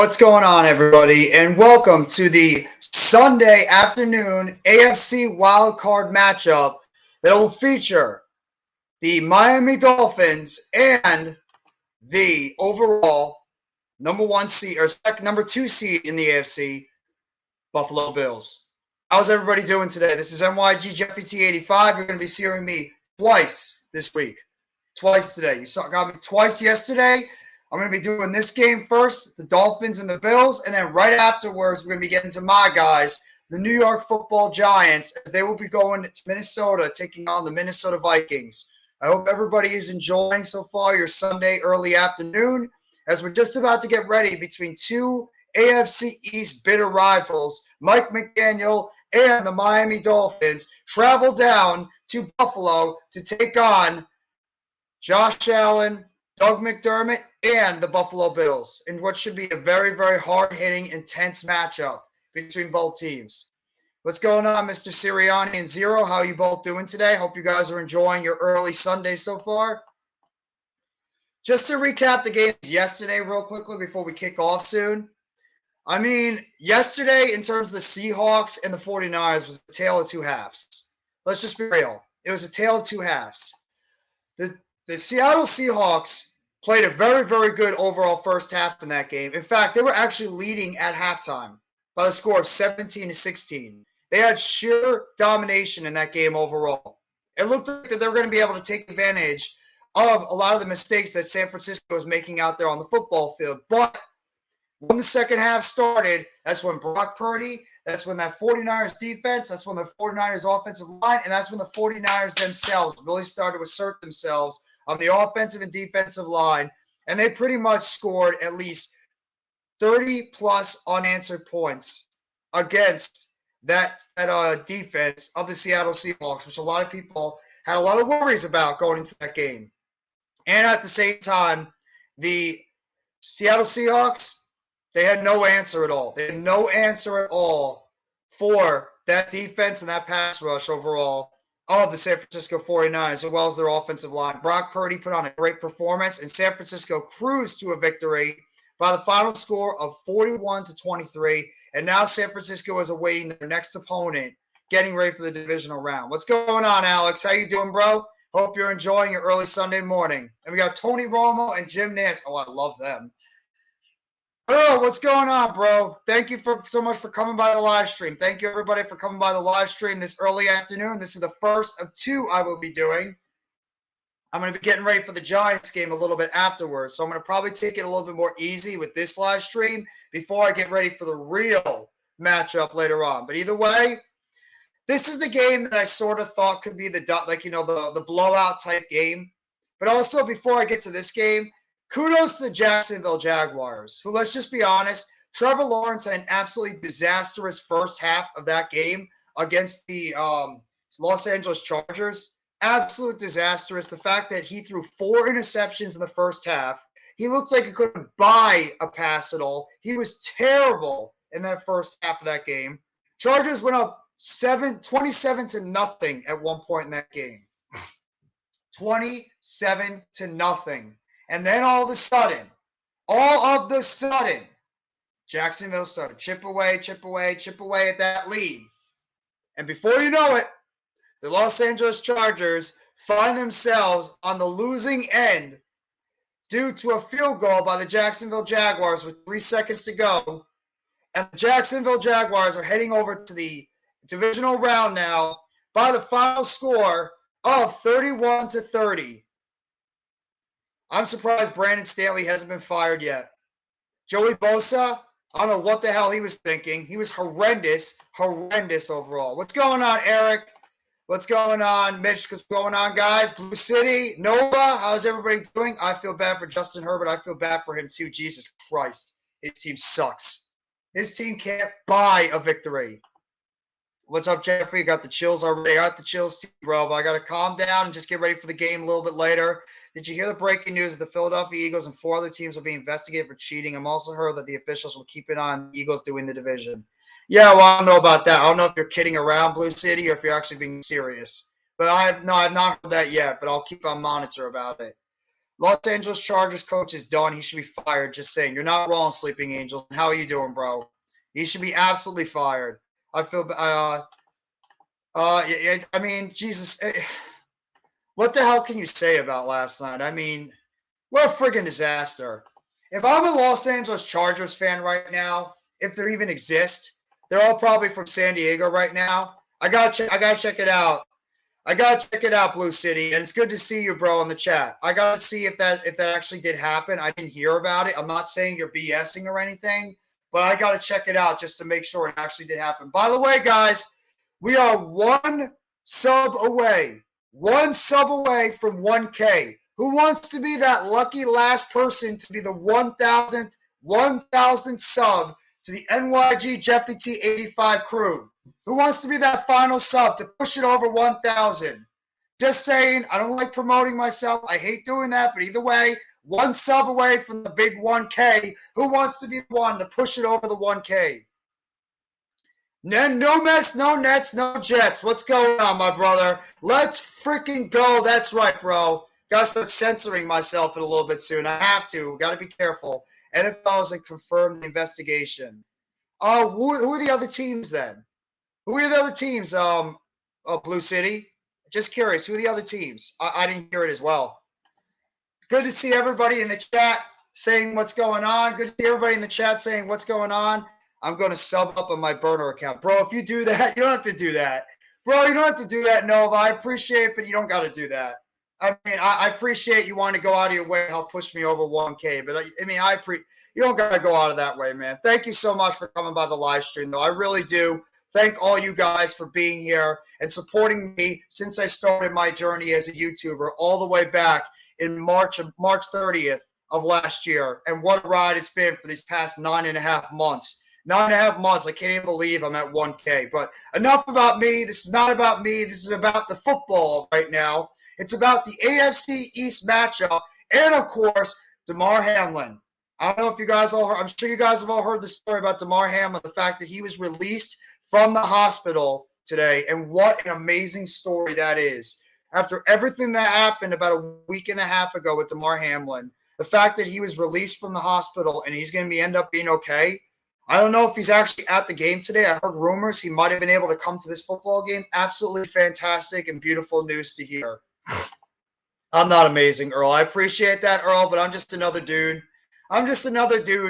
What's going on, everybody, and welcome to the Sunday afternoon AFC Wildcard matchup that will feature the Miami Dolphins and the overall number 2 seed in the AFC, Buffalo Bills. How's everybody doing today? This is MYGJFET85. You're going to be seeing me twice this week. Twice today. You got me twice yesterday. I'm going to be doing this game first, the Dolphins and the Bills, and then right afterwards, we're going to be getting to my guys, the New York Football Giants, as they will be going to Minnesota, taking on the Minnesota Vikings. I hope everybody is enjoying so far your Sunday early afternoon, as we're just about to get ready between two AFC East bitter rivals, Mike McDaniel and the Miami Dolphins, travel down to Buffalo to take on Josh Allen, Doug McDermott, and the Buffalo Bills in what should be a very, very hard-hitting, intense matchup between both teams. What's going on, Mr. Sirianni and Zero? How are you both doing today? Hope you guys are enjoying your early Sunday so far. Just to recap the games yesterday real quickly before we kick off soon. I mean, yesterday in terms of the Seahawks and the 49ers was a tale of two halves. Let's just be real. It was a tale of two halves. The Seattle Seahawks played a very, very good overall first half in that game. In fact, they were actually leading at halftime by the score of 17-16. They had sheer domination in that game overall. It looked like that they were going to be able to take advantage of a lot of the mistakes that San Francisco was making out there on the football field. But when the second half started, that's when Brock Purdy, that's when that 49ers defense, that's when the 49ers offensive line, and that's when the 49ers themselves really started to assert themselves on the offensive and defensive line, and they pretty much scored at least 30-plus unanswered points against that defense of the Seattle Seahawks, which a lot of people had a lot of worries about going into that game. And at the same time, the Seattle Seahawks, they had no answer at all. They had no answer at all for that defense and that pass rush overall of the San Francisco 49ers, as well as their offensive line. Brock Purdy put on a great performance, and San Francisco cruised to a victory by the final score of 41-23. And now San Francisco is awaiting their next opponent, getting ready for the divisional round. What's going on, Alex? How you doing, bro? Hope you're enjoying your early Sunday morning. And we got Tony Romo and Jim Nance. Oh, I love them. Hello, what's going on, bro? Thank you so much for coming by the live stream. Thank you, everybody, for coming by the live stream this early afternoon. This is the first of two I will be doing. I'm going to be getting ready for the Giants game a little bit afterwards, so I'm going to probably take it a little bit more easy with this live stream before I get ready for the real matchup later on. But either way, this is the game that I sort of thought could be the blowout type game. But also, before I get to this game, kudos to the Jacksonville Jaguars, who, let's just be honest, Trevor Lawrence had an absolutely disastrous first half of that game against the Los Angeles Chargers. Absolute disastrous. The fact that he threw 4 interceptions in the first half. He looked like he couldn't buy a pass at all. He was terrible in that first half of that game. Chargers went up 27-0 at one point in that game. 27-0. And then all of the sudden, Jacksonville started chip away at that lead. And before you know it, the Los Angeles Chargers find themselves on the losing end due to a field goal by the Jacksonville Jaguars with 3 seconds to go. And the Jacksonville Jaguars are heading over to the divisional round now by the final score of 31-30. I'm surprised Brandon Staley hasn't been fired yet. Joey Bosa, I don't know what the hell he was thinking. He was horrendous overall. What's going on, Eric? What's going on, Mitch? What's going on, guys? Blue City, Nova, how's everybody doing? I feel bad for Justin Herbert. I feel bad for him too. Jesus Christ. His team sucks. His team can't buy a victory. What's up, Jeffrey? You got the chills already. I got the chills too, bro, but I got to calm down and just get ready for the game a little bit later. Did you hear the breaking news that the Philadelphia Eagles and 4 other teams will be investigated for cheating? I'm also heard that the officials will keep an eye on the Eagles doing the division. Yeah, well, I don't know about that. I don't know if you're kidding around, Blue City, or if you're actually being serious. But I've not heard that yet, but I'll keep on monitor about it. Los Angeles Chargers coach is done. He should be fired. Just saying. You're not wrong, Sleeping Angels. How are you doing, bro? He should be absolutely fired. I feel. I mean, Jesus. What the hell can you say about last night? I mean, what a friggin' disaster. If I'm a Los Angeles Chargers fan right now, if there even exist, they're all probably from San Diego right now. I gotta check it out. I gotta check it out, Blue City, and it's good to see you, bro, in the chat. I gotta see if that actually did happen. I didn't hear about it. I'm not saying you're BSing or anything, but I gotta check it out just to make sure it actually did happen. By the way, guys, we are one sub away from 1K. Who wants to be that lucky last person to be the 1,000th sub to the NYG Jeffy T 85 crew? Who wants to be that final sub to push it over 1,000? Just saying, I don't like promoting myself. I hate doing that, but either way, one sub away from the big 1K. Who wants to be the one to push it over the 1K? No Mets, no Nets, no Jets. What's going on, my brother? Let's freaking go. That's right, bro. Gotta start censoring myself in a little bit soon. I have to. Gotta be careful. NFL hasn't confirmed the investigation. Who are the other teams then? Who are the other teams? Blue City? Just curious. Who are the other teams? I didn't hear it as well. Good to see everybody in the chat saying what's going on. Good to see everybody in the chat saying what's going on. I'm going to sub up on my burner account. Bro, if you do that, you don't have to do that. Bro, you don't have to do that, Nova. I appreciate it, but you don't got to do that. I mean, I appreciate you wanting to go out of your way and help push me over 1K, but I mean, you don't got to go out of that way, man. Thank you so much for coming by the live stream, though. I really do. Thank all you guys for being here and supporting me since I started my journey as a YouTuber all the way back in March 30th of last year. And what a ride it's been for these past 9.5 months. 9.5 months. I can't even believe I'm at 1K. But enough about me. This is not about me. This is about the football right now. It's about the AFC East matchup and, of course, Damar Hamlin. I don't know if you guys all heard. I'm sure you guys have all heard the story about Damar Hamlin, the fact that he was released from the hospital today. And what an amazing story that is. After everything that happened about a week and a half ago with Damar Hamlin, the fact that he was released from the hospital and he's going to end up being okay. I don't know if he's actually at the game today. I heard rumors he might have been able to come to this football game. Absolutely fantastic and beautiful news to hear. I'm not amazing, Earl. I appreciate that, Earl, but I'm just another dude.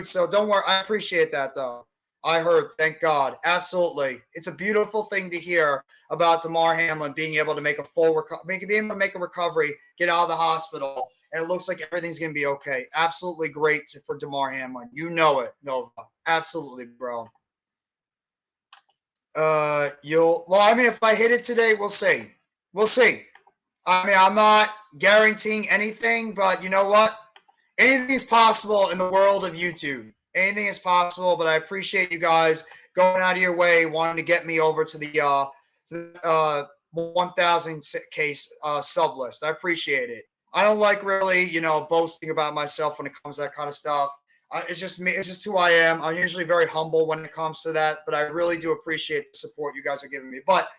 So don't worry. I appreciate that, though. I heard. Thank God. Absolutely. It's a beautiful thing to hear about Damar Hamlin being able to make a full recovery, being able to make a recovery, get out of the hospital, and it looks like everything's going to be okay. Absolutely great for Damar Hamlin. You know it, Nova. Absolutely, bro. I mean, if I hit it today, we'll see. We'll see. I mean, I'm not guaranteeing anything, but you know what? Anything's possible in the world of YouTube. Anything is possible, but I appreciate you guys going out of your way, wanting to get me over to the 1,000K sub list. I appreciate it. I don't like really, boasting about myself when it comes to that kind of stuff. It's just me. It's just who I am. I'm usually very humble when it comes to that, but I really do appreciate the support you guys are giving me. But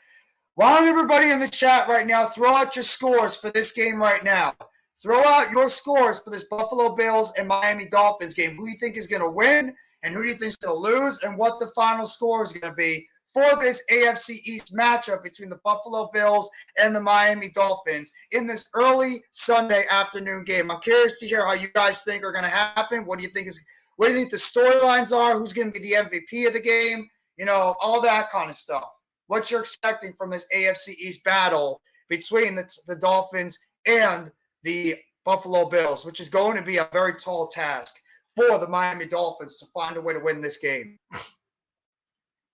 why don't everybody in the chat right now throw out your scores for this game right now? Throw out your scores for this Buffalo Bills and Miami Dolphins game. Who do you think is going to win and who do you think is going to lose and what the final score is going to be for this AFC East matchup between the Buffalo Bills and the Miami Dolphins in this early Sunday afternoon game. I'm curious to hear how you guys think are going to happen. What do you think the storylines are? Who's going to be the MVP of the game? All that kind of stuff. What you're expecting from this AFC East battle between the Dolphins and the Buffalo Bills, which is going to be a very tall task for the Miami Dolphins to find a way to win this game.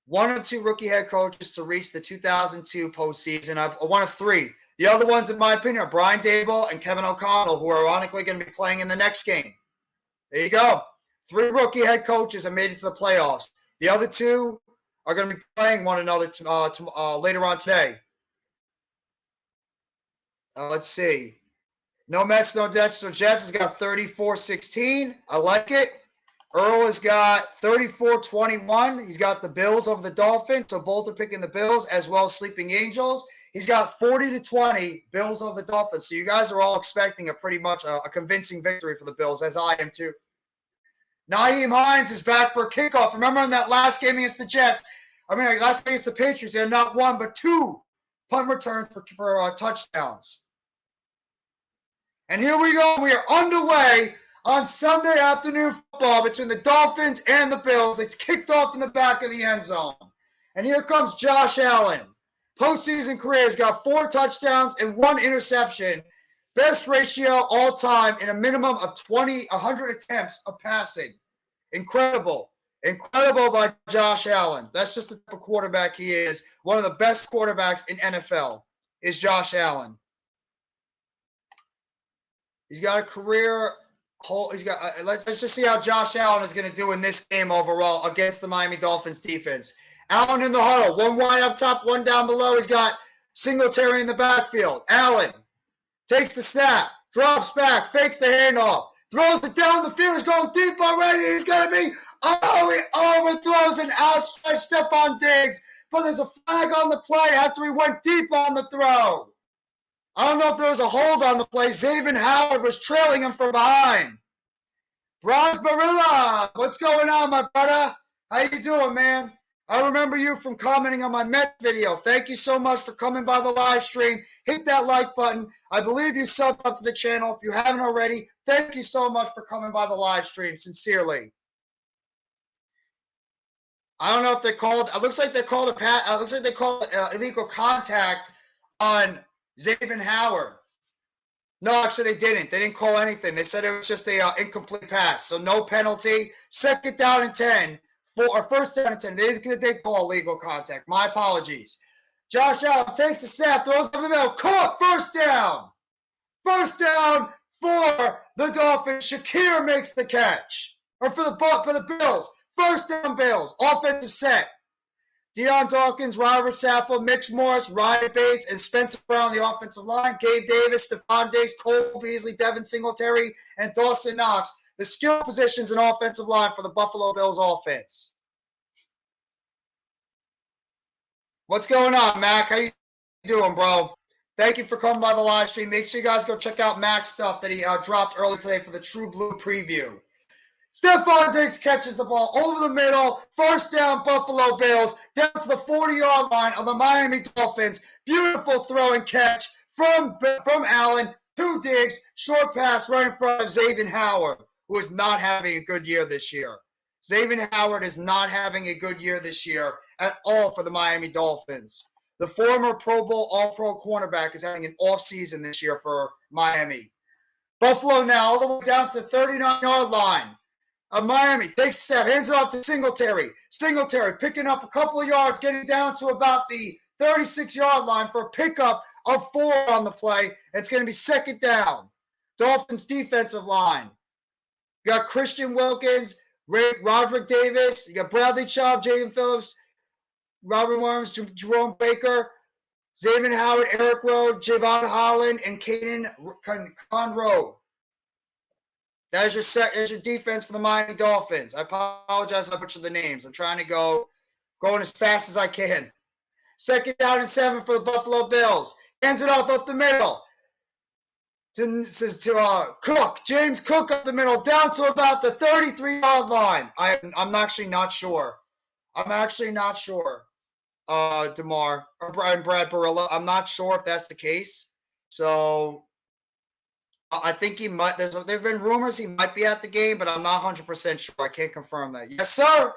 One of two rookie head coaches to reach the 2002 postseason. One of three. The other ones, in my opinion, are Brian Daboll and Kevin O'Connell, who are ironically going to be playing in the next game. There you go. 3 rookie head coaches have made it to the playoffs. The other 2 are going to be playing one another later on today. Let's see. No Mets, no Jets, no Jets has got 34-16. I like it. Earl has got 34-21. He's got the Bills over the Dolphins, so both are picking the Bills as well as Sleeping Angels. He's got 40-20 Bills over the Dolphins. So you guys are all expecting a pretty much a convincing victory for the Bills, as I am too. Nyheim Hines is back for a kickoff. Remember in that last game against the Jets? Last game against the Patriots, they had not one but two punt returns for touchdowns. And here we go. We are underway on Sunday afternoon football between the Dolphins and the Bills. It's kicked off in the back of the end zone. And here comes Josh Allen. Postseason career has got 4 touchdowns and 1 interception. Best ratio all time in a minimum of 100 attempts of passing. Incredible. Incredible by Josh Allen. That's just the type of quarterback he is. One of the best quarterbacks in NFL is Josh Allen. He's got a career. Let's just see how Josh Allen is going to do in this game overall against the Miami Dolphins defense. Allen in the huddle. 1 wide up top, 1 down below. He's got Singletary in the backfield. Allen takes the snap, drops back, fakes the handoff, throws it down the field. He's going deep already. He's going to be, he overthrows an outstretched Stephon Diggs. But there's a flag on the play after he went deep on the throw. I don't know if there was a hold on the play. Xavier Howard was trailing him from behind. Bronze Barilla, what's going on, my brother? How you doing, man? I remember you from commenting on my Mets video. Thank you so much for coming by the live stream. Hit that like button. I believe you subbed up to the channel. If you haven't already, thank you so much for coming by the live stream. Sincerely. I don't know if they called. It looks like they called illegal contact on Xavier Howard. No, actually they didn't. They didn't call anything. They said it was just a incomplete pass. So no penalty. Second down and 10. First down and 10. They did call legal contact. My apologies. Josh Allen takes the snap, throws over the middle. Caught. First down. First down for the Dolphins. Shakir makes the catch. Or for the Bills. First down Bills. Offensive set. Deion Dawkins, Robert Saffold, Mitch Morse, Ryan Bates, and Spencer Brown on the offensive line. Gabe Davis, Stephon Diggs, Cole Beasley, Devin Singletary, and Dawson Knox. The skill positions in offensive line for the Buffalo Bills offense. What's going on, Mac? How you doing, bro? Thank you for coming by the live stream. Make sure you guys go check out Mac's stuff that he dropped earlier today for the True Blue preview. Stephon Diggs catches the ball over the middle. First down, Buffalo Bills. Down to the 40-yard line of the Miami Dolphins. Beautiful throw and catch from Allen to Diggs. Short pass right in front of Xavier Howard, who is not having a good year this year. Xavier Howard is not having a good year this year at all for the Miami Dolphins. The former Pro Bowl All-Pro cornerback is having an off season this year for Miami. Buffalo now all the way down to the 39-yard line of Miami. Takes a step, hands it off to Singletary. Singletary picking up a couple of yards, getting down to about the 36-yard line for a pickup of 4 on the play. It's going to be second down. Dolphins defensive line. You got Christian Wilkins, Roderick Davis. You got Bradley Chubb, Jaden Phillips, Robert Williams, Jerome Baker, Xavier Howard, Eric Rowe, Javon Holland, and Caden Conroe. That is your defense for the Miami Dolphins. I apologize if I butchered the names. I'm trying to going as fast as I can. Second down and 7 for the Buffalo Bills. Hands it off up the middle to Cook. James Cook up the middle, down to about the 33-yard line. I'm actually not sure. Damar or Brad Barilla. I'm not sure if that's the case. So I think he might. There have been rumors he might be at the game, but I'm not 100% sure. I can't confirm that. Yes, sir.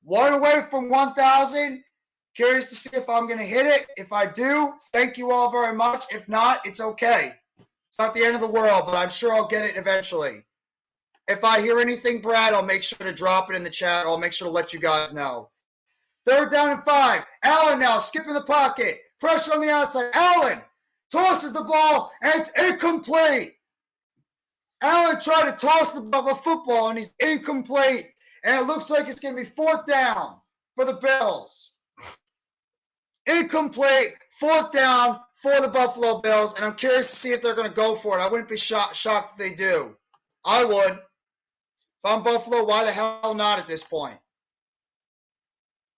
1 away from 1,000. Curious to see if I'm going to hit it. If I do, thank you all very much. If not, it's okay. It's not the end of the world, but I'm sure I'll get it eventually. If I hear anything, Brad, I'll make sure to drop it in the chat. I'll make sure to let you guys know. Third down and 5. Allen now skipping the pocket. Pressure on the outside. Allen tosses the ball, and it's incomplete. Allen tried to toss the football, and he's incomplete. And it looks like it's going to be 4th down for the Bills. Incomplete, 4th down for the Buffalo Bills. And I'm curious to see if they're going to go for it. I wouldn't be shocked if they do. I would. If I'm Buffalo, why the hell not at this point?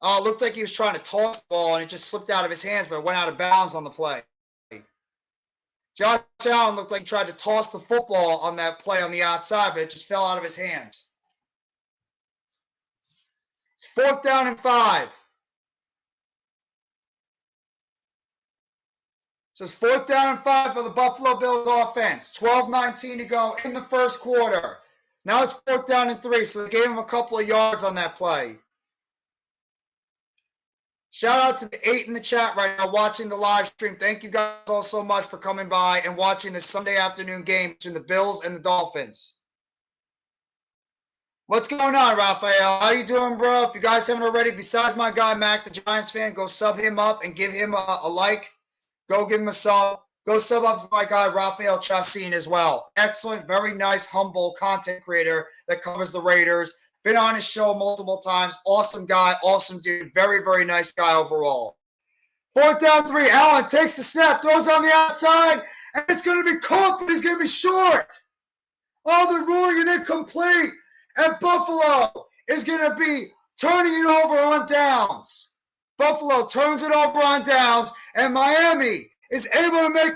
Oh, it looked like he was trying to toss the ball, and it just slipped out of his hands, but it went out of bounds on the play. Josh Allen looked like he tried to toss the football on that play on the outside, but it just fell out of his hands. It's 4th down and 5. So it's 4th down and 5 for the Buffalo Bills offense. 12:19 to go in the first quarter. Now it's 4th down and 3, so they gave him a couple of yards on that play. Shout out to the 8 in the chat right now watching the live stream. Thank you guys all so much for coming by and watching this Sunday afternoon game between the Bills and the Dolphins. What's going on, Raphael? How you doing, bro? If you guys haven't already, besides my guy Mac, the Giants fan, go sub him up and give him a like. Go give him a sub. Go sub up to my guy Raphael Chassin as well. Excellent, very nice, humble content creator that covers the Raiders. Been on his show multiple times. Awesome guy, awesome dude. Very, very nice guy overall. 4th down 3. Allen takes the snap, throws on the outside, and it's going to be caught, but he's going to be short. Oh, the ruling and incomplete. And Buffalo is going to be turning it over on downs. Buffalo turns it over on downs, and Miami is able to make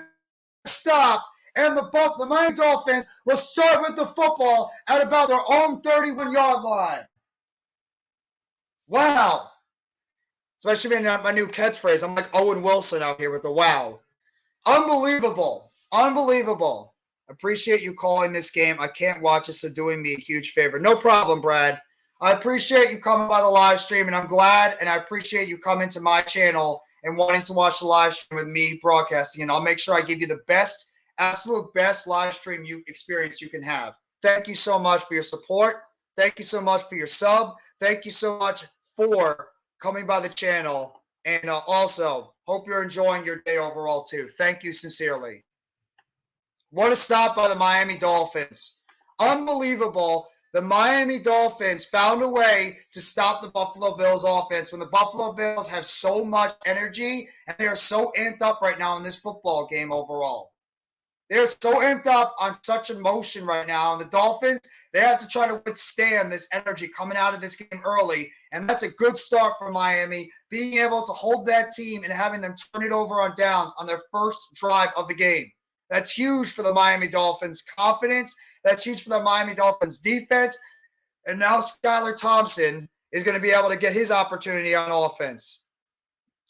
a stop. And the Miami Dolphins will start with the football at about their own 31-yard line. Wow. Especially in my new catchphrase. I'm like Owen Wilson out here with the wow. Unbelievable. Unbelievable. Appreciate you calling this game. I can't watch it, so doing me a huge favor. No problem, Brad. I appreciate you coming by the live stream, and I'm glad, and I appreciate you coming to my channel and wanting to watch the live stream with me broadcasting. And I'll make sure I give you the best, absolute best live stream experience you can have. Thank you so much for your support. Thank you so much for your sub. Thank you so much for coming by the channel. And also, hope you're enjoying your day overall too. Thank you sincerely. What a stop by the Miami Dolphins. Unbelievable. The Miami Dolphins found a way to stop the Buffalo Bills offense when the Buffalo Bills have so much energy and they are so amped up right now in this football game overall. They're so amped up on such emotion right now. And the Dolphins, they have to try to withstand this energy coming out of this game early. And that's a good start for Miami, being able to hold that team and having them turn it over on downs on their first drive of the game. That's huge for the Miami Dolphins' confidence. That's huge for the Miami Dolphins' defense. And now Skylar Thompson is going to be able to get his opportunity on offense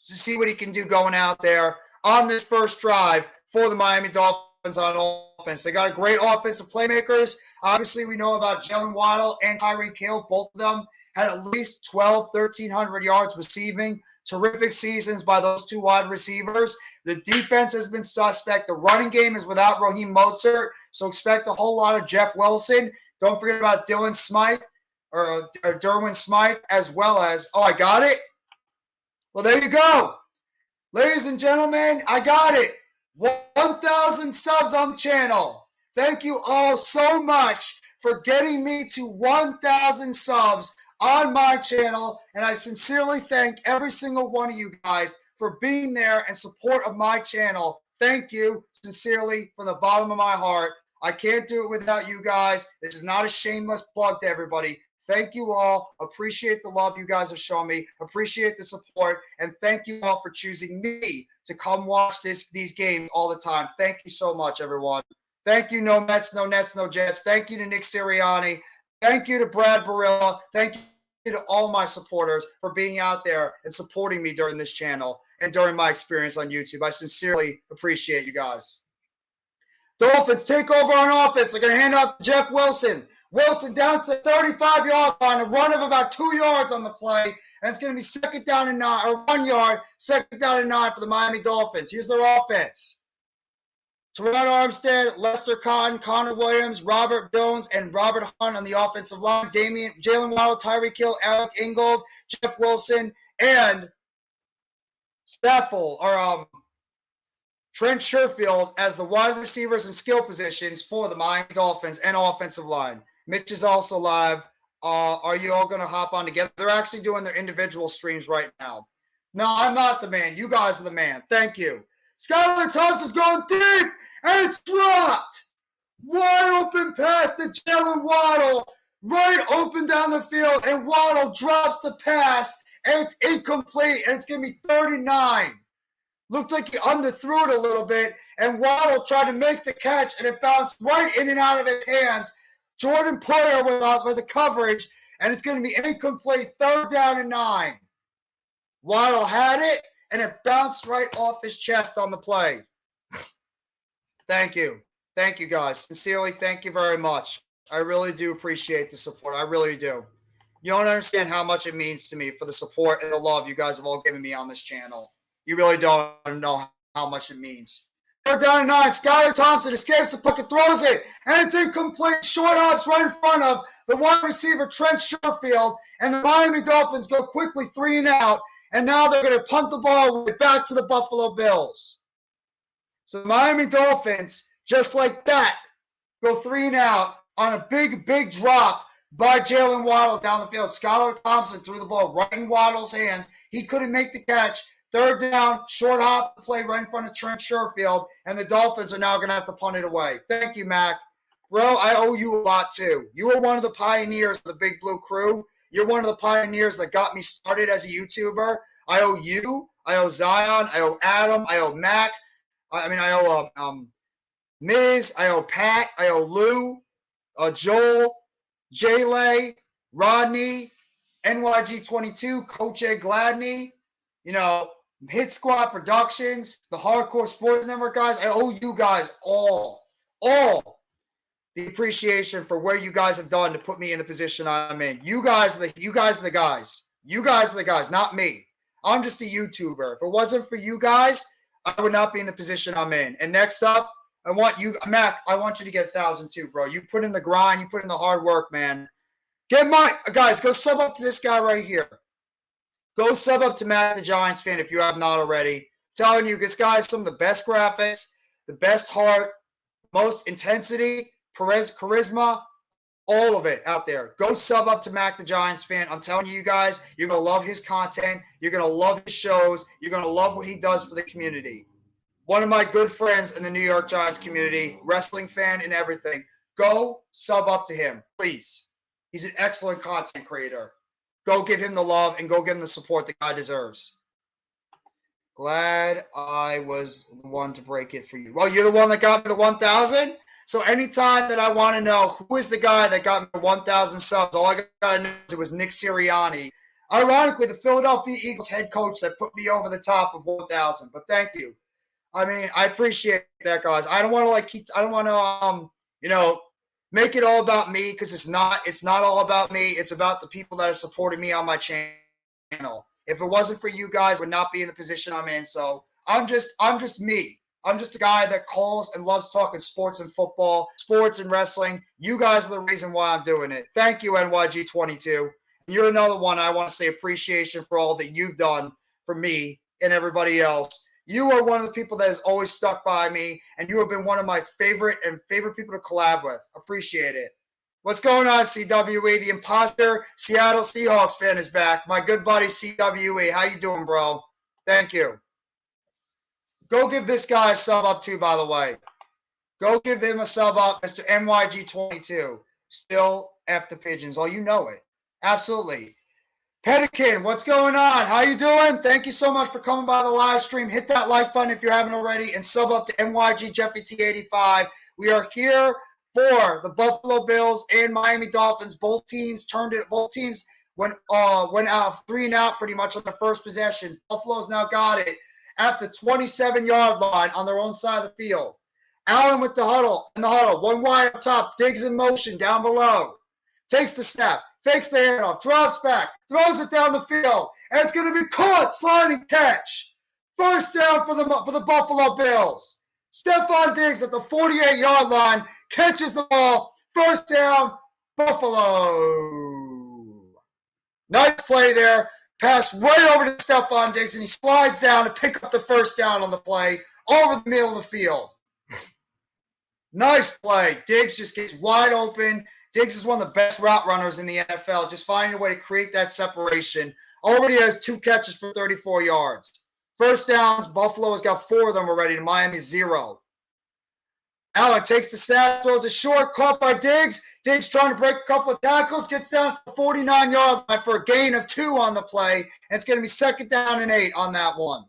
to see what he can do going out there on this first drive for the Miami Dolphins on offense. They got a great offensive playmakers. Obviously, we know about Jalen Waddle and Tyreek Hill. Both of them had at least 1,300 yards receiving. Terrific seasons by those two wide receivers. The defense has been suspect. The running game is without Raheem Mostert, so expect a whole lot of Jeff Wilson. Don't forget about Derwin Smythe, as well as, oh, I got it? Well, there you go. Ladies and gentlemen, I got it. 1,000 subs on the channel. Thank you all so much for getting me to 1,000 subs on my channel, and I sincerely thank every single one of you guys for being there in support of my channel. Thank you sincerely from the bottom of my heart. I can't do it without you guys. This is not a shameless plug to everybody. Thank you all. Appreciate the love you guys have shown me. Appreciate the support, and thank you all for choosing me to come watch these games all the time. Thank you so much, everyone. Thank you, No Mets, No Nets, No Jets. Thank you to Nick Sirianni. Thank you to Brad Barilla. Thank you to all my supporters for being out there and supporting me during this channel and during my experience on YouTube. I sincerely appreciate you guys. Dolphins take over on offense. They're going to hand off to Jeff Wilson. Wilson down to the 35-yard line, a run of about 2 yards on the play, and it's going to be 2nd down and 9, or 1 yard, 2nd down and 9 for the Miami Dolphins. Here's their offense. Teron Armstead, Lester Cotton, Connor Williams, Robert Jones, and Robert Hunt on the offensive line. Jalen Waddle, Tyreek Hill, Alec Ingold, Jeff Wilson, and Trent Sherfield as the wide receivers and skill positions for the Miami Dolphins and offensive line. Mitch is also live. Are you all going to hop on together? They're actually doing their individual streams right now. No, I'm not the man. You guys are the man. Thank you. Skylar Thompson's going deep, and it's dropped. Wide open pass to Jalen Waddle. Right open down the field, and Waddle drops the pass, and it's incomplete, and it's going to be 39. Looked like he underthrew it a little bit, and Waddle tried to make the catch, and it bounced right in and out of his hands. Jordan Poyer with the coverage, and it's going to be incomplete, 3rd down and 9. Waddle had it, and it bounced right off his chest on the play. Thank you. Thank you, guys. Sincerely, thank you very much. I really do appreciate the support. I really do. You don't understand how much it means to me for the support and the love you guys have all given me on this channel. You really don't know how much it means. 3rd down and 9. Skylar Thompson escapes the puck and throws it, and it's incomplete. Short hops right in front of the wide receiver, Trent Sherfield, and the Miami Dolphins go quickly 3 and out, and now they're going to punt the ball back to the Buffalo Bills. So the Miami Dolphins, just like that, go 3 and out on a big, big drop by Jalen Waddle down the field. Skylar Thompson threw the ball right in Waddle's hands. He couldn't make the catch. 3rd down, short hop play right in front of Trent Sherfield, and the Dolphins are now going to have to punt it away. Thank you, Mac. Bro, I owe you a lot, too. You were one of the pioneers of the Big Blue Crew. You're one of the pioneers that got me started as a YouTuber. I owe you. I owe Zion. I owe Adam. I owe Mac. I owe Miz. I owe Pat. I owe Lou, Joel, Jaylay, Rodney, NYG22, Coach Ed Gladney, Hit Squad Productions, the Hardcore Sports Network guys. I owe you guys all the appreciation for where you guys have done to put me in the position I'm in. You guys are the guys. You guys are the guys, not me. I'm just a YouTuber. If it wasn't for you guys, I would not be in the position I'm in. And next up, I want you, Mac, I want you to get 1,000 too, bro. You put in the grind. You put in the hard work, man. Guys, go sub up to this guy right here. Go sub up to Matt the Giants fan if you have not already. I'm telling you, this guy has some of the best graphics, the best heart, most intensity, charisma, all of it out there. Go sub up to Mac the Giants fan. I'm telling you guys, you're going to love his content. You're going to love his shows. You're going to love what he does for the community. One of my good friends in the New York Giants community, wrestling fan and everything. Go sub up to him, please. He's an excellent content creator. Go give him the love and go give him the support the guy deserves. Glad I was the one to break it for you. Well, you're the one that got me the 1,000? So anytime that I want to know who is the guy that got me the 1,000 subs, all I got to know is it was Nick Sirianni. Ironically, the Philadelphia Eagles head coach that put me over the top of 1,000. But thank you. I mean, I appreciate that, guys. I don't want to make it all about me, because it's not all about me. It's about the people that are supporting me on my channel. If it wasn't for you guys, I would not be in the position I'm in. So I'm just me. I'm just a guy that calls and loves talking sports and football, sports and wrestling. You guys are the reason why I'm doing it. Thank you, NYG22. You're another one I want to say appreciation for all that you've done for me and everybody else. You are one of the people that has always stuck by me, and you have been one of my favorite people to collab with. Appreciate it. What's going on, CWE? The imposter Seattle Seahawks fan is back. My good buddy CWE. How you doing, bro? Thank you. Go give this guy a sub up too, by the way. Go give him a sub up, Mr. NYG22. Still F the pigeons. Oh, you know it. Absolutely. Pedikin, what's going on? How you doing? Thank you so much for coming by the live stream. Hit that like button if you haven't already, and sub up to NYG Jeffy T85. We are here for the Buffalo Bills and Miami Dolphins. Both teams went out 3 and out pretty much on the first possessions. Buffalo's now got it at the 27-yard line on their own side of the field. Allen with the huddle, one wide up top, Diggs in motion down below. Takes the snap, fakes the handoff, drops back, throws it down the field, and it's going to be caught, sliding catch. First down for the Buffalo Bills. Stephon Diggs at the 48-yard line catches the ball. First down, Buffalo. Nice play there. Pass right over to Stephon Diggs, and he slides down to pick up the first down on the play over the middle of the field. Nice play. Diggs just gets wide open. Diggs is one of the best route runners in the NFL, just finding a way to create that separation. Already has 2 catches for 34 yards. First downs, Buffalo has got 4 of them already, to Miami 0. Allen takes the snap, throws a short, caught by Diggs. Diggs trying to break a couple of tackles, gets down to the 49-yard line for a gain of 2 on the play. And it's going to be 2nd down and 8 on that one.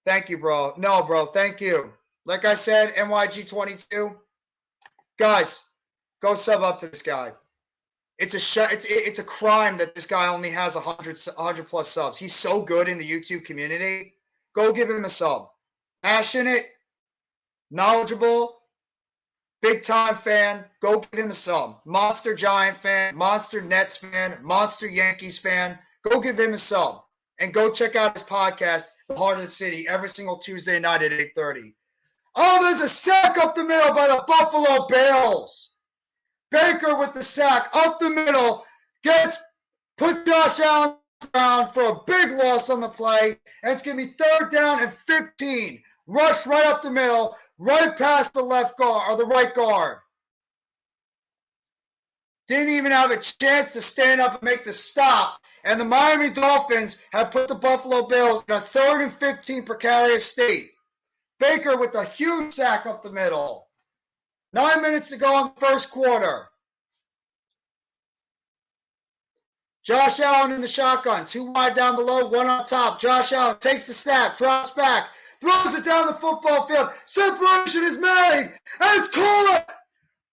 Thank you, bro. No, bro, thank you. Like I said, NYG22, guys, go sub up to this guy. It's a crime that this guy only has 100 plus subs. He's so good in the YouTube community. Go give him a sub. Passionate, knowledgeable, big time fan. Go give him a sub. Monster Giant fan, Monster Nets fan, Monster Yankees fan. Go give him a sub. And go check out his podcast, The Heart of the City, every single Tuesday night at 8:30. Oh, there's a sack up the middle by the Buffalo Bills. Baker with the sack up the middle, put Josh Allen down for a big loss on the play, and it's going to be 3rd down and 15. Rush right up the middle, right past the left guard or the right guard. Didn't even have a chance to stand up and make the stop. And the Miami Dolphins have put the Buffalo Bills in a 3rd and 15 precarious state. Baker with a huge sack up the middle. 9 minutes to go in the first quarter. Josh Allen in the shotgun. 2 wide down below, 1 on top. Josh Allen takes the snap, drops back, throws it down the football field. Separation is made, and it's caught.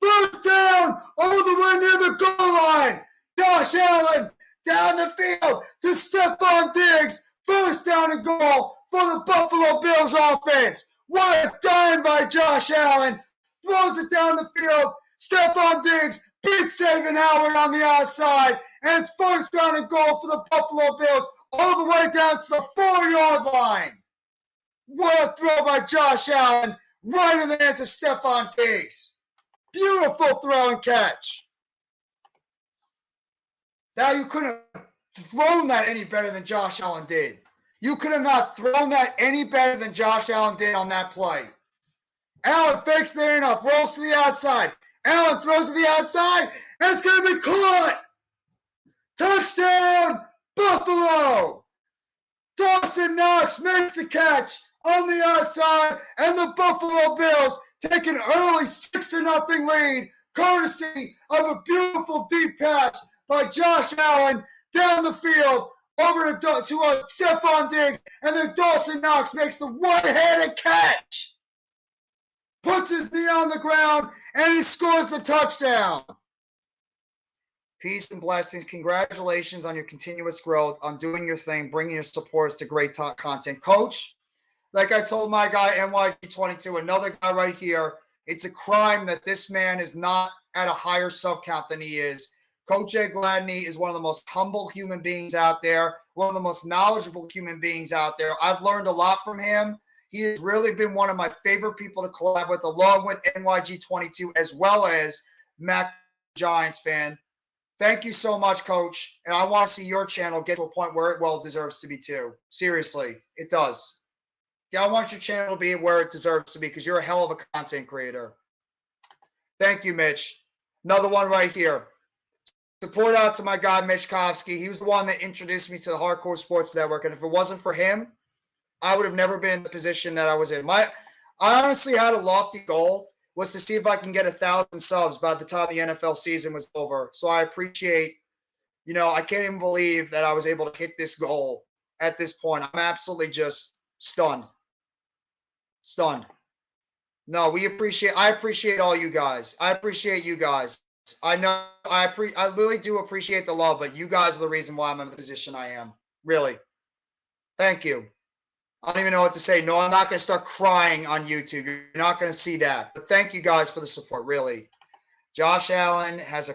1st down all the way near the goal line. Josh Allen down the field to Stephon Diggs. 1st down and goal for the Buffalo Bills offense. What a dime by Josh Allen. Throws it down the field. Stephon Diggs beats Xavier Howard on the outside. And it's 1st down and goal for the Buffalo Bills all the way down to the 4-yard line. What a throw by Josh Allen right in the hands of Stephon Diggs. Beautiful throw and catch. Now you couldn't have thrown that any better than Josh Allen did. You could have not thrown that any better than Josh Allen did on that play. Allen fakes the handoff, rolls to the outside. Allen throws to the outside, and it's going to be caught. Touchdown, Buffalo. Dawson Knox makes the catch on the outside, and the Buffalo Bills take an early 6-0 lead, courtesy of a beautiful deep pass by Josh Allen down the field over to Stephon Diggs, and then Dawson Knox makes the one-handed catch. Puts his knee on the ground, and he scores the touchdown. Peace and blessings. Congratulations on your continuous growth, on doing your thing, bringing your supporters to great content. Coach, like I told my guy, NYG22, another guy right here, it's a crime that this man is not at a higher sub count than he is. Coach Jay Gladney is one of the most humble human beings out there, one of the most knowledgeable human beings out there. I've learned a lot from him. He has really been one of my favorite people to collab with, along with NYG22, as well as Mac Giants fan. Thank you so much, Coach. And I want to see your channel get to a point where it well deserves to be too. Seriously, it does. Yeah, I want your channel to be where it deserves to be because you're a hell of a content creator. Thank you, Mitch. Another one right here. Support out to my guy, Mitch Kovsky. He was the one that introduced me to the Hardcore Sports Network. And if it wasn't for him, I would have never been in the position that I was in. I honestly had a lofty goal, was to see if I can get 1,000 subs by the time the NFL season was over. So I appreciate, I can't even believe that I was able to hit this goal at this point. I'm absolutely just stunned. Stunned. No, I appreciate all you guys. I appreciate you guys. I know I really do appreciate the love, but you guys are the reason why I'm in the position I am. Really. Thank you. I don't even know what to say. No, I'm not going to start crying on YouTube. You're not going to see that. But thank you guys for the support, really. Josh Allen has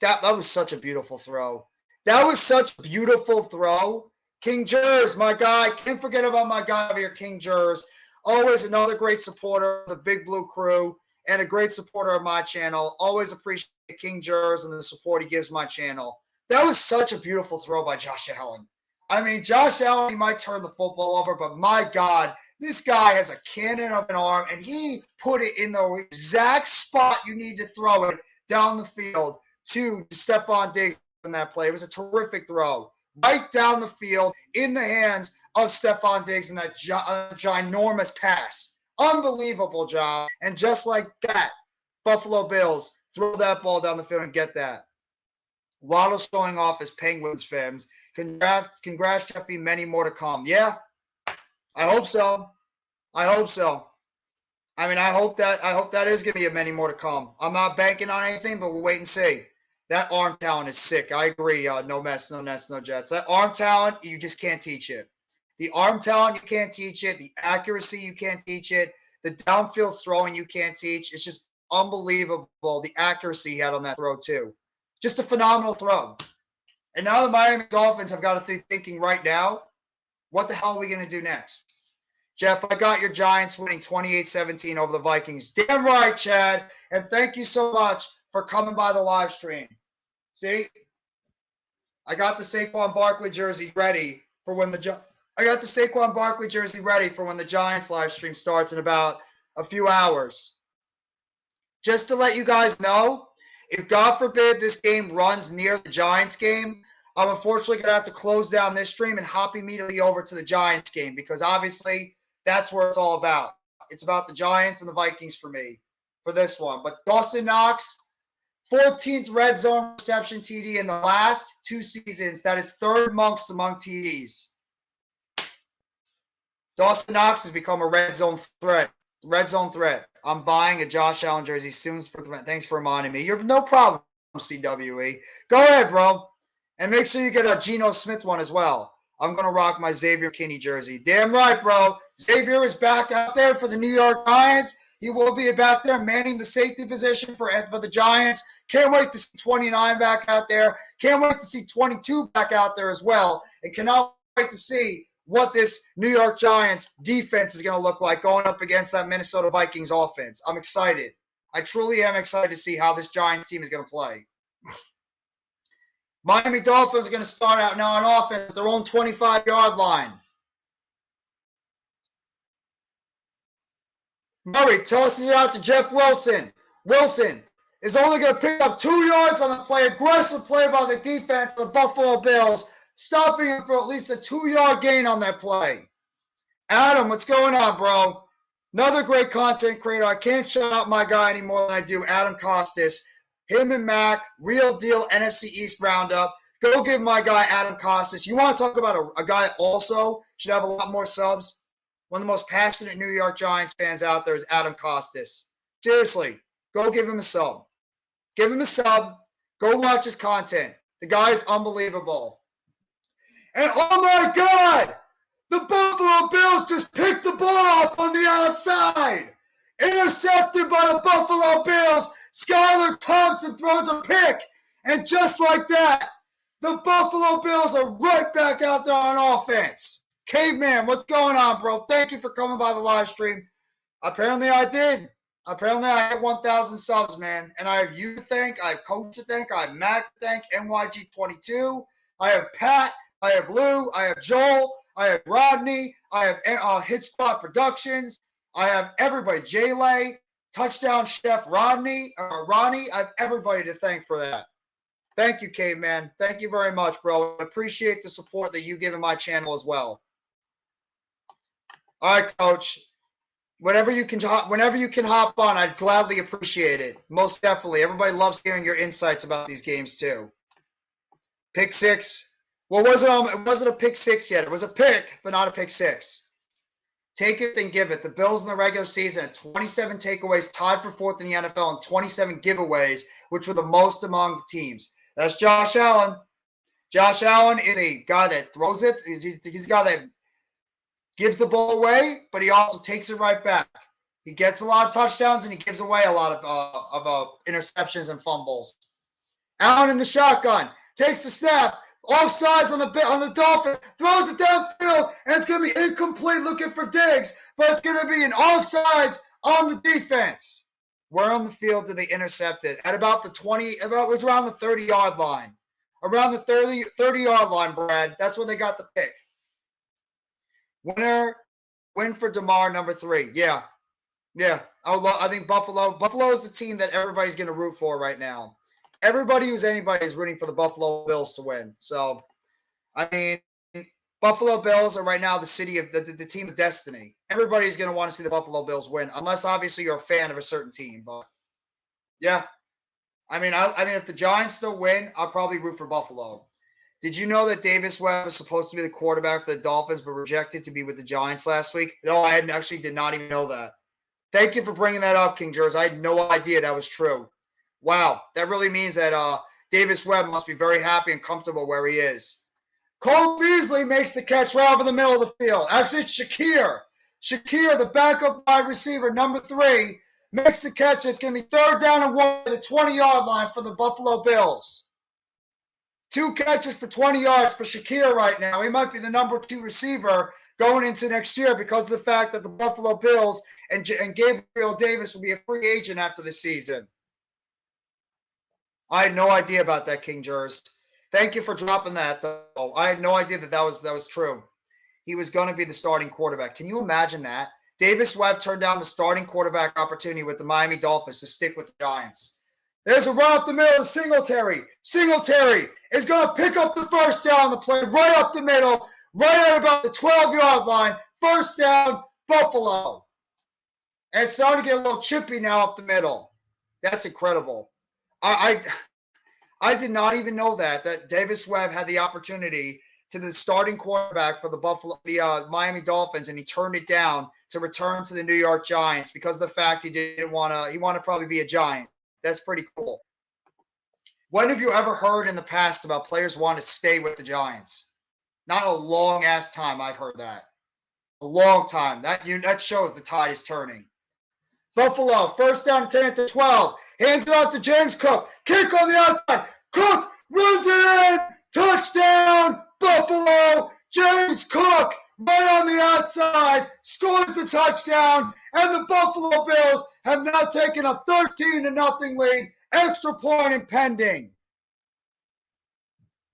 that was such a beautiful throw. That was such a beautiful throw. King Jers, my guy. Can't forget about my guy over here, King Jers. Always another great supporter of the Big Blue Crew and a great supporter of my channel. Always appreciate King Jers and the support he gives my channel. That was such a beautiful throw by Josh Allen. I mean, Josh Allen, he might turn the football over, but my God, this guy has a cannon of an arm, and he put it in the exact spot you need to throw it down the field to Stephon Diggs in that play. It was a terrific throw. Right down the field in the hands of Stephon Diggs in that ginormous pass. Unbelievable job. And just like that, Buffalo Bills throw that ball down the field and get that. Waddle showing off as Penguins fans. Congrats, Jeffy. Many more to come. Yeah, I hope so. I hope so. I mean, I hope that is going to be a many more to come. I'm not banking on anything, but we'll wait and see. That arm talent is sick. I agree. No mess, no nets, no jets. That arm talent, you just can't teach it. The arm talent, you can't teach it. The accuracy, you can't teach it. The downfield throwing, you can't teach. It's just unbelievable the accuracy he had on that throw, too. Just a phenomenal throw. And now the Miami Dolphins have got to be thinking right now, what the hell are we going to do next? Jeff, I got your Giants winning 28-17 over the Vikings. Damn right, Chad. And thank you so much for coming by the live stream. See? I got the Saquon Barkley jersey ready for when the Giants live stream starts in about a few hours. Just to let you guys know, if God forbid this game runs near the Giants game, I'm unfortunately going to have to close down this stream and hop immediately over to the Giants game because obviously that's where it's all about. It's about the Giants and the Vikings for me for this one. But Dawson Knox, 14th red zone reception TD in the last 2 seasons. That is third most among TDs. Dawson Knox has become a red zone threat. I'm buying a Josh Allen jersey soon. Thanks for reminding me. You're no problem, CWE. Go ahead, bro. And make sure you get a Geno Smith one as well. I'm going to rock my Xavier Kinney jersey. Damn right, bro. Xavier is back out there for the New York Giants. He will be back there manning the safety position for the Giants. Can't wait to see 29 back out there. Can't wait to see 22 back out there as well. And cannot wait to see what this New York Giants defense is going to look like going up against that Minnesota Vikings offense. I'm excited. I truly am excited to see how this Giants team is going to play. Miami Dolphins are going to start out now on offense at their own 25-yard line. Murray tosses it out to Jeff Wilson. Wilson is only going to pick up 2 yards on the play. Aggressive play by the defense of the Buffalo Bills, stopping him for at least a 2-yard gain on that play. Adam, what's going on, bro? Another great content creator. I can't shout out my guy any more than I do, Adam Costas. Him and Mac, real deal NFC East roundup. Go give my guy Adam Costas. You want to talk about a guy also should have a lot more subs? One of the most passionate New York Giants fans out there is Adam Costas. Seriously, go give him a sub. Give him a sub. Go watch his content. The guy is unbelievable. And oh my God, the Buffalo Bills just picked the ball off on the outside. Intercepted by the Buffalo Bills. Skylar Thompson throws a pick. And just like that, the Buffalo Bills are right back out there on offense. Caveman, what's going on, bro? Thank you for coming by the live stream. Apparently I did. Apparently I hit 1,000 subs, man. And I have you to thank. I have Coach to thank. I have Mac to thank. NYG22. I have Pat. I have Lou. I have Joel. I have Rodney. I have Hit Spot Productions. I have everybody. Jay-Lay. Touchdown Chef Ronnie. I have everybody to thank for that. Thank you, Caveman. Thank you very much, bro. I appreciate the support that you give in my channel as well. All right, Coach. Whenever you can hop on, I'd gladly appreciate it. Most definitely. Everybody loves hearing your insights about these games too. Pick six. Well, it wasn't a pick six yet. It was a pick, but not a pick six. Take it and give it. The Bills in the regular season had 27 takeaways, tied for 4th in the NFL, and 27 giveaways, which were the most among teams. That's Josh Allen. Josh Allen is a guy that throws it. He's a guy that gives the ball away, but he also takes it right back. He gets a lot of touchdowns, and he gives away a lot of interceptions and fumbles. Allen in the shotgun. Takes the snap. Offsides on the Dolphins, throws it downfield, and it's going to be incomplete looking for Diggs, but it's going to be an offsides on the defense. Where on the field did they intercept it? At about it was around the 30-yard line. Around the 30-yard line, Brad. That's where they got the pick. Win for Damar, number 3. Yeah. I think Buffalo is the team that everybody's going to root for right now. Everybody who's anybody is rooting for the Buffalo Bills to win. So, I mean, Buffalo Bills are right now the city of the team of destiny. Everybody's going to want to see the Buffalo Bills win, unless obviously you're a fan of a certain team. But yeah, I mean, if the Giants still win, I'll probably root for Buffalo. Did you know that Davis Webb was supposed to be the quarterback for the Dolphins, but rejected to be with the Giants last week? No, I actually did not even know that. Thank you for bringing that up, King Jers. I had no idea that was true. Wow, that really means that Davis Webb must be very happy and comfortable where he is. Cole Beasley makes the catch right over the middle of the field. Actually, it's Shakir. Shakir, the backup wide receiver, number 3, makes the catch. It's going to be 3rd down and 1 at the 20-yard line for the Buffalo Bills. 2 catches for 20 yards for Shakir right now. He might be the number 2 receiver going into next year because of the fact that the Buffalo Bills and Gabriel Davis will be a free agent after the season. I had no idea about that, King Jers. Thank you for dropping that, though. I had no idea that was true. He was going to be the starting quarterback. Can you imagine that? Davis Webb turned down the starting quarterback opportunity with the Miami Dolphins to stick with the Giants. There's a run up the middle of Singletary. Singletary is going to pick up the first down on the play right up the middle, right at about the 12-yard line. First down, Buffalo. And it's starting to get a little chippy now up the middle. That's incredible. I did not even know that Davis Webb had the opportunity to the starting quarterback for the Miami Dolphins, and he turned it down to return to the New York Giants because of the fact he wanted to probably be a Giant. That's pretty cool. When have you ever heard in the past about players wanting to stay with the Giants? Not a long ass time I've heard that. A long time. That shows the tide is turning. Buffalo, first down 10 at the 12. Hands it off to James Cook. Kick on the outside. Cook runs it in. Touchdown, Buffalo. James Cook, right on the outside, scores the touchdown. And the Buffalo Bills have now taken a 13-0 lead. Extra point impending.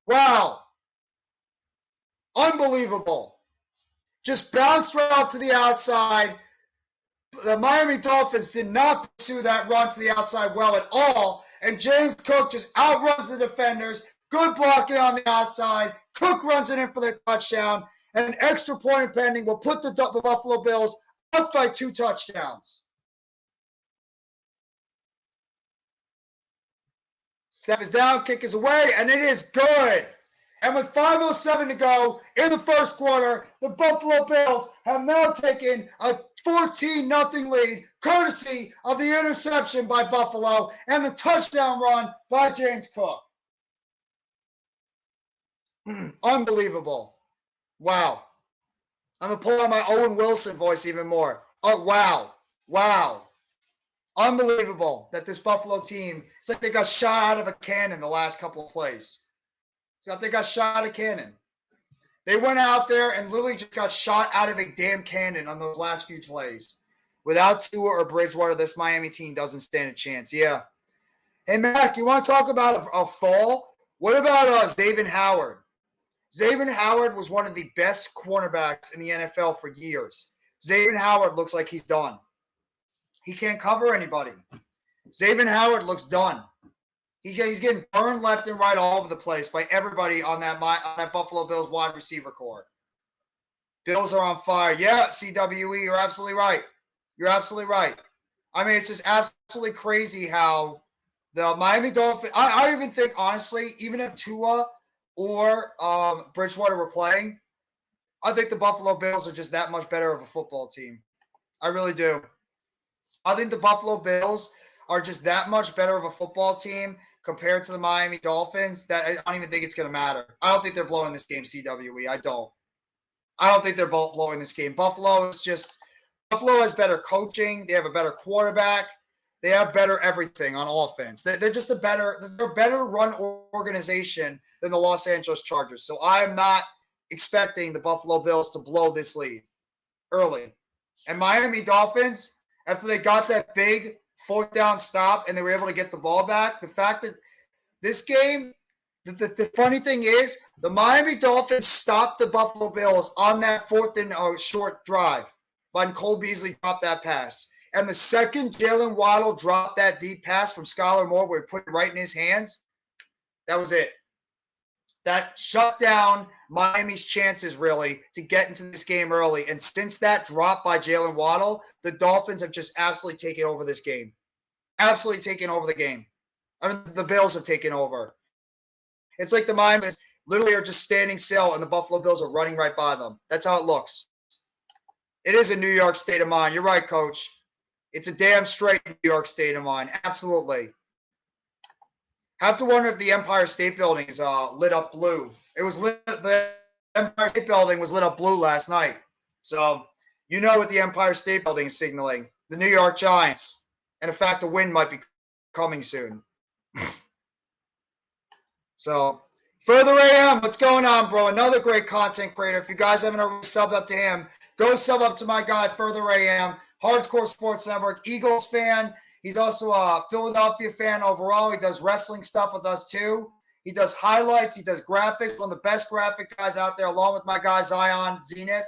Wow. Unbelievable. Just bounced right out to the outside. The Miami Dolphins did not pursue that run to the outside well at all, and James Cook just outruns the defenders. Good blocking on the outside. Cook runs it in for the touchdown, and an extra point impending will put the Buffalo Bills up by 2 touchdowns. Snap is down, kick is away, and it is good. And with 5:07 to go in the first quarter, the Buffalo Bills have now taken a 14-0 lead, courtesy of the interception by Buffalo and the touchdown run by James Cook. Unbelievable. Wow. I'm going to pull out my Owen Wilson voice even more. Oh, wow. Wow. Unbelievable that this Buffalo team, it's like they got shot out of a cannon the last couple of plays. It's like they got shot out of a cannon. They went out there and literally just got shot out of a damn cannon on those last few plays. Without Tua or Bridgewater, this Miami team doesn't stand a chance. Yeah. Hey, Mac, you want to talk about a fall? What about Xavier Howard? Xavier Howard was one of the best cornerbacks in the NFL for years. Xavier Howard looks like he's done. He can't cover anybody. Xavier Howard looks done. He's getting burned left and right all over the place by everybody on that Buffalo Bills wide receiver core. Bills are on fire. Yeah, CWE, you're absolutely right. You're absolutely right. I mean, it's just absolutely crazy how the Miami Dolphins, I even think, honestly, even if Tua or Bridgewater were playing, I think the Buffalo Bills are just that much better of a football team. I really do. I think the Buffalo Bills are just that much better of a football team compared to the Miami Dolphins that I don't even think it's going to matter. I don't think they're blowing this game, CWE. I don't think they're blowing this game. Buffalo has better coaching. They have a better quarterback. They have better everything on offense. They're just a better run organization than the Los Angeles Chargers. So I am not expecting the Buffalo Bills to blow this lead early. And Miami Dolphins, after they got that big 4th down stop and they were able to get the ball back, the fact that this game, the funny thing is, the Miami Dolphins stopped the Buffalo Bills on that 4th and short drive when Cole Beasley dropped that pass. And the second Jalen Waddle dropped that deep pass from Skylar Moore where he put it right in his hands, that was it. that shut down Miami's chances, really, to get into this game early. And since that drop by Jalen Waddle, the Dolphins have just absolutely taken over this game. Absolutely taken over the game. I mean, the Bills have taken over. It's like the Miami's literally are just standing still, and the Buffalo Bills are running right by them. That's how it looks. It is a New York state of mind. You're right, Coach. It's a damn straight New York state of mind. Absolutely. Have to wonder if the Empire State Building is lit up blue. It was lit. The Empire State Building was lit up blue last night. So you know what the Empire State Building is signaling. The New York Giants. And in fact, the wind might be coming soon. So, Further AM, what's going on, bro? Another great content creator. If you guys haven't already subbed up to him, go sub up to my guy, Further AM, Hardcore Sports Network, Eagles fan. He's also a Philadelphia fan overall. He does wrestling stuff with us, too. He does highlights. He does graphics. One of the best graphic guys out there, along with my guy, Zion Zenith.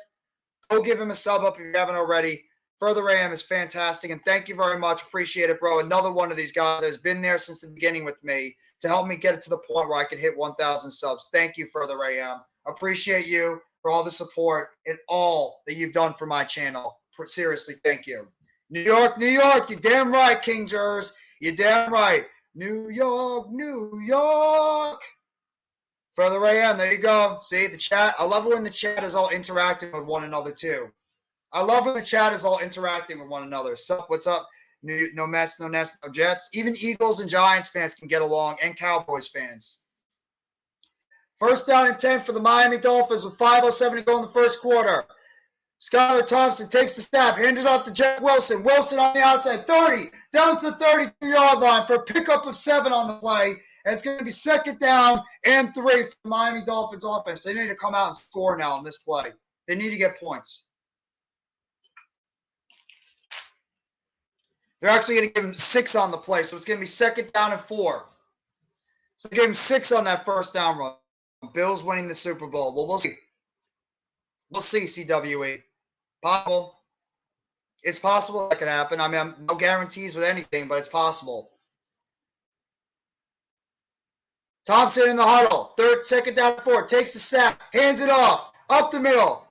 Go give him a sub up if you haven't already. Further AM is fantastic, and thank you very much. Appreciate it, bro. Another one of these guys that has been there since the beginning with me to help me get it to the point where I could hit 1,000 subs. Thank you, Further AM. Appreciate you for all the support and all that you've done for my channel. Seriously, thank you. New York, New York, you're damn right, King Jers. You're damn right. New York, New York. Further AM, there you go. See, the chat. I love it when the chat is all interacting with one another, too. I love when the chat is all interacting with one another. So, what's up? No mess, no nest, no Jets. Even Eagles and Giants fans can get along, and Cowboys fans. First down and 10 for the Miami Dolphins with 5:07 to go in the first quarter. Skylar Thompson takes the snap, handed off to Jeff Wilson. Wilson on the outside, 30, down to the 32-yard line for a pickup of 7 on the play. And it's going to be second down and 3 for the Miami Dolphins offense. They need to come out and score now on this play. They need to get points. They're actually going to give him 6 on the play, so it's going to be second down and 4. So they gave him 6 on that first down run. Bills winning the Super Bowl. Well, we'll see. We'll see, CWE. Possible. It's possible that could happen. I mean, no guarantees with anything, but it's possible. Thompson in the huddle. Second down and 4. Takes the snap. Hands it off. Up the middle.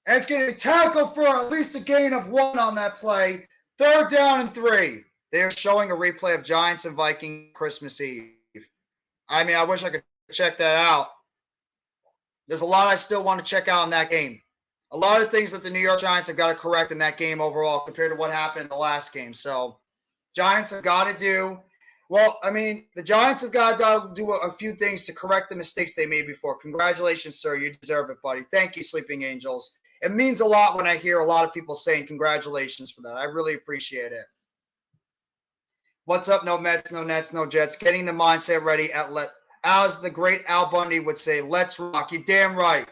And it's going to be tackled for at least a gain of 1 on that play. Third down and 3. They're showing a replay of Giants and Vikings Christmas Eve. I mean, I wish I could check that out. There's a lot I still want to check out in that game. A lot of things that the New York Giants have got to correct in that game overall compared to what happened in the last game. So, Giants have got to do – well, I mean, the Giants have got to do a few things to correct the mistakes they made before. Congratulations, sir. You deserve it, buddy. Thank you, Sleeping Angels. It means a lot when I hear a lot of people saying congratulations for that. I really appreciate it. What's up, no Mets, no Nets, no Jets. Getting the mindset ready as the great Al Bundy would say, let's rock. You're damn right.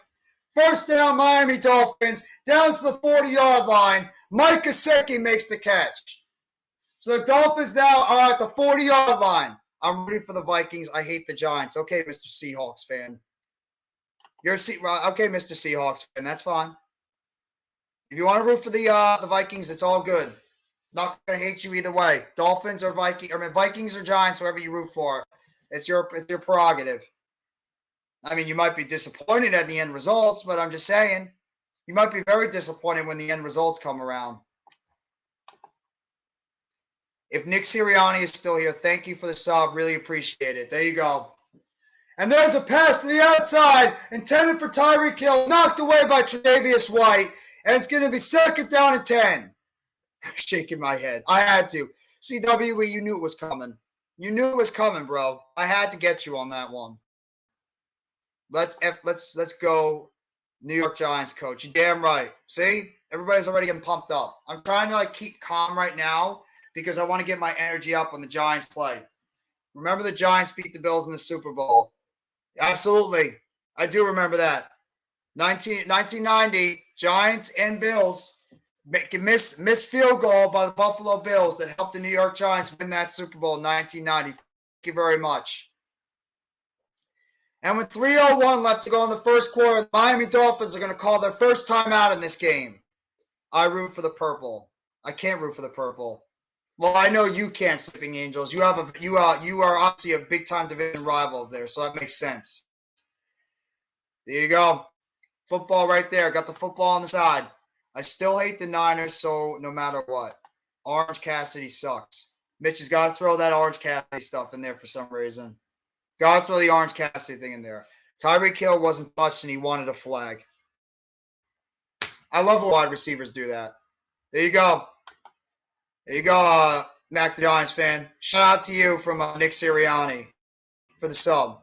First down, Miami Dolphins, down to the 40-yard line. Mike Gesicki makes the catch. So the Dolphins now are at the 40-yard line. I'm rooting for the Vikings. I hate the Giants. Okay, Mr. Seahawks fan. Okay, Mr. Seahawks fan. That's fine. If you want to root for the Vikings, it's all good. Not gonna hate you either way. Dolphins or Vikings, Vikings or Giants, whoever you root for, it's your prerogative. I mean, you might be disappointed at the end results, but I'm just saying, you might be very disappointed when the end results come around. If Nick Sirianni is still here, thank you for the sub. Really appreciate it. There you go. And there's a pass to the outside, intended for Tyreek Hill, knocked away by Tre'Davious White. And it's going to be second down and 10. I'm shaking my head. I had to. CWE, you knew it was coming. You knew it was coming, bro. I had to get you on that one. Let's go, New York Giants, coach. You damn right. See? Everybody's already getting pumped up. I'm trying to keep calm right now because I want to get my energy up when the Giants play. Remember the Giants beat the Bills in the Super Bowl. Absolutely. I do remember that. 1990, Giants and Bills miss field goal by the Buffalo Bills that helped the New York Giants win that Super Bowl in 1990. Thank you very much. And with 3:01 left to go in the first quarter, the Miami Dolphins are going to call their first time out in this game. I root for the purple. I can't root for the purple. Well, I know you can't, Sleeping Angels. You are obviously a big time division rival there, so that makes sense. There you go. Football right there. Got the football on the side. I still hate the Niners, so no matter what. Orange Cassidy sucks. Mitch has got to throw that Orange Cassidy stuff in there for some reason. Got to throw the Orange Cassidy thing in there. Tyreek Hill wasn't touched, and he wanted a flag. I love when wide receivers do that. There you go. There you go, Mac the Giants fan. Shout out to you from Nick Sirianni for the sub.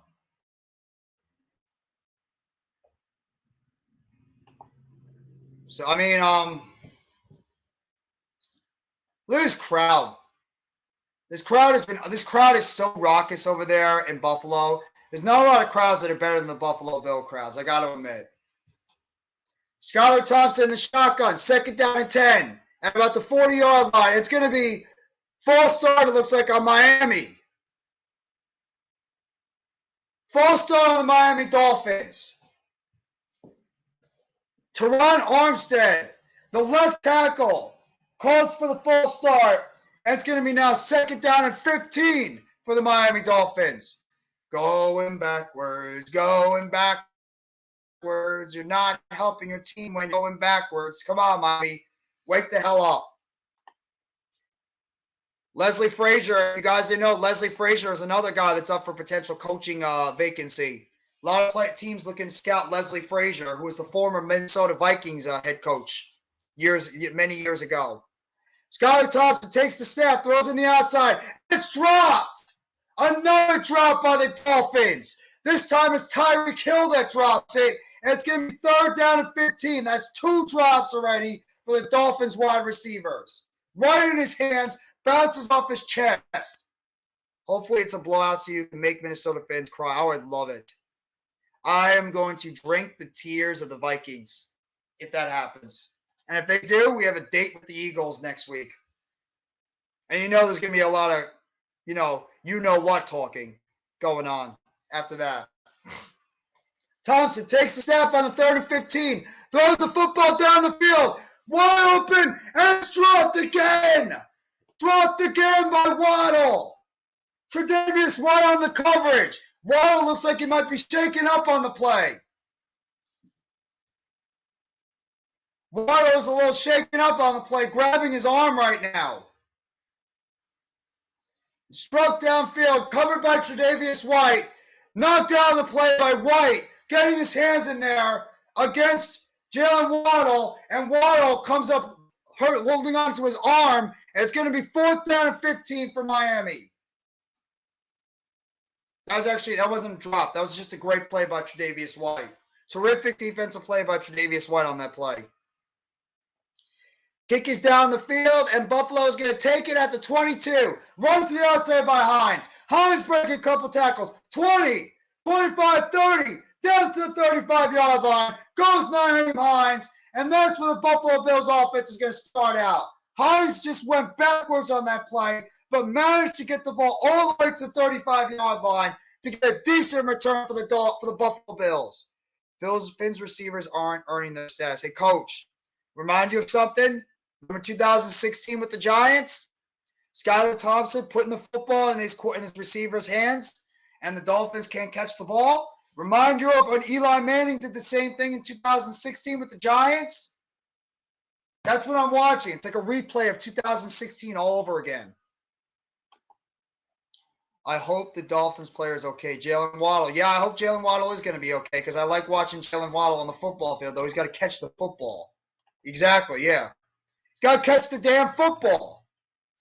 So, I mean, look at this crowd. This crowd is so raucous over there in Buffalo. There's not a lot of crowds that are better than the Buffalo Bill crowds, I got to admit. Skylar Thompson, the shotgun, 2nd down and 10. At about the 40-yard line. It's going to be false start, it looks like, on Miami. False start on the Miami Dolphins. Teron Armstead, the left tackle, calls for the false start. And it's going to be now 2nd down and 15 for the Miami Dolphins. Going backwards, going backwards. You're not helping your team when you're going backwards. Come on, Miami. Wake the hell up. Leslie Frazier, you guys didn't know, Leslie Frazier is another guy that's up for potential coaching vacancy. A lot of teams looking to scout Leslie Frazier, who was the former Minnesota Vikings head coach many years ago. Skylar Thompson takes the snap, throws in the outside. It's dropped. Another drop by the Dolphins. This time it's Tyreek Hill that drops it, and it's going to be 3rd down and 15. That's 2 drops already for the Dolphins wide receivers. Right in his hands, bounces off his chest. Hopefully it's a blowout so you can make Minnesota fans cry. I would love it. I am going to drink the tears of the Vikings if that happens. And if they do, we have a date with the Eagles next week. And you know there's going to be a lot of, you know what talking going on after that. Thompson takes the snap on the 3rd and 15. Throws the football down the field. Wide open. And it's dropped again. Dropped again by Waddle. Tre'Davious White on the coverage. Waddle looks like he might be shaken up on the play. Waddle's a little shaken up on the play, grabbing his arm right now. Struck downfield, covered by Tre'Davious White. Knocked out of the play by White, getting his hands in there against Jalen Waddle, and Waddle comes up holding on to his arm, and it's going to be 4th down and 15 for Miami. That wasn't a drop. That was just a great play by Tre'Davious White. Terrific defensive play by Tre'Davious White on that play. Kick is down the field, and Buffalo is going to take it at the 22. Runs to the outside by Hines. Hines breaking a couple tackles. 20, 25, 30. Down to the 35-yard line. Goes Nyheim Hines, and that's where the Buffalo Bills offense is going to start out. Hines just went backwards on that play, but managed to get the ball all the way to the 35-yard line to get a decent return for the Buffalo Bills. Fins receivers aren't earning their status. Hey, Coach, remind you of something? Remember 2016 with the Giants? Skylar Thompson putting the football in his receiver's hands, and the Dolphins can't catch the ball? Remind you of when Eli Manning did the same thing in 2016 with the Giants? That's what I'm watching. It's like a replay of 2016 all over again. I hope the Dolphins player is okay. Jalen Waddle. Yeah, I hope Jalen Waddle is going to be okay because I like watching Jalen Waddle on the football field, though. He's got to catch the football. Exactly, yeah. He's got to catch the damn football.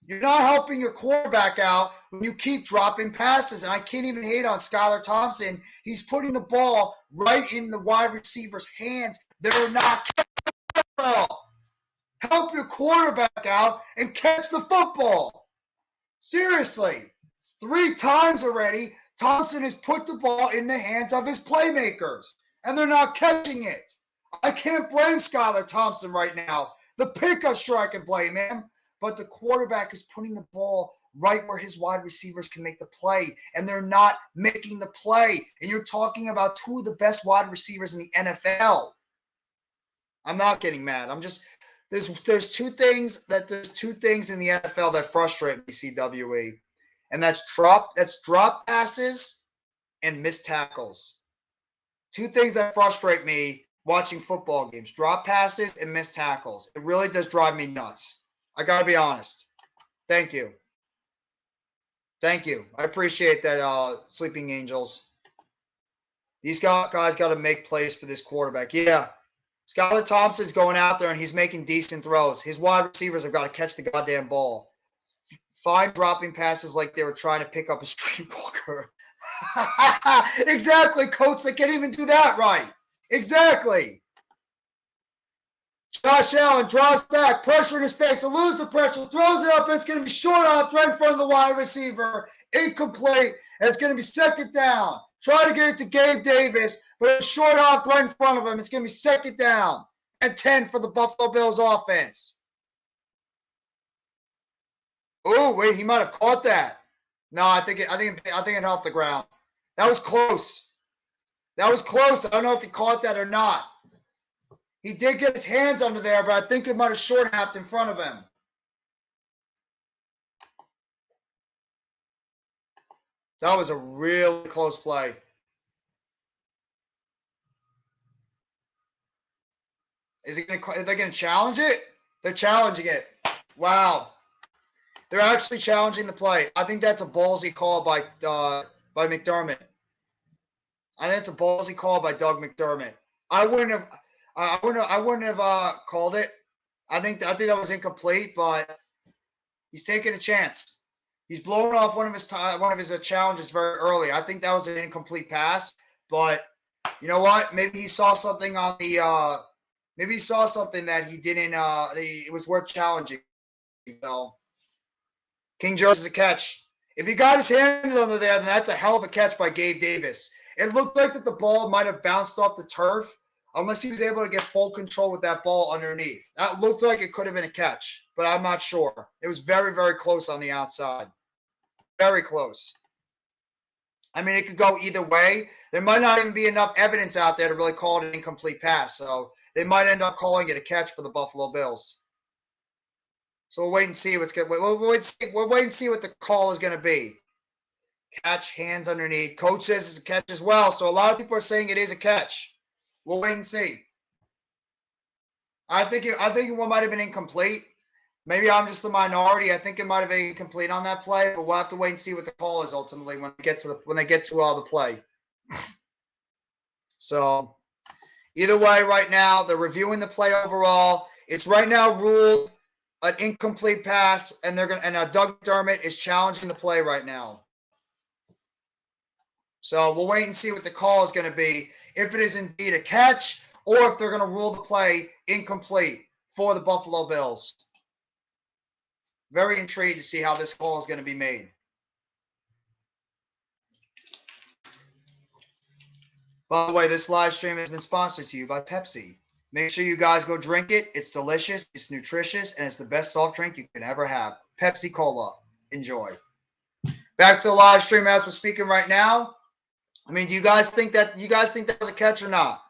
You're not helping your quarterback out when you keep dropping passes. And I can't even hate on Skylar Thompson. He's putting the ball right in the wide receiver's hands. They're not catching the football. Help your quarterback out and catch the football. Seriously. 3 times already, Thompson has put the ball in the hands of his playmakers, and they're not catching it. I can't blame Skylar Thompson right now. The pick, sure I can blame him, but the quarterback is putting the ball right where his wide receivers can make the play, and they're not making the play. And you're talking about 2 of the best wide receivers in the NFL. I'm not getting mad. I'm just there's two things in the NFL that frustrate me, CWE. And that's drop passes and missed tackles. two things that frustrate me watching football games: drop passes and missed tackles. It really does drive me nuts. I got to be honest. Thank you. Thank you. I appreciate that, Sleeping Angels. These guys got to make plays for this quarterback. Yeah. Skylar Thompson's going out there and he's making decent throws. His wide receivers have got to catch the goddamn ball. Fine dropping passes like they were trying to pick up a streetwalker. Exactly, coach. They can't even do that right. Exactly. Josh Allen drives back, pressure in his face, to lose the pressure, throws it up, and it's going to be short off right in front of the wide receiver. Incomplete, and it's going to be second down. Try to get it to Gabe Davis, but it's short off right in front of him. It's going to be second down and 10 for the Buffalo Bills offense. Oh, wait, he might have caught that. No, I think it hit off the ground. That was close. That was close. I don't know if he caught that or not. He did get his hands under there, but I think it might have short-happed in front of him. That was a really close play. Are they going to challenge it? They're challenging it. Wow. They're actually challenging the play. I think that's a ballsy call by McDermott. I think it's a ballsy call by Doug McDermott. I wouldn't have called it. I think that was incomplete, but he's taking a chance. He's blowing off one of his challenges very early. I think that was an incomplete pass, but you know what? Maybe he saw something on the. Maybe he saw something that he didn't. It was worth challenging. So King George is a catch. If he got his hands under there, then that's a hell of a catch by Gabe Davis. It looked like that the ball might have bounced off the turf, unless he was able to get full control with that ball underneath. That looked like it could have been a catch, but I'm not sure. It was very, very close on the outside. Very close. I mean, it could go either way. There might not even be enough evidence out there to really call it an incomplete pass, so they might end up calling it a catch for the Buffalo Bills. So we'll wait and see what's going. We'll wait and see what the call is going to be. Catch, hands underneath. Coach says it's a catch as well, so a lot of people are saying it is a catch. We'll wait and see. I think it might have been incomplete. Maybe I'm just the minority. I think it might have been incomplete on that play, but we'll have to wait and see what the call is ultimately when they get to the play. So either way, right now they're reviewing the play overall. It's right now ruled an incomplete pass, and Doug McDermott is challenging the play right now. So we'll wait and see what the call is going to be, if it is indeed a catch or if they're going to rule the play incomplete for the Buffalo Bills. Very intrigued to see how this call is going to be made. By the way, this live stream has been sponsored to you by Pepsi. Make sure you guys go drink it. It's delicious, it's nutritious, and it's the best soft drink you can ever have. Pepsi Cola. Enjoy. Back to the live stream as we're speaking right now. I mean, do you guys think that was a catch or not?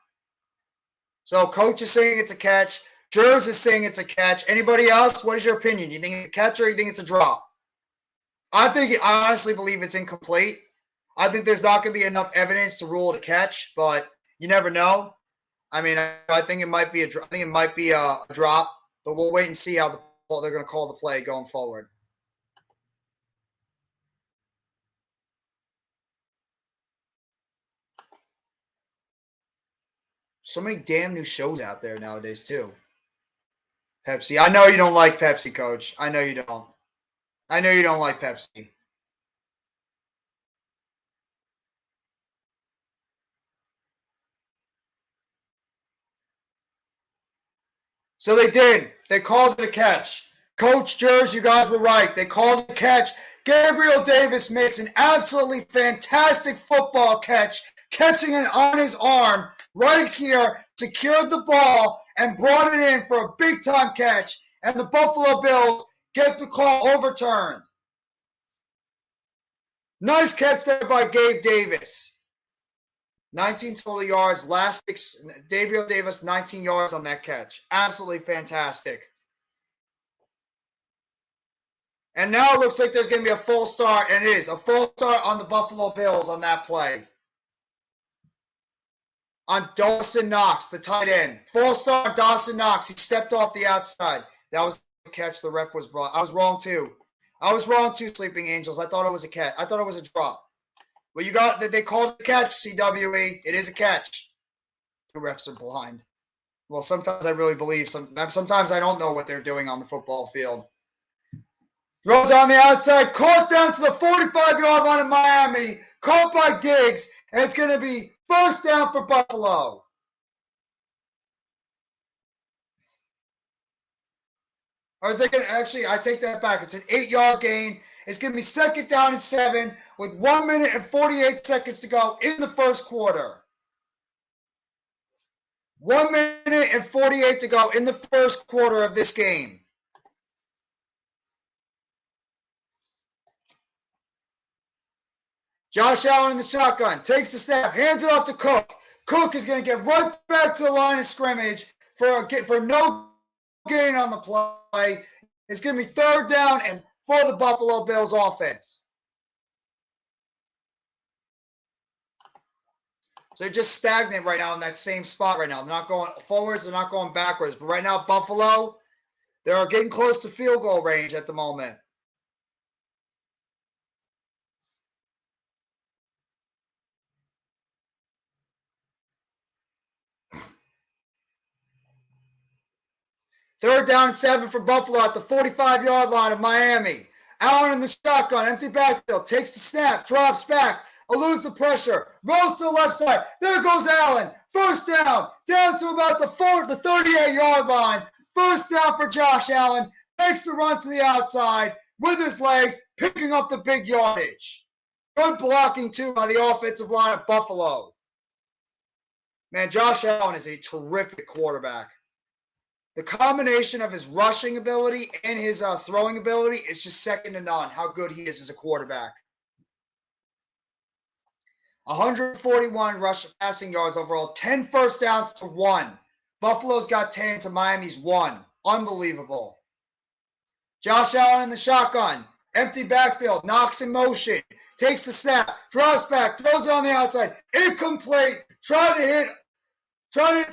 So Coach is saying it's a catch. Jers is saying it's a catch. Anybody else? What is your opinion? Do you think it's a catch or do you think it's a drop? I honestly believe it's incomplete. I think there's not going to be enough evidence to rule it a catch, but you never know. I mean, I think it might be a drop, but we'll wait and see how they're going to call the play going forward. So many damn new shows out there nowadays, too. Pepsi. I know you don't like Pepsi, Coach. I know you don't. I know you don't like Pepsi. So they did. They called it a catch. Coach Jers, you guys were right. They called it a catch. Gabriel Davis makes an absolutely fantastic football catch, catching it on his arm right here, secured the ball, and brought it in for a big-time catch, and the Buffalo Bills get the call overturned. Nice catch there by Gabe Davis. 19 total yards, last six. Gabriel Davis, 19 yards on that catch. Absolutely fantastic. And now it looks like there's going to be a full start, and it is a full start on the Buffalo Bills on that play. on Dawson Knox, the tight end. False start on Dawson Knox. He stepped off the outside. That was a catch. The ref was wrong. I was wrong too. Sleeping Angels. I thought it was a catch. I thought it was a drop. Well, they called it a catch, CWE. It is a catch. The refs are blind. Well, sometimes I really believe. Sometimes I don't know what they're doing on the football field. Throws on the outside, caught down to the 45-yard line of Miami, caught by Diggs, and it's going to be first down for Buffalo. Or they're going to actually, I take that back. It's an 8-yard gain. It's going to be second down and 7 with 1 minute and 48 seconds to go in the first quarter. 1 minute and 48 to go in the first quarter of this game. Josh Allen in the shotgun, takes the snap, hands it off to Cook. Cook is going to get right back to the line of scrimmage for no gain on the play. It's going to be third down and for the Buffalo Bills offense. So they're just stagnant right now in that same spot right now. They're not going forwards, they're not going backwards. But right now, Buffalo, they're getting close to field goal range at the moment. Third down and 7 for Buffalo at the 45-yard line of Miami. Allen in the shotgun, empty backfield, takes the snap, drops back, eludes the pressure, rolls to the left side. There goes Allen. First down to about the 38-yard line. First down for Josh Allen. Makes the run to the outside with his legs, picking up the big yardage. Good blocking, too, by the offensive line of Buffalo. Man, Josh Allen is a terrific quarterback. The combination of his rushing ability and his throwing ability is just second to none, how good he is as a quarterback. 141 passing yards overall, 10 first downs to 1. Buffalo's got 10 to Miami's 1. Unbelievable. Josh Allen in the shotgun, empty backfield, Knox in motion, takes the snap, drops back, throws it on the outside, incomplete, trying to hit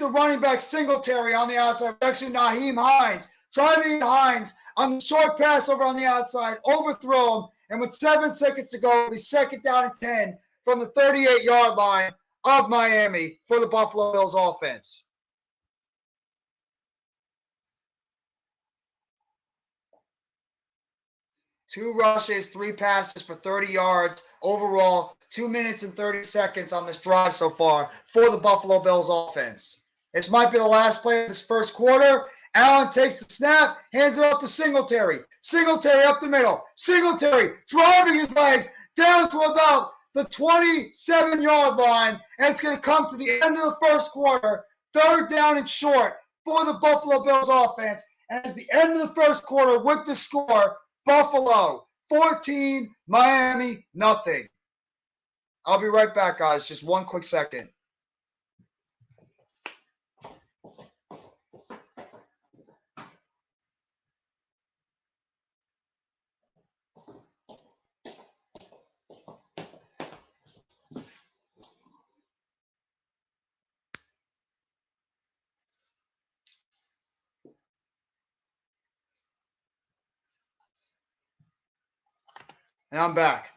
the running back Singletary on the outside. Actually, Nyheim Hines. Trying to hit Hines on the short pass over on the outside. Overthrow him. And with 7 seconds to go, it'll be second down and 10 from the 38-yard line of Miami for the Buffalo Bills offense. Two rushes, 3 passes for 30 yards. Overall, 2 minutes and 30 seconds on this drive so far for the Buffalo Bills offense. This might be the last play of this first quarter. Allen takes the snap, hands it off to Singletary. Singletary up the middle. Singletary driving his legs down to about the 27-yard line, and it's going to come to the end of the first quarter. Third down and short for the Buffalo Bills offense. And it's the end of the first quarter with the score, Buffalo 14, Miami nothing. I'll be right back, guys. Just one quick second. And I'm back.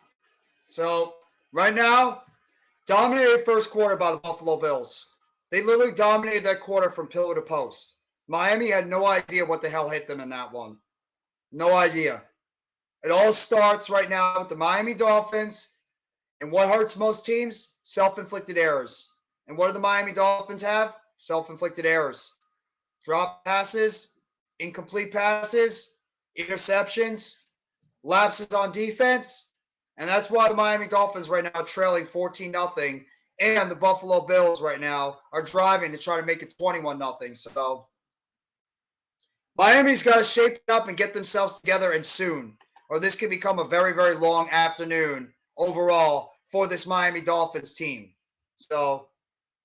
So, right now, dominated first quarter by the Buffalo Bills. They literally dominated that quarter from pillar to post. Miami had no idea what the hell hit them in that one. No idea. It all starts right now with the Miami Dolphins. And what hurts most teams? Self-inflicted errors. And what do the Miami Dolphins have? Self-inflicted errors. Drop passes, incomplete passes, interceptions, lapses on defense. And that's why the Miami Dolphins right now are trailing 14-0. And the Buffalo Bills right now are driving to try to make it 21-0. So Miami's got to shape it up and get themselves together and soon. Or this could become a very, very long afternoon overall for this Miami Dolphins team. So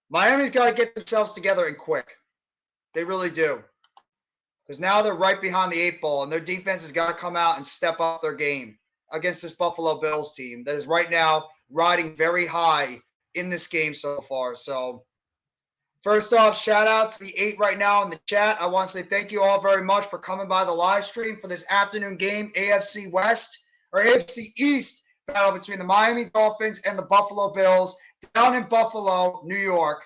Miami's got to get themselves together and quick. They really do. Because now they're right behind the 8 ball, and their defense has got to come out and step up their game against this Buffalo Bills team that is right now riding very high in this game so far. So First off, shout out to the 8 right now in the chat. I want to say thank you all very much for coming by the live stream for this afternoon game, AFC West or AFC East battle between the Miami Dolphins and the Buffalo Bills down in Buffalo, New York.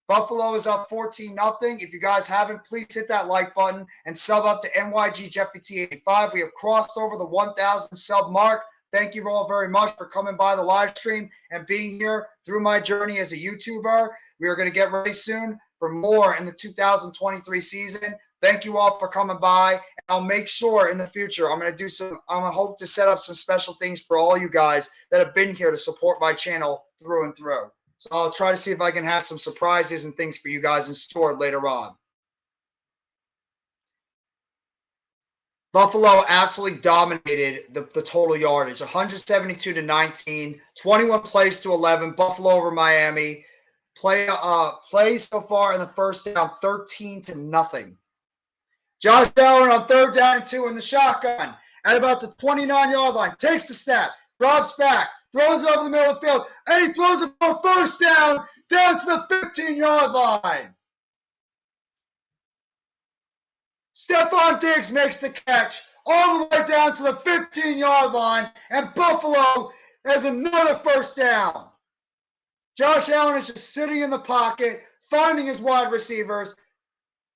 Buffalo is up 14-0. If you guys haven't, please hit that like button and sub up to NYG Jeffy T85. We have crossed over the 1,000 sub mark. Thank you all very much for coming by the live stream and being here through my journey as a YouTuber. We are going to get ready soon for more in the 2023 season. Thank you all for coming by. And I'll make sure in the future I'm going to hope to set up some special things for all you guys that have been here to support my channel through and through. So I'll try to see if I can have some surprises and things for you guys in store later on. Buffalo absolutely dominated the total yardage, 172-19, 21 plays to 11. Buffalo over Miami. Plays so far in the first down, 13-0. Josh Allen on 3rd down and 2 in the shotgun at about the 29-yard line. Takes the snap, drops back, throws over the middle of the field, and he throws it for 1st down to the 15-yard line. Stephon Diggs makes the catch all the way down to the 15-yard line, and Buffalo has another 1st down. Josh Allen is just sitting in the pocket, finding his wide receivers,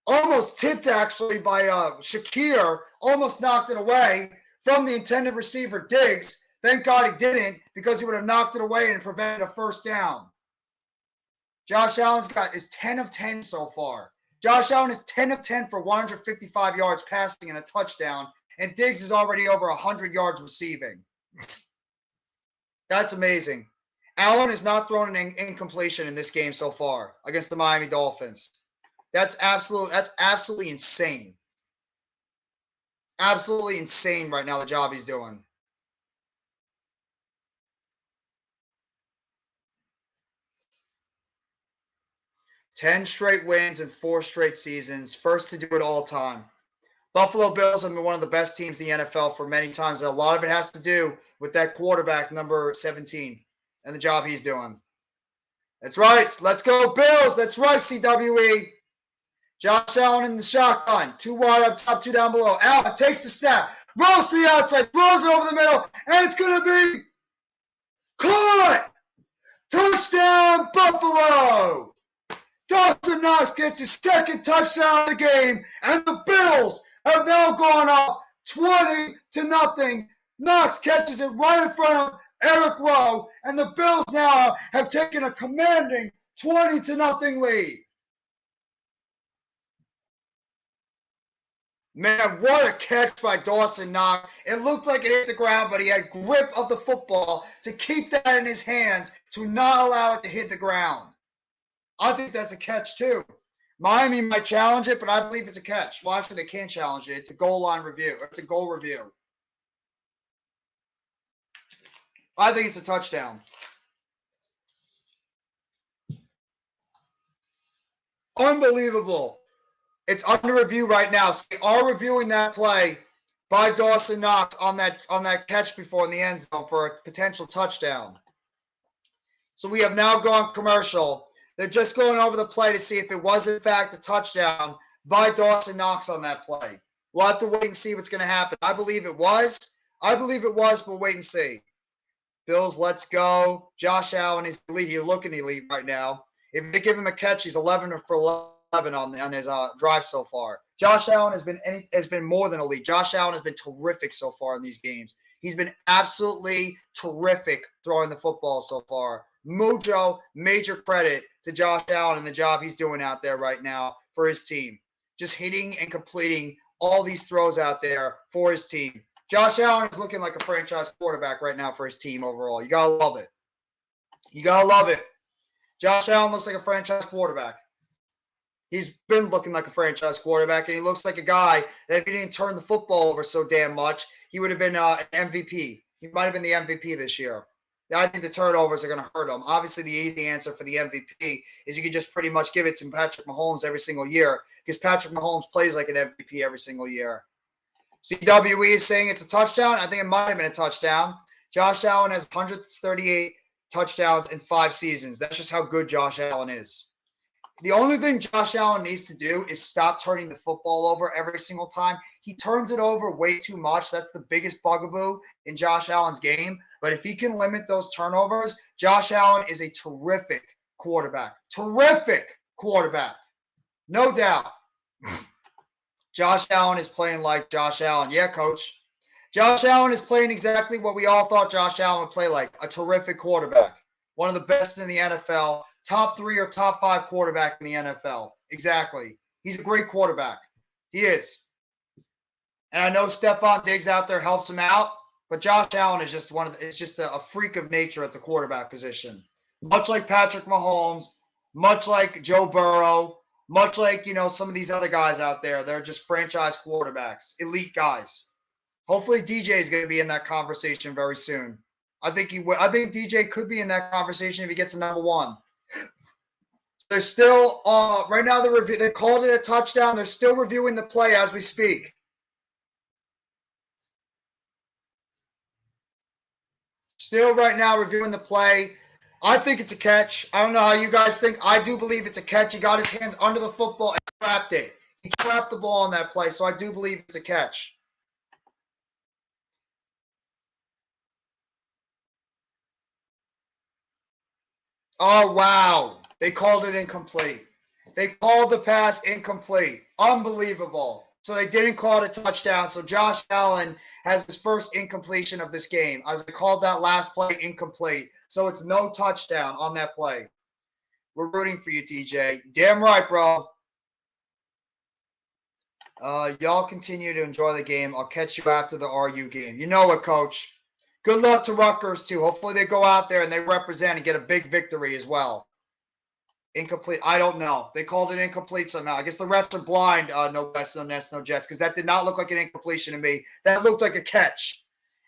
almost tipped actually by Shakir, almost knocked it away from the intended receiver, Diggs. Thank God he didn't, because he would have knocked it away and prevented a 1st down. Josh Allen's is 10 of 10 so far. Josh Allen is 10 of 10 for 155 yards passing and a touchdown, and Diggs is already over 100 yards receiving. That's amazing. Allen has not thrown an incompletion in this game so far against the Miami Dolphins. That's absolutely insane. Absolutely insane right now, the job he's doing. Ten straight wins in 4 straight seasons. First to do it all time. Buffalo Bills have been one of the best teams in the NFL for many times. And a lot of it has to do with that quarterback, number 17, and the job he's doing. That's right. Let's go, Bills. That's right, CWE. Josh Allen in the shotgun. 2 wide up top, 2 down below. Allen takes the snap, rolls to the outside, throws it over the middle, and it's going to be caught. Touchdown, Buffalo. Dawson Knox gets his 2nd touchdown of the game, and the Bills have now gone up 20-0. Knox catches it right in front of Eric Rowe, and the Bills now have taken a commanding 20-0 lead. Man, what a catch by Dawson Knox. It looked like it hit the ground, but he had grip of the football to keep that in his hands to not allow it to hit the ground. I think that's a catch, too. Miami might challenge it, but I believe it's a catch. Well, actually, they can't challenge it. It's a goal line review. It's a goal review. I think it's a touchdown. Unbelievable. It's under review right now. So they are reviewing that play by Dawson Knox on that catch before in the end zone for a potential touchdown. So we have now gone commercial. They're just going over the play to see if it was, in fact, a touchdown by Dawson Knox on that play. We'll have to wait and see what's going to happen. I believe it was. But wait and see. Bills, let's go. Josh Allen is elite. He's looking elite right now. If they give him a catch, he's 11 for 11 on his drive so far. Josh Allen has been more than elite. Josh Allen has been terrific so far in these games. He's been absolutely terrific throwing the football so far. Mojo, major credit to Josh Allen and the job he's doing out there right now for his team. Just hitting and completing all these throws out there for his team. Josh Allen is looking like a franchise quarterback right now for his team overall. You got to love it. You got to love it. Josh Allen looks like a franchise quarterback. He's been looking like a franchise quarterback, and he looks like a guy that if he didn't turn the football over so damn much, he would have been an MVP. He might have been the MVP this year. I think the turnovers are going to hurt him. Obviously, the easy answer for the MVP is you can just pretty much give it to Patrick Mahomes every single year because Patrick Mahomes plays like an MVP every single year. CWE is saying it's a touchdown. I think it might have been a touchdown. Josh Allen has 138 touchdowns in 5 seasons. That's just how good Josh Allen is. The only thing Josh Allen needs to do is stop turning the football over every single time. He turns it over way too much. That's the biggest bugaboo in Josh Allen's game. But if he can limit those turnovers, Josh Allen is a terrific quarterback. Terrific quarterback. No doubt. Josh Allen is playing like Josh Allen. Yeah, coach. Josh Allen is playing exactly what we all thought Josh Allen would play like. A terrific quarterback. One of the best in the NFL. Top 3 or top 5 quarterback in the NFL. Exactly. He's a great quarterback. He is. And I know Stephon Diggs out there helps him out, but Josh Allen is just a freak of nature at the quarterback position. Much like Patrick Mahomes, much like Joe Burrow, much like, some of these other guys out there. They're just franchise quarterbacks, elite guys. Hopefully DJ is going to be in that conversation very soon. I think DJ could be in that conversation if he gets a number 1. They're still right now. They called it a touchdown. They're still reviewing the play as we speak. Still right now reviewing the play. I think it's a catch. I don't know how you guys think. I do believe it's a catch. He got his hands under the football and trapped it. He trapped the ball on that play, so I do believe it's a catch. Oh, wow. They called it incomplete. They called the pass incomplete. Unbelievable. So they didn't call it a touchdown. So Josh Allen has his first incompletion of this game. As I called that last play incomplete. So it's no touchdown on that play. We're rooting for you, DJ. Damn right, bro. Y'all continue to enjoy the game. I'll catch you after the RU game. You know it, Coach. Good luck to Rutgers, too. Hopefully they go out there and they represent and get a big victory as well. Incomplete. I don't know. They called it incomplete somehow. I guess the refs are blind. No West, no Nets, no Jets, because that did not look like an incompletion to me. That looked like a catch.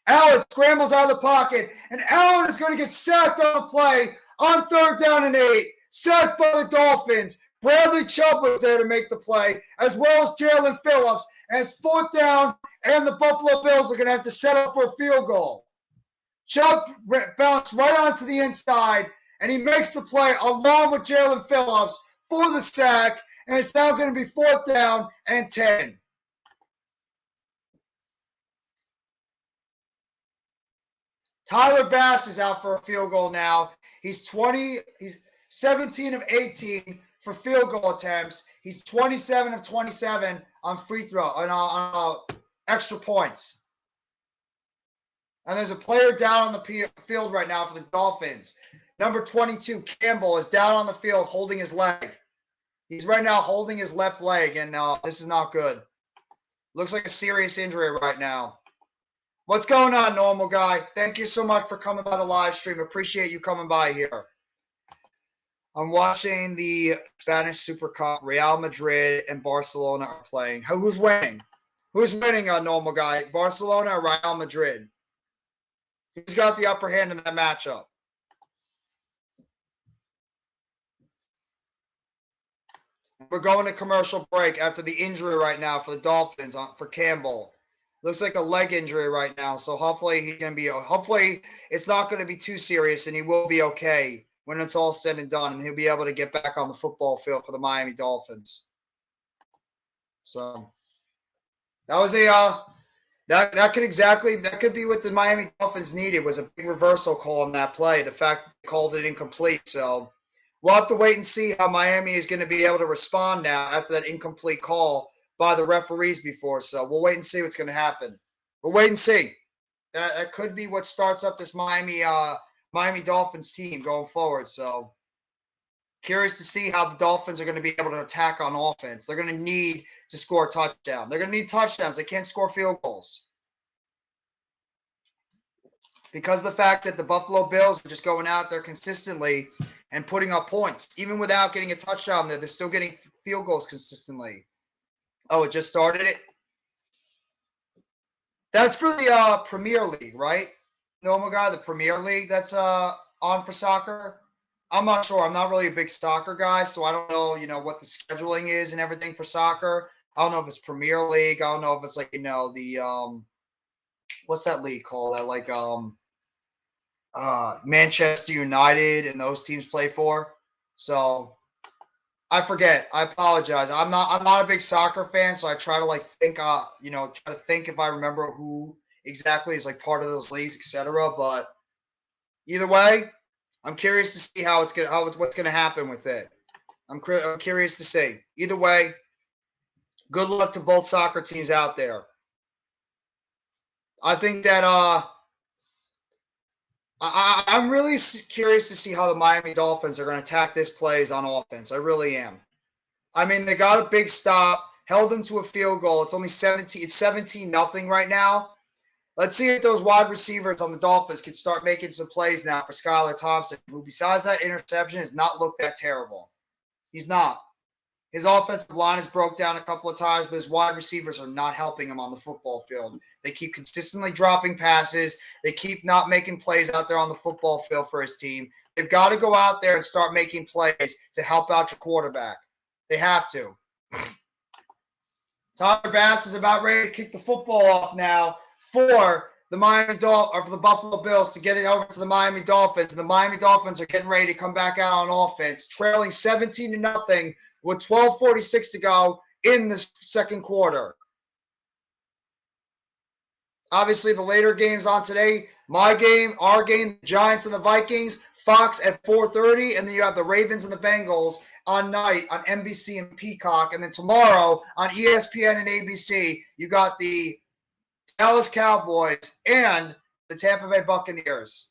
Allen scrambles out of the pocket, and Allen is going to get sacked on the play on 3rd down and 8. Sacked by the Dolphins. Bradley Chubb was there to make the play, as well as Jalen Phillips. And it's 4th down, and the Buffalo Bills are going to have to set up for a field goal. Chubb bounced right onto the inside, and he makes the play along with Jalen Phillips for the sack, and it's now going to be 4th down and 10. Tyler Bass is out for a field goal now. He's 17 of 18 for field goal attempts. He's 27 of 27 on free throw on extra points. And there's a player down on the field right now for the Dolphins. Number 22, Campbell, is down on the field holding his leg. He's right now holding his left leg, and this is not good. Looks like a serious injury right now. What's going on, normal guy? Thank you so much for coming by the live stream. Appreciate you coming by here. I'm watching the Spanish Super Cup. Real Madrid and Barcelona are playing. Who's winning? Who's winning, normal guy? Barcelona or Real Madrid? Who's got the upper hand in that matchup? We're going to commercial break after the injury right now for the Dolphins for Campbell. Looks like a leg injury right now, so hopefully hopefully it's not going to be too serious and he will be okay when it's all said and done, and he'll be able to get back on the football field for the Miami Dolphins. So that was that could be what the Miami Dolphins needed, was a big reversal call on that play. The fact that they called it incomplete. So we'll have to wait and see how Miami is going to be able to respond now after that incomplete call by the referees before. So we'll wait and see what's going to happen. We'll wait and see. That could be what starts up this Miami Dolphins team going forward. So curious to see how the Dolphins are going to be able to attack on offense. They're going to need to score a touchdown. They're going to need touchdowns. They can't score field goals. Because of the fact that the Buffalo Bills are just going out there consistently and putting up points. Even without getting a touchdown there, they're still getting field goals consistently. Oh, it just started it? That's for the Premier League, right? Normal guy, the Premier League that's on for soccer. I'm not sure. I'm not really a big soccer guy, so I don't know, what the scheduling is and everything for soccer. I don't know if it's Premier League. I don't know if it's like, the what's that league called? That like Manchester United and those teams play for. So I forget. I apologize. I'm not a big soccer fan, so I try to think try to think if I remember who exactly is part of those leagues, etc. But either way, I'm curious to see what's gonna happen with it. I'm curious to see. Either way, good luck to both soccer teams out there. I think that I'm really curious to see how the Miami Dolphins are going to attack this plays on offense. I really am. I mean, they got a big stop, held them to a field goal. It's only 17. It's 17-0 right now. Let's see if those wide receivers on the Dolphins can start making some plays now for Skylar Thompson, who besides that interception has not looked that terrible. He's not. His offensive line has broke down a couple of times, but his wide receivers are not helping him on the football field. They keep consistently dropping passes. They keep not making plays out there on the football field for his team. They've got to go out there and start making plays to help out your quarterback. They have to. Tyler Bass is about ready to kick the football off now for the the Buffalo Bills to get it over to the Miami Dolphins. And the Miami Dolphins are getting ready to come back out on offense, trailing 17-0 with 12:46 to go in the second quarter. Obviously, the later games on today, my game, our game, the Giants and the Vikings, Fox at 4:30, and then you have the Ravens and the Bengals on night on NBC and Peacock. And then tomorrow on ESPN and ABC, you got the Dallas Cowboys and the Tampa Bay Buccaneers.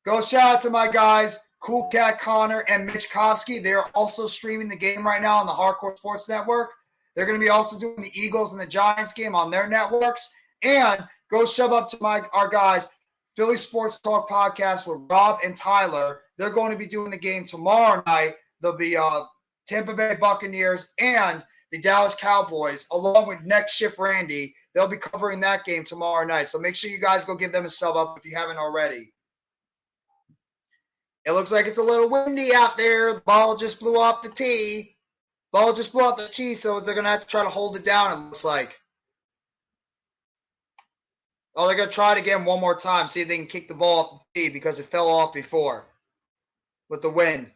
Go shout out to my guys, Cool Cat Connor and Mitch Kovsky. They are also streaming the game right now on the Hardcore Sports Network. They're going to be also doing the Eagles and the Giants game on their networks. And go shove up to our guys, Philly Sports Talk Podcast with Rob and Tyler. They're going to be doing the game tomorrow night. There'll be Tampa Bay Buccaneers and the Dallas Cowboys, along with Next Shift Randy. They'll be covering that game tomorrow night. So make sure you guys go give them a sub up if you haven't already. It looks like it's a little windy out there. The ball just blew off the tee. So they're going to have to try to hold it down, it looks like. Oh, they're going to try it again one more time. See if they can kick the ball off the tee because it fell off before with the wind.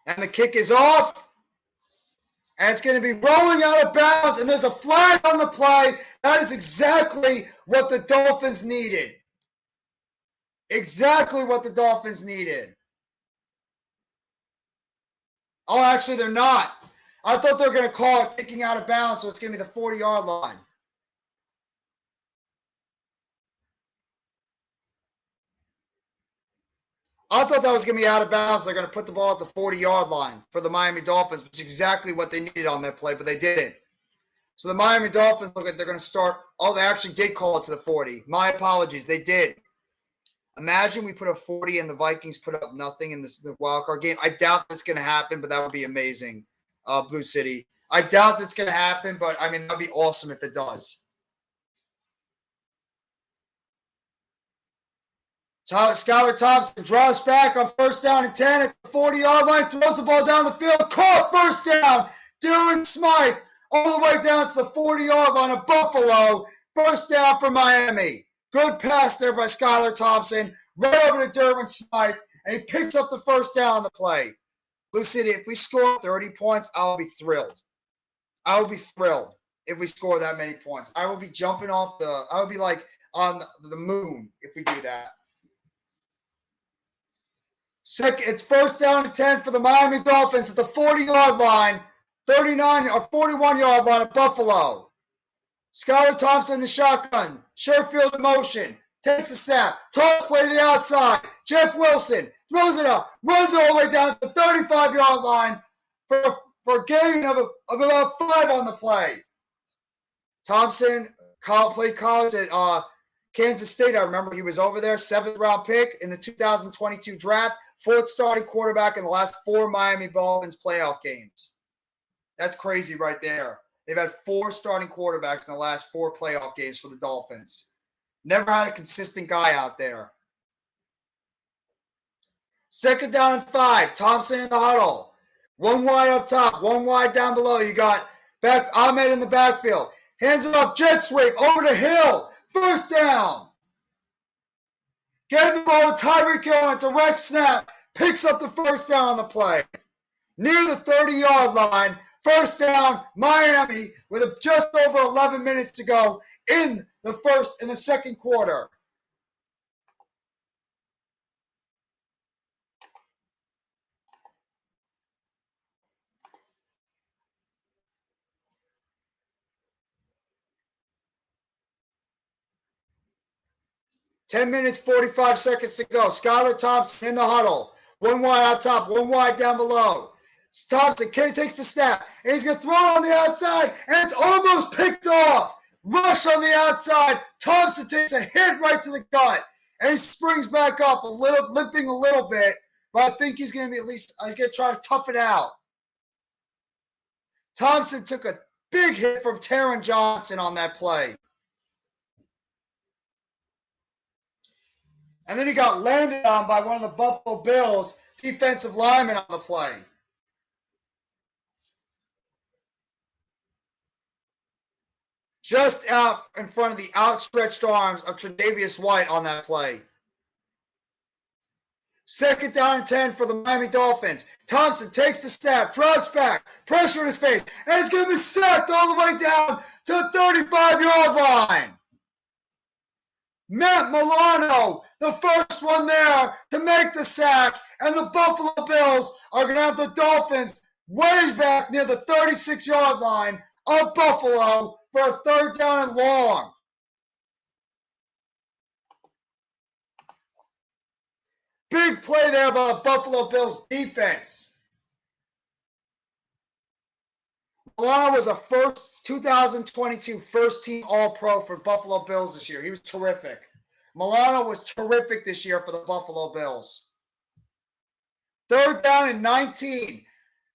And the kick is off. And it's going to be rolling out of bounds. And there's a flag on the play. That is exactly what the Dolphins needed. Exactly what the Dolphins needed. Oh, actually, they're not. I thought they were going to call it kicking out of bounds, so it's going to be the 40-yard line. I thought that was going to be out of bounds. They're going to put the ball at the 40-yard line for the Miami Dolphins, which is exactly what they needed on that play, but they didn't. So the Miami Dolphins look like they're going to start. Oh, they actually did call it to the 40. My apologies. They did. Imagine we put a 40 and the Vikings put up nothing in the wild card game. I doubt that's going to happen, but that would be amazing. Blue City. I doubt that's going to happen, but I mean, that'd be awesome if it does. Skylar Thompson drops back on 1st down and 10 at the 40-yard line, throws the ball down the field, caught, first down. Dylan Smythe all the way down to the 40-yard line of Buffalo. First down for Miami. Good pass there by Skylar Thompson, right over to Derwin Smythe, and he picks up the first down on the play. Blue City, if we score 30 points, I'll be thrilled. I will be thrilled if we score that many points. I will be jumping off I would be like on the moon if we do that. It's 1st down and 10 for the Miami Dolphins at the 40-yard line, 39 or 41-yard line of Buffalo. Skylar Thompson in the shotgun. Sherfield in motion. Takes the snap. Toss play to the outside. Jeff Wilson throws it up. Runs all the way down to the 35-yard line for a gain of about 5 on the play. Thompson played college at Kansas State. I remember he was over there. 7th-round pick in the 2022 draft. 4th starting quarterback in the last 4 Miami Dolphins playoff games. That's crazy right there. They've had 4 starting quarterbacks in the last 4 playoff games for the Dolphins. Never had a consistent guy out there. 2nd down and 5. Thompson in the huddle. 1 wide up top, 1 wide down below. You got Ahmed in the backfield. Hands it off, jet sweep, over to Hill. First down. Getting the ball to Tyreek Hill on a direct snap. Picks up the first down on the play. Near the 30-yard line. First down, Miami, with just over 11 minutes to go in the second quarter. Ten minutes, 45 seconds to go. Skylar Thompson in the huddle. One wide out top, one wide down below. Thompson takes the snap, and he's going to throw it on the outside, and it's almost picked off. Rush on the outside. Thompson takes a hit right to the gut, and he springs back up, limping a little bit, but I think he's going to be he's going to try to tough it out. Thompson took a big hit from Taron Johnson on that play. And then he got landed on by one of the Buffalo Bills defensive linemen on the play. Just out in front of the outstretched arms of Tre'Davious White on that play. Second down and 10 for the Miami Dolphins. Thompson takes the snap, drops back, pressure in his face, and he's going to be sacked all the way down to the 35-yard line. Matt Milano, the first one there to make the sack, and the Buffalo Bills are going to have the Dolphins way back near the 36-yard line of Buffalo for a third down and long. Big play there by the Buffalo Bills defense. Milano was a 2022 first-team All-Pro for Buffalo Bills this year. He was terrific. Milano was terrific this year for the Buffalo Bills. Third down and 19.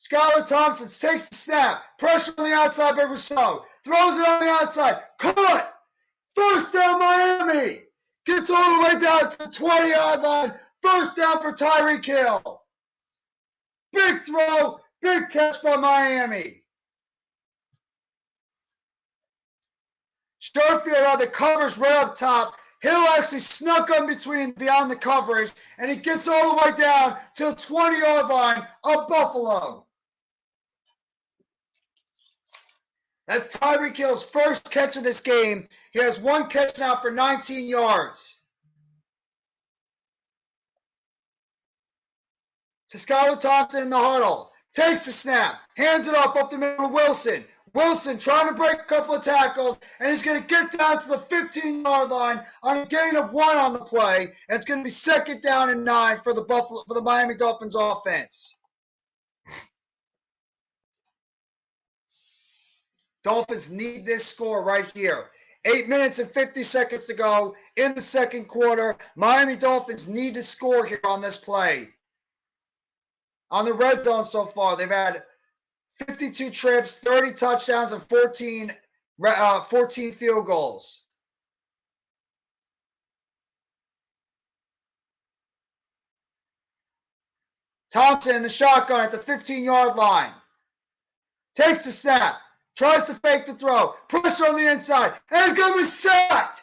Skylar Thompson takes the snap. Pressure on the outside by Rousseau. Throws it on the outside. Caught! First down Miami. Gets all the way down to the 20-yard line. First down for Tyreek Hill. Big throw. Big catch by Miami. Sherfield had the covers right up top. Hill actually snuck in beyond the coverage, and he gets all the way down to the 20-yard line of Buffalo. That's Tyreek Hill's first catch of this game. He has one catch now for 19 yards. To Skylar Thompson in the huddle. Takes the snap. Hands it off up the middle to Wilson. Wilson trying to break a couple of tackles, and he's going to get down to the 15-yard line on a gain of 1 on the play, and it's going to be second down and 9 for the Miami Dolphins offense. Dolphins need this score right here. 8 minutes and 50 seconds to go in the second quarter. Miami Dolphins need to score here on this play. On the red zone so far, they've had 52 trips, 30 touchdowns, and 14 field goals. Thompson in the shotgun at the 15-yard line. Takes the snap. Tries to fake the throw. Pressure on the inside. And he's going to be sacked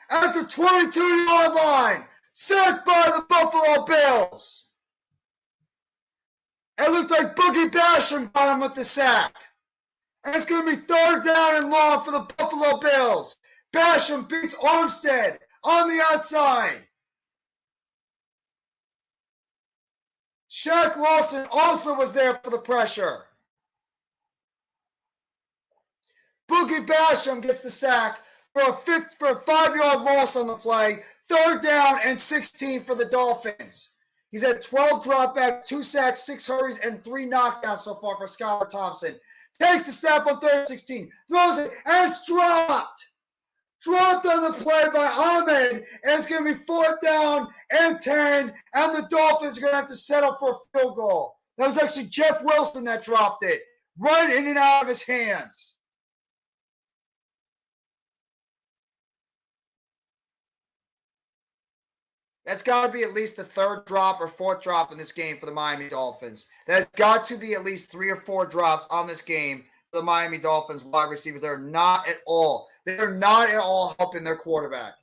at the 22-yard line. Sacked by the Buffalo Bills. It looked like Boogie Basham got him with the sack. And it's going to be third down and long for the Buffalo Bills. Basham beats Armstead on the outside. Shaq Lawson also was there for the pressure. Boogie Basham gets the sack for a 5-yard loss on the play. Third down and 16 for the Dolphins. He's had 12 dropbacks, 2 sacks, 6 hurries, and 3 knockdowns so far for Skylar Thompson. Takes the snap on 3rd and 16. Throws it, and it's dropped. Dropped on the play by Ahmed, and it's going to be 4th down and 10, and the Dolphins are going to have to settle for a field goal. That was actually Jeff Wilson that dropped it, right in and out of his hands. That's got to be at least the 3rd drop or 4th drop in this game for the Miami Dolphins. There's got to be at least 3 or 4 drops on this game the Miami Dolphins wide receivers. They're not at all. They're not at all helping their quarterback.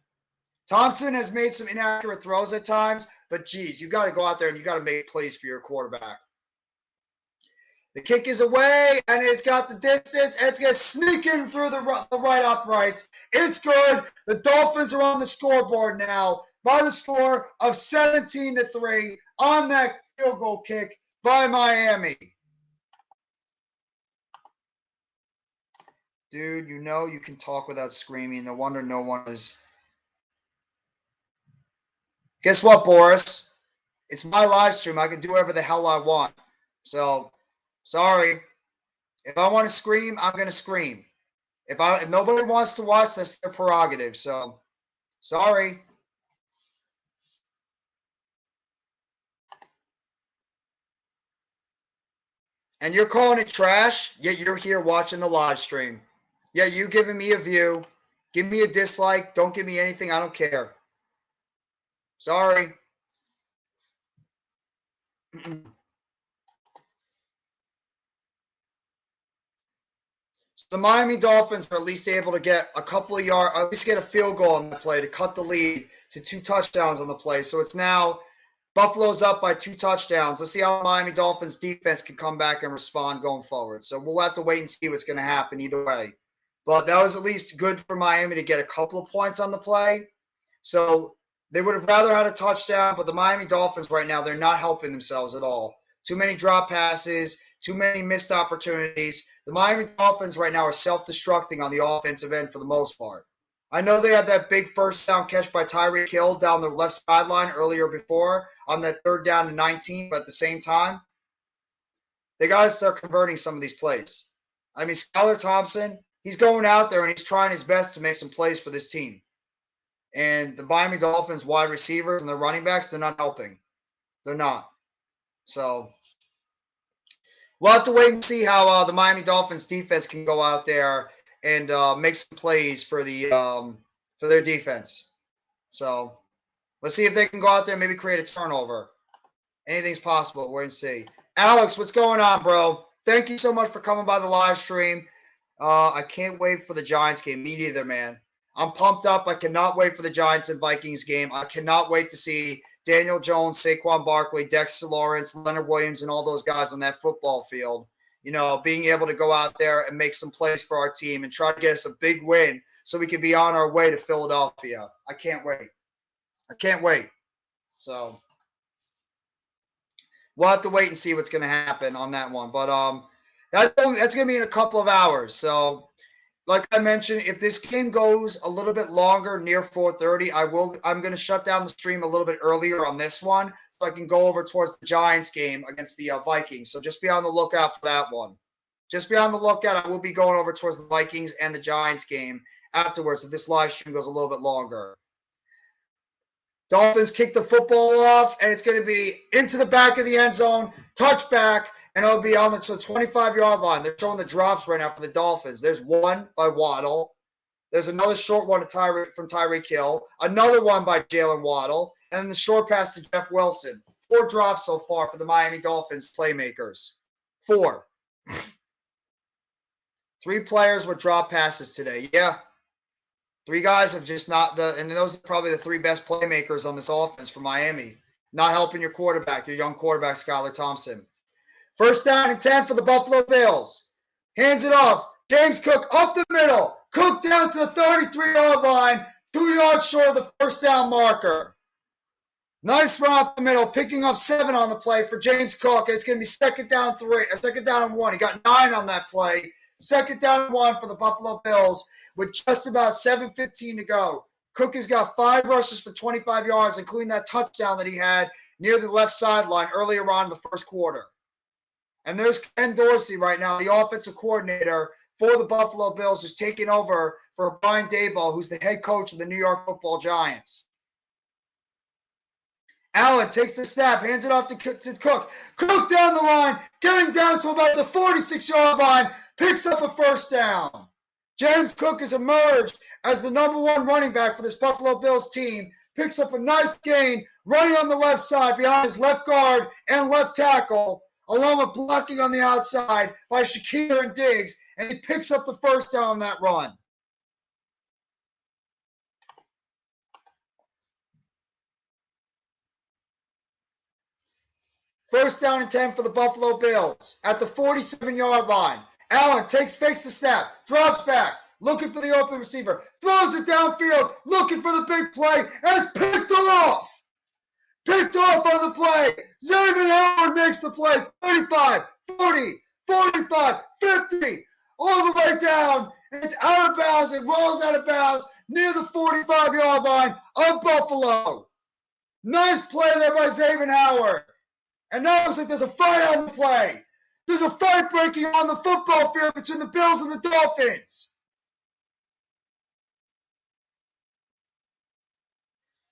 Thompson has made some inaccurate throws at times, but geez, you got to go out there and you got to make plays for your quarterback. The kick is away, and it's got the distance, and it's going to sneak in through the right uprights. It's good. The Dolphins are on the scoreboard now by the score of 17-3 on that field goal kick by Miami. Dude, you know you can talk without screaming. No wonder no one is. Guess what, Boris? It's my live stream. I can do whatever the hell I want. So, sorry. If I want to scream, I'm going to scream. If nobody wants to watch, that's their prerogative. So, sorry. And you're calling it trash, yet you're here watching the live stream. Yeah, you giving me a view. Give me a dislike. Don't give me anything. I don't care. Sorry. So the Miami Dolphins are at least able to get a couple of yards, at least get a field goal on the play to cut the lead to 2 touchdowns on the play. So it's now Buffalo's up by 2 touchdowns. Let's see how the Miami Dolphins defense can come back and respond going forward. So we'll have to wait and see what's going to happen either way. But that was at least good for Miami to get a couple of points on the play. So they would have rather had a touchdown, but the Miami Dolphins right now, they're not helping themselves at all. Too many drop passes, too many missed opportunities. The Miami Dolphins right now are self-destructing on the offensive end for the most part. I know they had that big first down catch by Tyreek Hill down the left sideline earlier before on that 3rd down and 19, but at the same time, they got to start converting some of these plays. I mean, Skylar Thompson, he's going out there and he's trying his best to make some plays for this team. And the Miami Dolphins wide receivers and their running backs, they're not helping. They're not. So we'll have to wait and see how the Miami Dolphins defense can go out there and make some plays for their defense. So let's see if they can go out there and maybe create a turnover. Anything's possible. Wait and see. Alex, what's going on, bro? Thank you so much for coming by the live stream. I can't wait for the Giants game. Me neither, man. I'm pumped up. I cannot wait for the Giants and Vikings game. I cannot wait to see Daniel Jones, Saquon Barkley, Dexter Lawrence, Leonard Williams, and all those guys on that football field. You know, being able to go out there and make some plays for our team and try to get us a big win so we can be on our way to Philadelphia. I can't wait. I can't wait. So we'll have to wait and see what's going to happen on that one. But that's going to be in a couple of hours. So like I mentioned, if this game goes a little bit longer, near 4:30, I'm going to shut down the stream a little bit earlier on this one so I can go over towards the Giants game against the Vikings. So just be on the lookout for that one. Just be on the lookout. I will be going over towards the Vikings and the Giants game afterwards if this live stream goes a little bit longer. Dolphins kick the football off, and it's going to be into the back of the end zone, touchback, and it'll be on the 25-yard line. They're showing the drops right now for the Dolphins. There's one by Waddle. There's another short one from Tyreek Hill. Another one by Jalen Waddle. And then the short pass to Jeff Wilson. 4 drops so far for the Miami Dolphins playmakers. 4. 3 players with drop passes today. Yeah. 3 guys have just not and those are probably the 3 best playmakers on this offense for Miami. Not helping your quarterback, your young quarterback, Skylar Thompson. 1st down and 10 for the Buffalo Bills. Hands it off. James Cook up the middle. Cook down to the 33-yard line. 2 yards short of the 1st down marker. Nice run up the middle. Picking up 7 on the play for James Cook. It's going to be 2nd down and 1. He got 9 on that play. 2nd down and 1 for the Buffalo Bills with just about 7:15 to go. Cook has got 5 rushes for 25 yards, including that touchdown that he had near the left sideline earlier on in the 1st quarter. And there's Ken Dorsey right now, the offensive coordinator for the Buffalo Bills, who's taking over for Brian Daboll, who's the head coach of the New York Football Giants. Allen takes the snap, hands it off to Cook. Cook down the line, getting down to about the 46-yard line, picks up a 1st down. James Cook has emerged as the number 1 running back for this Buffalo Bills team, picks up a nice gain, running on the left side behind his left guard and left tackle. along with blocking on the outside by Shakir and Diggs, and he picks up the first down on that run. First down and 10 for the Buffalo Bills at the 47-yard line. Allen fakes the snap, drops back, looking for the open receiver, throws it downfield, looking for the big play, and it's picked off. Picked off on the play. Xavier Howard makes the play. 35, 40, 45, 50, all the way down. And it's out of bounds. It rolls out of bounds near the 45-yard line of Buffalo. Nice play there by Xavier Howard. And now it looks like there's a fight on the play. There's a fight breaking on the football field between the Bills and the Dolphins.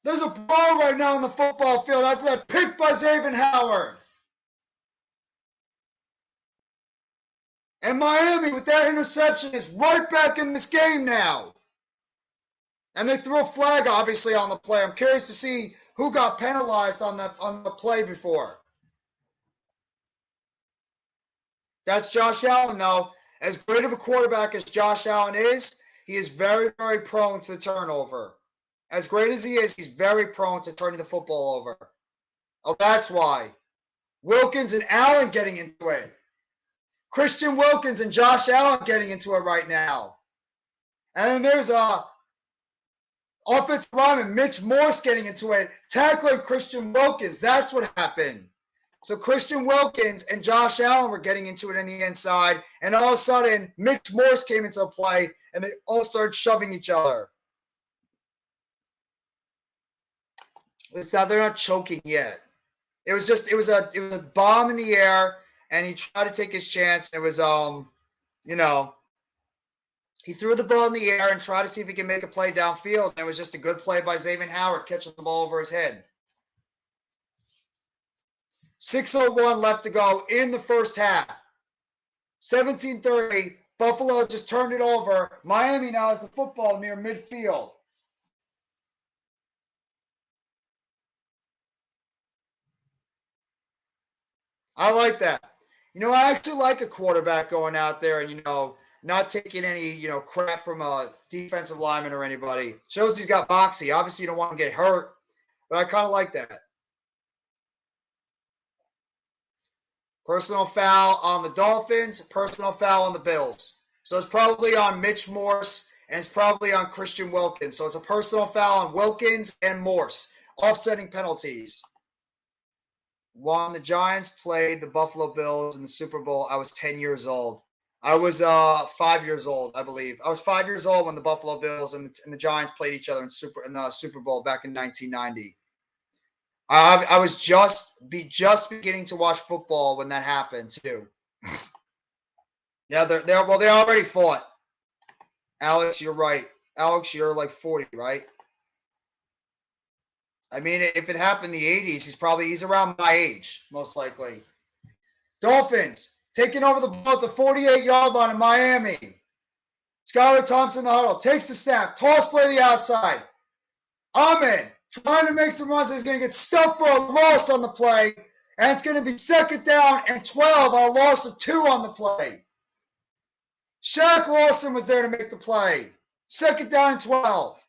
There's a brawl right now on the football field after that pick by Xavier Howard. And Miami, with that interception, is right back in this game now. And they threw a flag, obviously, on the play. I'm curious to see who got penalized on the play before. That's Josh Allen, though. As great of a quarterback as Josh Allen is, he is very, very prone to turnover. As great as he is, he's very prone to turning the football over. Oh, that's why. Wilkins and Allen getting into it. Christian Wilkins and Josh Allen getting into it right now. And then there's offensive lineman Mitch Morse getting into it, tackling Christian Wilkins. That's what happened. So Christian Wilkins and Josh Allen were getting into it on the inside, and all of a sudden, Mitch Morse came into play, and they all started shoving each other. Now they're not choking yet. It was a bomb in the air, and he tried to take his chance. It was he threw the ball in the air and tried to see if he can make a play downfield. And it was just a good play by Xavier Howard catching the ball over his head. 6:01 left to go in the first half. 17:30. Buffalo just turned it over. Miami now has the football near midfield. I like that. I actually like a quarterback going out there and, not taking any, crap from a defensive lineman or anybody. Shows he's got moxie. Obviously, you don't want him to get hurt, but I kind of like that. Personal foul on the Dolphins, personal foul on the Bills. So it's probably on Mitch Morse, and it's probably on Christian Wilkins. So it's a personal foul on Wilkins and Morse, offsetting penalties. When the Giants played the Buffalo Bills in the Super Bowl, I was 10 years old. I was 5 years old, I believe. I was 5 years old when the Buffalo Bills and the Giants played each other in the Super Bowl back in 1990. I was just beginning to watch football when that happened too. Yeah, they already fought. Alex, you're right. Alex, you're like 40, right? I mean, if it happened in the 80s, he's around my age, most likely. Dolphins taking over the ball at the 48-yard line in Miami. Skylar Thompson in the huddle takes the snap, toss play to the outside. Ahmed trying to make some runs. He's going to get stuffed for a loss on the play, and it's going to be 2nd down and 12 on a loss of 2 on the play. Shaq Lawson was there to make the play. 2nd down and 12.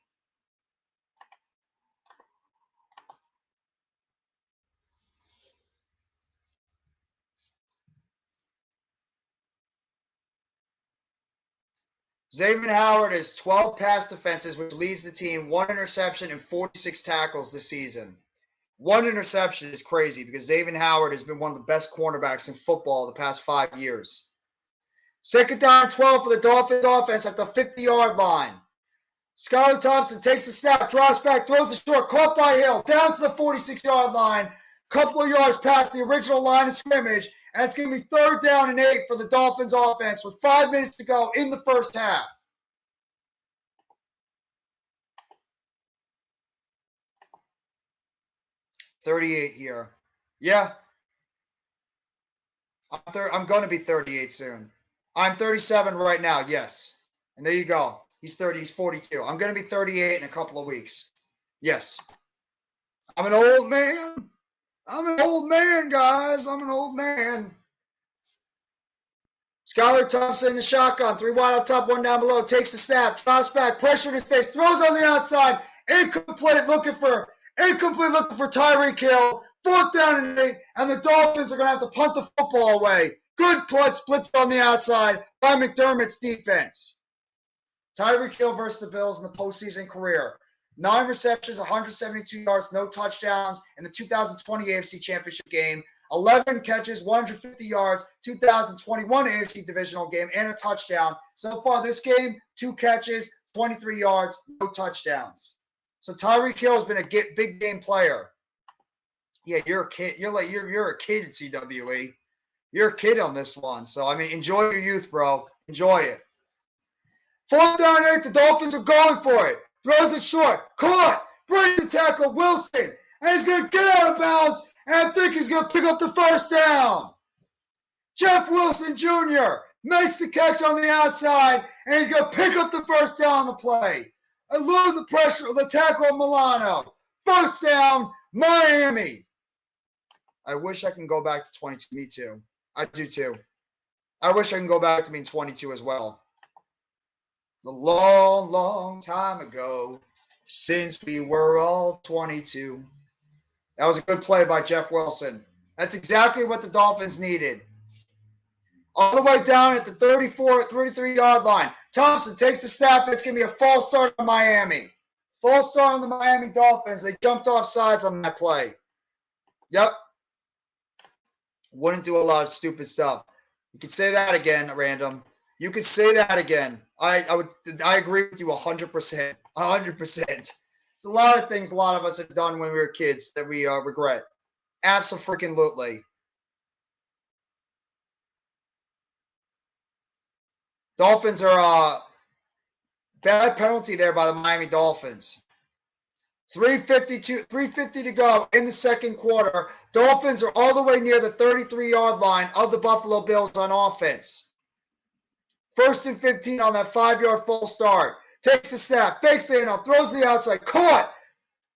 Xavier Howard has 12 pass defenses, which leads the team 1 interception and 46 tackles this season. 1 interception is crazy because Xavier Howard has been one of the best cornerbacks in football the past 5 years. 2nd down and 12 for the Dolphins offense at the 50-yard line. Skylar Thompson takes the snap, drops back, throws the short, caught by Hill, down to the 46-yard line, couple of yards past the original line of scrimmage, and it's going to be 3rd down and 8 for the Dolphins offense with 5 minutes to go in the first half. $38 here. Yeah. I'm going to be 38 soon. I'm 37 right now, yes. And there you go. He's 42. I'm going to be 38 in a couple of weeks. Yes. I'm an old man. I'm an old man, guys. I'm an old man. Skylar Thompson in the shotgun. 3 wide up top, 1 down below. Takes the snap. Drops back. Pressure in his face. Throws on the outside. Incomplete. Looking for Tyreek Hill. 4th down and 8. And the Dolphins are going to have to punt the football away. Good blitz on the outside by McDermott's defense. Tyreek Hill versus the Bills in the postseason career. 9 receptions, 172 yards, no touchdowns in the 2020 AFC Championship game. 11 catches, 150 yards, 2021 AFC Divisional game, and a touchdown. So far this game, 2 catches, 23 yards, no touchdowns. So Tyreek Hill has been a big game player. Yeah, you're a kid. You're a kid at CWE. You're a kid on this one. So I mean, enjoy your youth, bro. Enjoy it. 4th down and 8. The Dolphins are going for it. Throws it short. Caught. Breaks the tackle. Wilson. And he's going to get out of bounds. And I think he's going to pick up the 1st down. Jeff Wilson Jr. makes the catch on the outside. And he's going to pick up the 1st down on the play. Elude the pressure of the tackle of Milano. 1st down, Miami. I wish I can go back to 22. Me too. I do too. I wish I can go back to being 22 as well. A long, long time ago, since we were all 22. That was a good play by Jeff Wilson. That's exactly what the Dolphins needed. All the way down at the 33-yard line. Thompson takes the snap. It's going to be a false start on Miami. False start on the Miami Dolphins. They jumped off sides on that play. Yep. Wouldn't do a lot of stupid stuff. You could say that again, Random. You could say that again. I agree with you 100%. 100%. It's a lot of things a lot of us have done when we were kids that we regret. Abso-freaking-lutely. Dolphins are bad penalty there by the Miami Dolphins. 3:50 to go in the second quarter. Dolphins are all the way near the 33-yard line of the Buffalo Bills on offense. 1st and 15 on that 5-yard full start. Takes the snap, fakes the handoff, throws the outside, caught.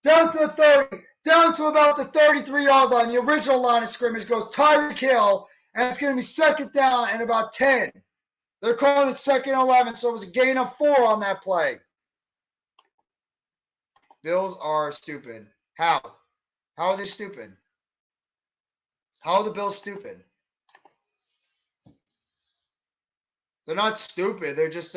Down to the 30, down to about the 33-yard line. The original line of scrimmage goes Tyreek Hill, and it's going to be 2nd down and about 10. They're calling it 2nd and 11, so it was a gain of 4 on that play. Bills are stupid. How? How are they stupid? How are the Bills stupid? They're not stupid. They're just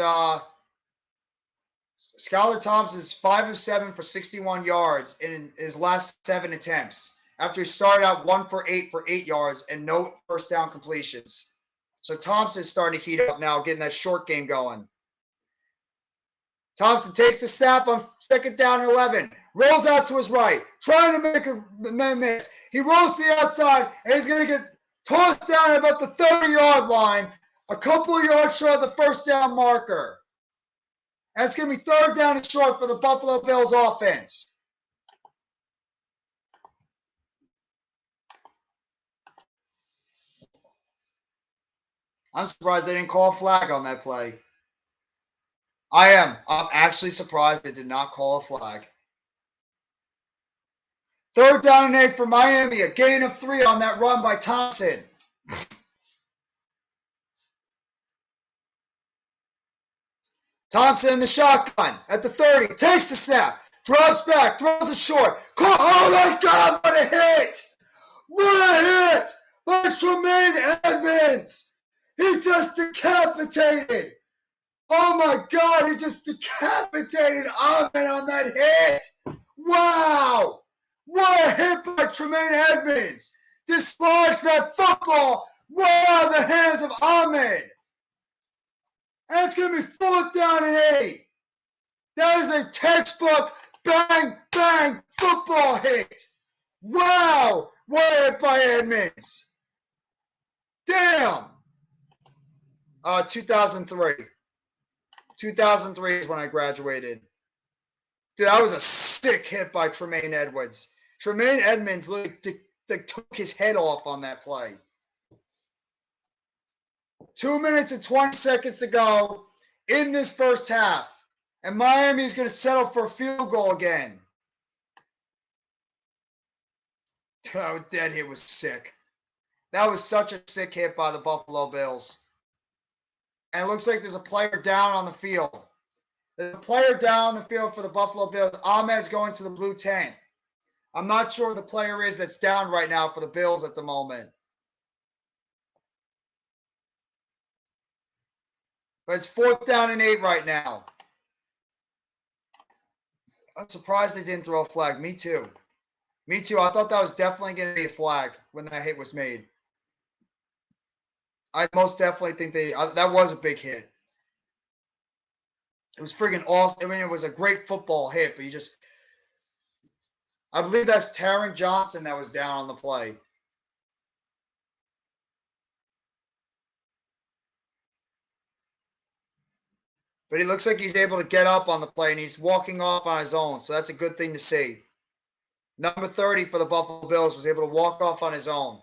Skylar Thompson is 5 of 7 for 61 yards in his last 7 attempts. After he started out 1 for 8 yards and no 1st down completions. So Thompson's starting to heat up now, getting that short game going. Thompson takes the snap on 2nd down and 11. Rolls out to his right, trying to make a miss. He rolls to the outside, and he's going to get tossed down at about the 30-yard line, a couple of yards short of the 1st down marker. And it's going to be 3rd down and short for the Buffalo Bills offense. I'm surprised they didn't call a flag on that play. I am. I'm actually surprised they did not call a flag. 3rd down and 8 for Miami. A gain of 3 on that run by Thompson. Thompson in the shotgun at the 30. Takes the snap. Drops back. Throws it short. Oh my God, what a hit! What a hit by Tremaine Edmonds! He just decapitated. Oh my God, he just decapitated Ahmed on that hit. Wow. What a hit by Tremaine Edmonds. Dislodged that football right out of the hands of Ahmed. And it's going to be 4th down and 8. That is a textbook bang, bang football hit. Wow. What a hit by Edmonds. Damn. 2003. 2003 is when I graduated. Dude, that was a sick hit by Tremaine Edwards. Tremaine Edmonds took his head off on that play. 2 minutes and 20 seconds to go in this first half. And Miami's going to settle for a field goal again. That hit was sick. That was such a sick hit by the Buffalo Bills. And it looks like there's a player down on the field. There's a player down on the field for the Buffalo Bills. Ahmed's going to the blue tent. I'm not sure who the player is that's down right now for the Bills at the moment. But it's 4th down and 8 right now. I'm surprised they didn't throw a flag. Me too. Me too. I thought that was definitely going to be a flag when that hit was made. I most definitely think that was a big hit. It was friggin' awesome. I mean, it was a great football hit, but I believe that's Taron Johnson that was down on the play. But he looks like he's able to get up on the play, and he's walking off on his own, so that's a good thing to see. Number 30 for the Buffalo Bills was able to walk off on his own.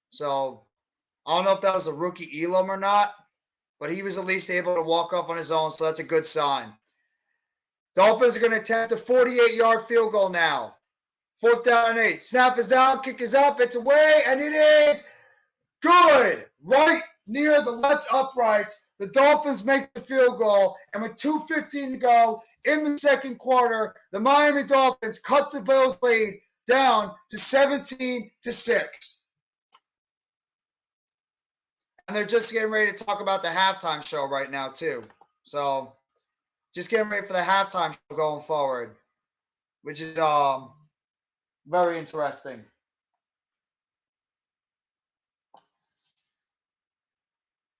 So I don't know if that was a rookie Elam or not, but he was at least able to walk off on his own, so that's a good sign. Dolphins are going to attempt a 48-yard field goal now. 4th down and 8. Snap is down, kick is up, it's away, and it is good. Right near the left uprights, the Dolphins make the field goal, and with 2:15 to go in the second quarter, the Miami Dolphins cut the Bills' lead down to 17-6. And they're just getting ready to talk about the halftime show right now, too. So, just getting ready for the halftime show going forward, which is very interesting.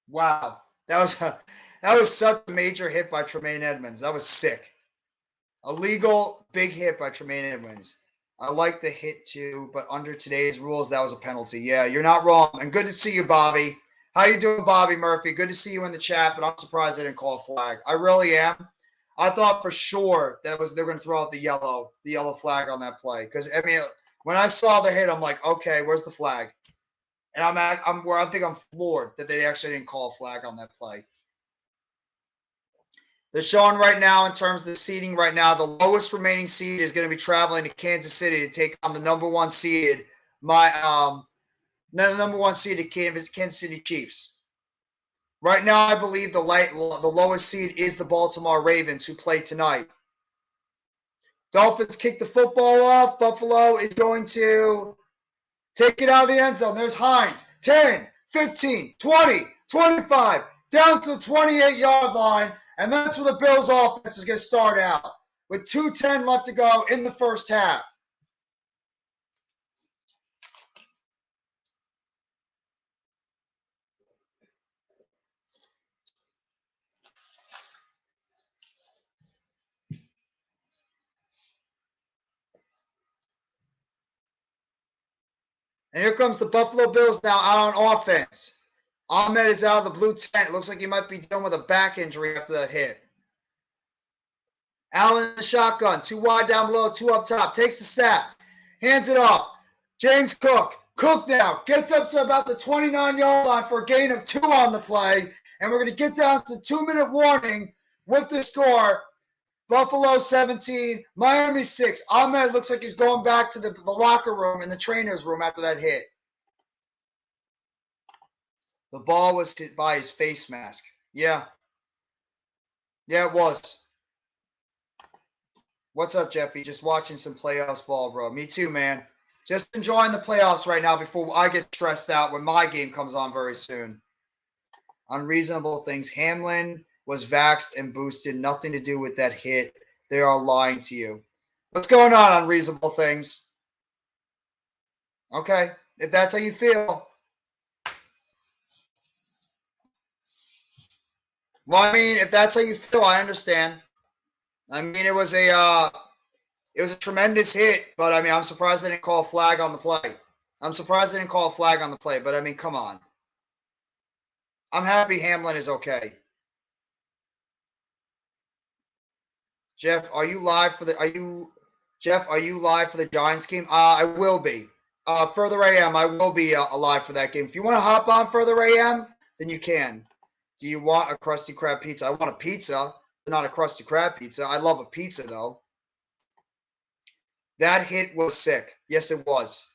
Wow. That was such a major hit by Tremaine Edmonds. That was sick. A legal big hit by Tremaine Edmonds. I like the hit too, but under today's rules, that was a penalty. Yeah, you're not wrong. And good to see you, Bobby. How you doing, Bobby Murphy? Good to see you in the chat, but I'm surprised they didn't call a flag. I really am. I thought for sure they're going to throw out the yellow flag on that play. Because I mean, when I saw the hit, I'm like, okay, where's the flag? And I think I'm floored that they actually didn't call a flag on that play. They're showing right now in terms of the seeding right now, the lowest remaining seed is going to be traveling to Kansas City to take on the number 1 seed, the number 1 seed, Kansas City Chiefs. Right now, I believe the lowest seed is the Baltimore Ravens, who play tonight. Dolphins kick the football off. Buffalo is going to take it out of the end zone. There's Hines. 10, 15, 20, 25, down to the 28-yard line. And that's where the Bills' offense is going to start out with 2:10 left to go in the first half. And here comes the Buffalo Bills now out on offense. Ahmed is out of the blue tent. It looks like he might be dealing with a back injury after that hit. Allen in the shotgun. 2 wide down below, 2 up top. Takes the snap. Hands it off. James Cook. Cook now gets up to about the 29-yard line for a gain of 2 on the play. And we're going to get down to 2-minute warning with the score. Buffalo 17, Miami 6. Ahmed looks like he's going back to the locker room in the trainer's room after that hit. The ball was hit by his face mask. Yeah. Yeah, it was. What's up, Jeffy? Just watching some playoffs ball, bro. Me too, man. Just enjoying the playoffs right now before I get stressed out when my game comes on very soon. Unreasonable things. Hamlin was vaxxed and boosted. Nothing to do with that hit. They are lying to you. What's going on, unreasonable things? Okay, if that's how you feel. Well, I mean, if that's how you feel, I understand. I mean, it was a tremendous hit, but I mean, I'm surprised they didn't call a flag on the play. But I mean, come on. I'm happy Hamlin is okay. Jeff, are you live for the Giants game? I will be. Further AM, I will be alive for that game. If you want to hop on Further AM, then you can. Do you want a Krusty Krab pizza? I want a pizza, but not a Krusty Krab pizza. I love a pizza, though. That hit was sick. Yes, it was.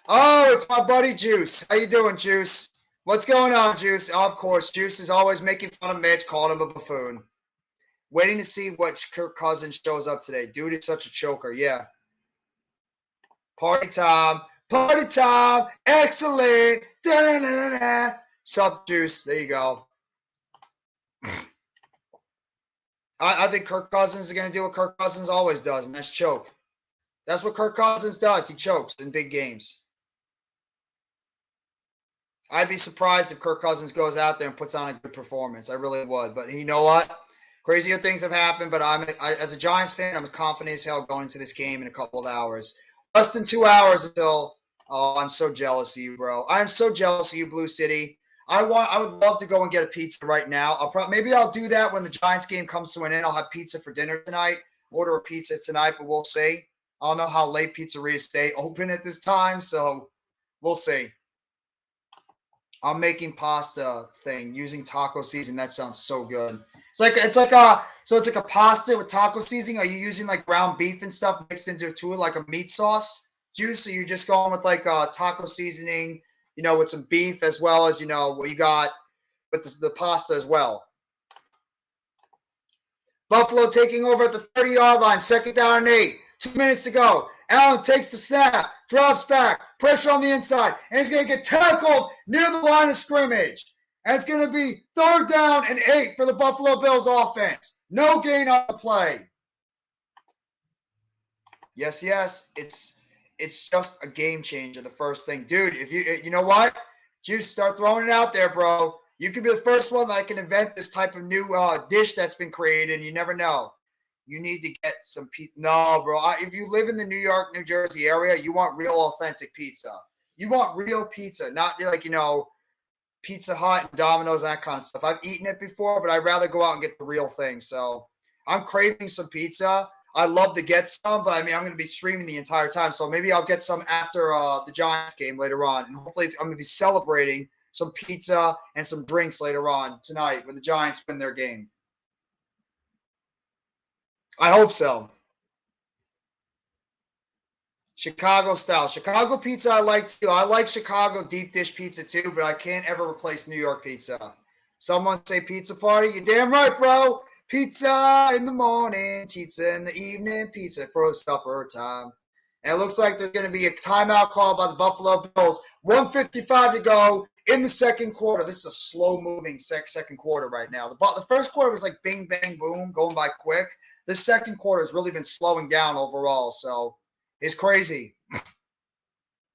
Oh, it's my buddy Juice. How you doing, Juice? What's going on, Juice? Oh, of course, Juice is always making fun of Mitch, calling him a buffoon. Waiting to see what Kirk Cousins shows up today. Dude is such a choker. Yeah. Party time. Party time. Excellent. Da-da-da-da-da. Sup, Juice. There you go. I think Kirk Cousins is going to do what Kirk Cousins always does, and that's choke. That's what Kirk Cousins does. He chokes in big games. I'd be surprised if Kirk Cousins goes out there and puts on a good performance. I really would. But you know what? Crazier things have happened, but as a Giants fan, I'm as confident as hell going into this game in a couple of hours. Less than 2 hours until – oh, I'm so jealous of you, bro. I'm so jealous of you, Blue City. I would love to go and get a pizza right now. Maybe I'll do that when the Giants game comes to an end. I'll have pizza for dinner tonight. Order a pizza tonight, but we'll see. I don't know how late pizzerias stay open at this time, so we'll see. I'm making pasta thing using taco seasoning. That sounds so good. It's like a pasta with taco seasoning. Are you using like ground beef and stuff mixed into it like a meat sauce juice? So you're just going with like taco seasoning, with some beef as well as what you got with the pasta as well. Buffalo taking over at the 30-yard line, 2nd down and 8. 2 minutes to go. Allen takes the snap, drops back, pressure on the inside, and he's going to get tackled near the line of scrimmage. And it's going to be 3rd down and 8 for the Buffalo Bills offense. No gain on the play. Yes, it's just a game changer, the first thing. Dude, if you know what? Juice, start throwing it out there, bro. You could be the first one that can invent this type of new dish that's been created, and you never know. You need to get some pizza. No, bro. If you live in the New York, New Jersey area, you want real authentic pizza. You want real pizza, not like, Pizza Hut and Domino's, that kind of stuff. I've eaten it before, but I'd rather go out and get the real thing. So I'm craving some pizza. I'd love to get some, but I'm going to be streaming the entire time. So maybe I'll get some after the Giants game later on. And hopefully I'm going to be celebrating some pizza and some drinks later on tonight when the Giants win their game. I hope so. Chicago style. Chicago pizza I like too. I like Chicago deep dish pizza too, but I can't ever replace New York pizza. Someone say pizza party? You're damn right, bro. Pizza in the morning, pizza in the evening, pizza for supper time. And it looks like there's going to be a timeout call by the Buffalo Bills. 1:55 to go in the second quarter. This is a slow-moving second quarter right now. The first quarter was like bing, bang, boom, going by quick. The second quarter has really been slowing down overall, so it's crazy.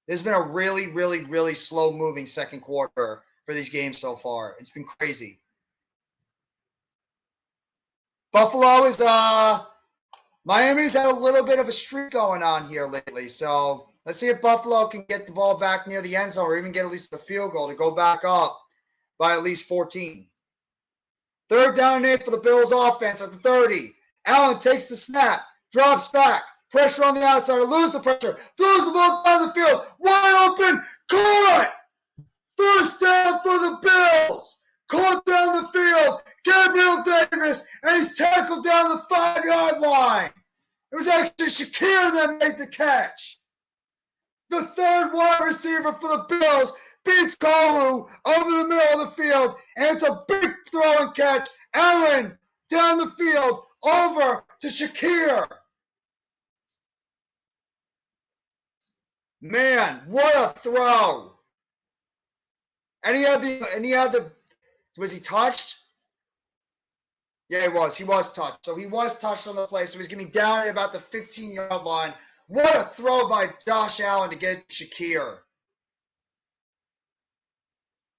There's been a really, really, really slow-moving second quarter for these games so far. It's been crazy. Buffalo is Miami's had a little bit of a streak going on here lately, so let's see if Buffalo can get the ball back near the end zone or even get at least the field goal to go back up by at least 14. 3rd down and 8 for the Bills offense at the 30. Allen takes the snap, drops back, pressure on the outside, lose the pressure, throws the ball down the field, wide open, caught! First down for the Bills, caught down the field, Gabriel Davis, and he's tackled down the 5-yard line. It was actually Shakir that made the catch. The 3rd wide receiver for the Bills beats Kalu over the middle of the field, and it's a big throw and catch. Allen down the field, over to Shakir. Man, what a throw. And he had the, was he touched? Yeah, he was. He was touched. So he was touched on the play. So he's going to be down at about the 15-yard line. What a throw by Josh Allen to get Shakir.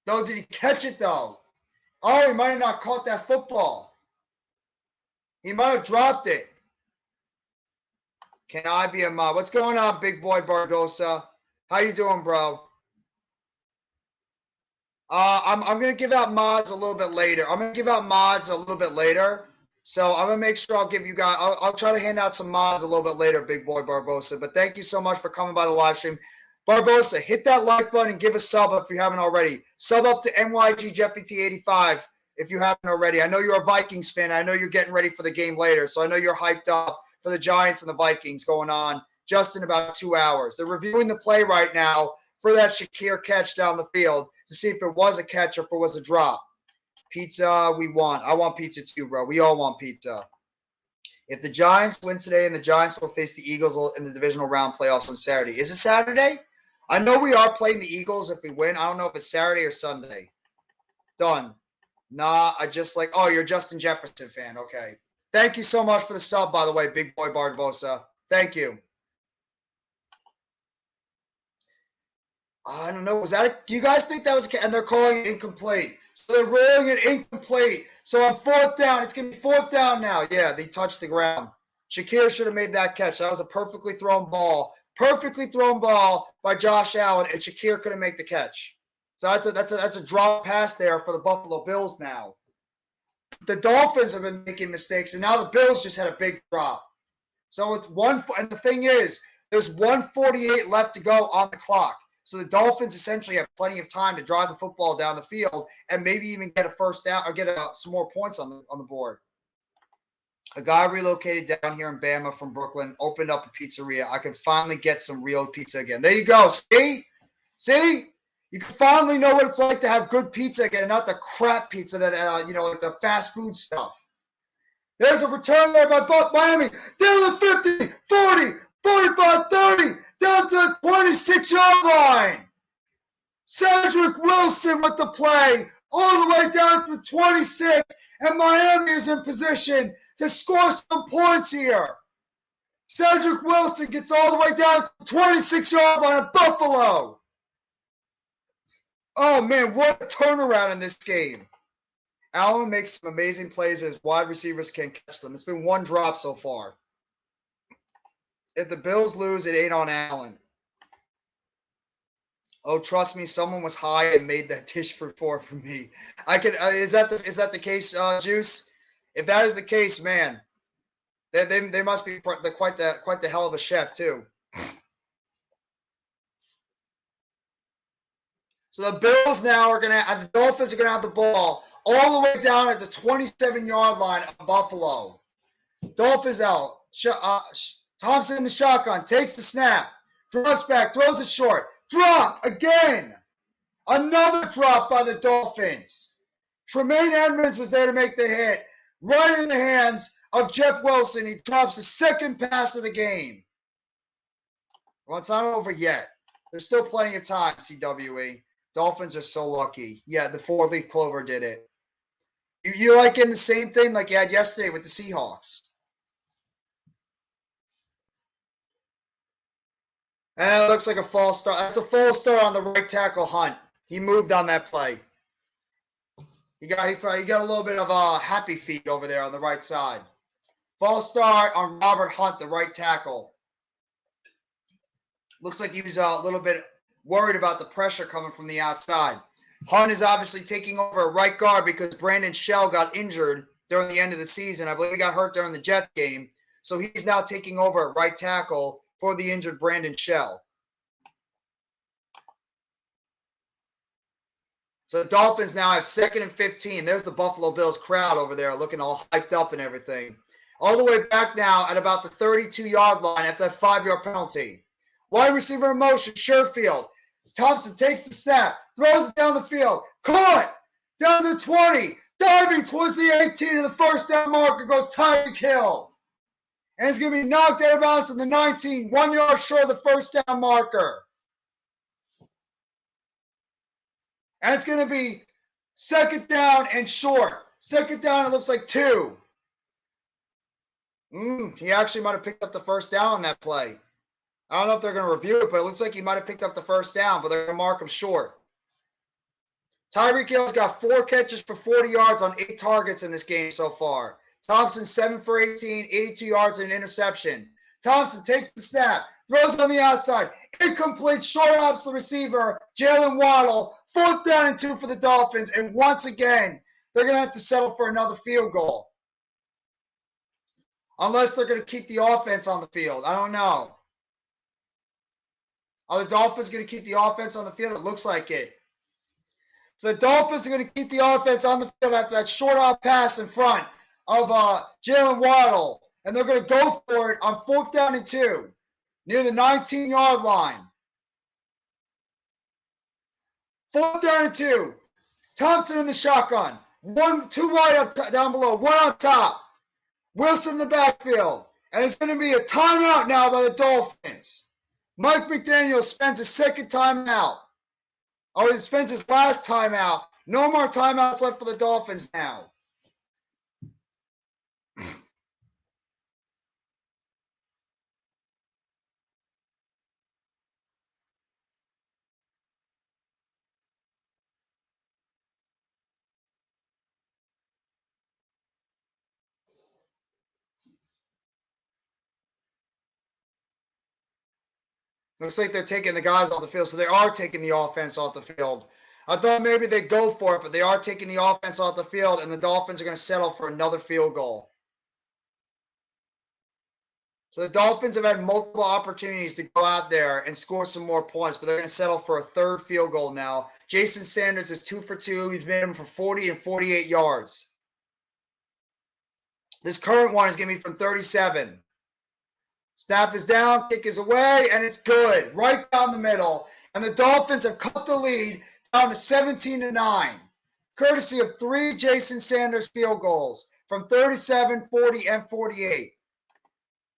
No, did he catch it, though? Oh, he might have not caught that football. He might have dropped it. Can I be a mod? What's going on, big boy Bardosa? How you doing, bro? I'm going to give out mods a little bit later. So I'm going to make sure I'll give you guys, I'll try to hand out some mods a little bit later, big boy Barbosa. But thank you so much for coming by the live stream. Barbosa, hit that like button and give a sub if you haven't already. Sub up to NYG JetPT85 if you haven't already. I know you're a Vikings fan. I know you're getting ready for the game later. So I know you're hyped up for the Giants and the Vikings going on just in about 2 hours. They're reviewing the play right now for that Shakir catch down the field to see if it was a catch or if it was a drop. Pizza, we want. I want pizza too, bro. We all want pizza. If the Giants win today, and the Giants will face the Eagles in the divisional round playoffs on Saturday. Is it Saturday? I know we are playing the Eagles if we win. I don't know if it's Saturday or Sunday. Done. Nah, I just like, oh, you're a Justin Jefferson fan. Okay. Thank you so much for the sub, by the way, Big Boy Barbosa. Thank you. I don't know. Was that do you guys think that was a, and they're calling it incomplete. So they're rolling it incomplete. So on 4th down, it's going to be 4th down now. Yeah, they touched the ground. Shakir should have made that catch. That was a perfectly thrown ball. Perfectly thrown ball by Josh Allen, and Shakir couldn't make the catch. So that's a drop pass there for the Buffalo Bills now. The Dolphins have been making mistakes, and now the Bills just had a big drop. So it's and the thing is, there's 1:48 left to go on the clock. So the Dolphins essentially have plenty of time to drive the football down the field and maybe even get a first down or get some more points on the board. A guy relocated down here in Bama from Brooklyn, opened up a pizzeria. I can finally get some real pizza again. There you go. See? See? You can finally know what it's like to have good pizza again, and not the crap pizza that, like the fast food stuff. There's a return there by Miami. Down the 50, 40, 45, 30. Down to the 26-yard line. Cedric Wilson with the play all the way down to the 26, and Miami is in position to score some points here. Cedric Wilson gets all the way down to the 26-yard line of Buffalo. Oh, man, what a turnaround in this game. Allen makes some amazing plays as wide receivers can't catch them. It's been one drop so far. If the Bills lose, it ain't on Allen. Oh, trust me, someone was high and made that dish for me. I could. Is that the case, Juice? If that is the case, man, they must be quite the hell of a chef too. So the Bills now the Dolphins are gonna have the ball all the way down at the 27-yard line of Buffalo. Dolphins out. Thompson in the shotgun, takes the snap, drops back, throws it short, dropped again. Another drop by the Dolphins. Tremaine Edmonds was there to make the hit, right in the hands of Jeff Wilson. He drops the second pass of the game. Well, it's not over yet. There's still plenty of time, CWE. Dolphins are so lucky. Yeah, the 4-leaf clover did it. You like in the same thing like you had yesterday with the Seahawks. And it looks like a false start. That's a false start on the right tackle, Hunt. He moved on that play. He got a little bit of a happy feet over there on the right side. False start on Robert Hunt, the right tackle. Looks like he was a little bit worried about the pressure coming from the outside. Hunt is obviously taking over at right guard because Brandon Shell got injured during the end of the season. I believe he got hurt during the Jets game. So he's now taking over at right tackle for the injured Brandon Shell. So the Dolphins now have 2nd and 15. There's the Buffalo Bills crowd over there looking all hyped up and everything. All the way back now at about the 32-yard line after that 5-yard penalty. Wide receiver in motion, Sherfield. Thompson takes the snap, throws it down the field. Caught! Down to the 20. Diving towards the 18 of the first down marker goes Tyreek Hill. And it's going to be knocked out of bounds in the 19, 1 yard short of the first down marker. And it's going to be 2nd down and short. 2nd down, it looks like 2. He actually might have picked up the first down on that play. I don't know if they're going to review it, but it looks like he might have picked up the first down, but they're going to mark him short. Tyreek Hill's got 4 catches for 40 yards on 8 targets in this game so far. Thompson, 7 for 18, 82 yards and an interception. Thompson takes the snap, throws it on the outside. Incomplete, short ops the receiver, Jalen Waddle. 4th down and 2 for the Dolphins. And once again, they're going to have to settle for another field goal. Unless they're going to keep the offense on the field. I don't know. Are the Dolphins going to keep the offense on the field? It looks like it. So the Dolphins are going to keep the offense on the field after that short off pass in front of Jalen Waddle. And they're going to go for it on 4th down and 2 near the 19-yard line. 4th down and 2. Thompson in the shotgun. 2 wide up down below. 1 on top. Wilson in the backfield. And it's going to be a timeout now by the Dolphins. Mike McDaniel spends his 2nd timeout. Oh, he spends his last timeout. No more timeouts left for the Dolphins now. Looks like they're taking the guys off the field, so they are taking the offense off the field. I thought maybe they'd go for it, but they are taking the offense off the field, and the Dolphins are going to settle for another field goal. So the Dolphins have had multiple opportunities to go out there and score some more points, but they're going to settle for a 3rd field goal now. Jason Sanders is 2 for 2. He's made them for 40 and 48 yards. This current one is going to be from 37. Snap is down, kick is away, and it's good. Right down the middle. And the Dolphins have cut the lead down to 17-9. Courtesy of 3 Jason Sanders field goals from 37, 40, and 48.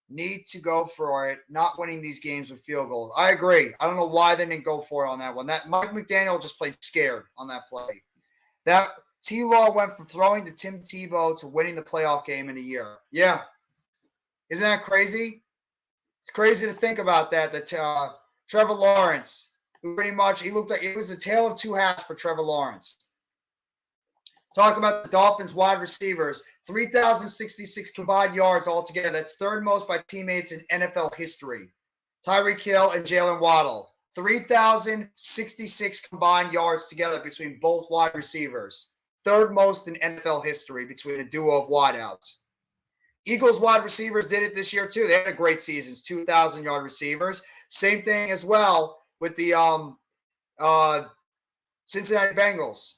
Need to go for it. Not winning these games with field goals. I agree. I don't know why they didn't go for it on that one. That Mike McDaniel just played scared on that play. That T-Law went from throwing to Tim Tebow to winning the playoff game in a year. Yeah. Isn't that crazy? It's crazy to think about that Trevor Lawrence, who pretty much, he looked like it was the tale of 2 halves for Trevor Lawrence. Talk about the Dolphins wide receivers, 3,066 combined yards altogether. That's 3rd most by teammates in NFL history. Tyreek Hill and Jalen Waddle, 3,066 combined yards together between both wide receivers. 3rd most in NFL history between a duo of wideouts. Eagles wide receivers did it this year too. They had a great season, 2,000-yard receivers. Same thing as well with the Cincinnati Bengals.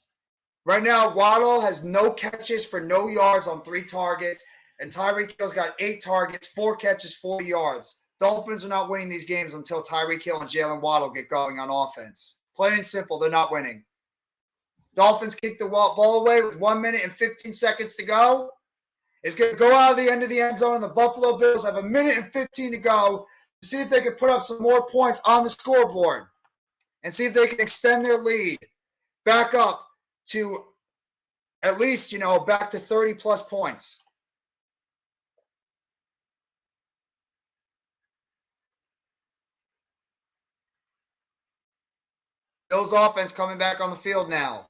Right now, Waddle has no catches for no yards on 3 targets, and Tyreek Hill's got 8 targets, 4 catches, 40 yards. Dolphins are not winning these games until Tyreek Hill and Jalen Waddle get going on offense. Plain and simple, they're not winning. Dolphins kick the ball away with 1 minute and 15 seconds to go. It's going to go out of the end of the end zone, and the Buffalo Bills have 1 minute and 15 to go to see if they can put up some more points on the scoreboard and see if they can extend their lead back up to at least, back to 30-plus points. Bills offense coming back on the field now.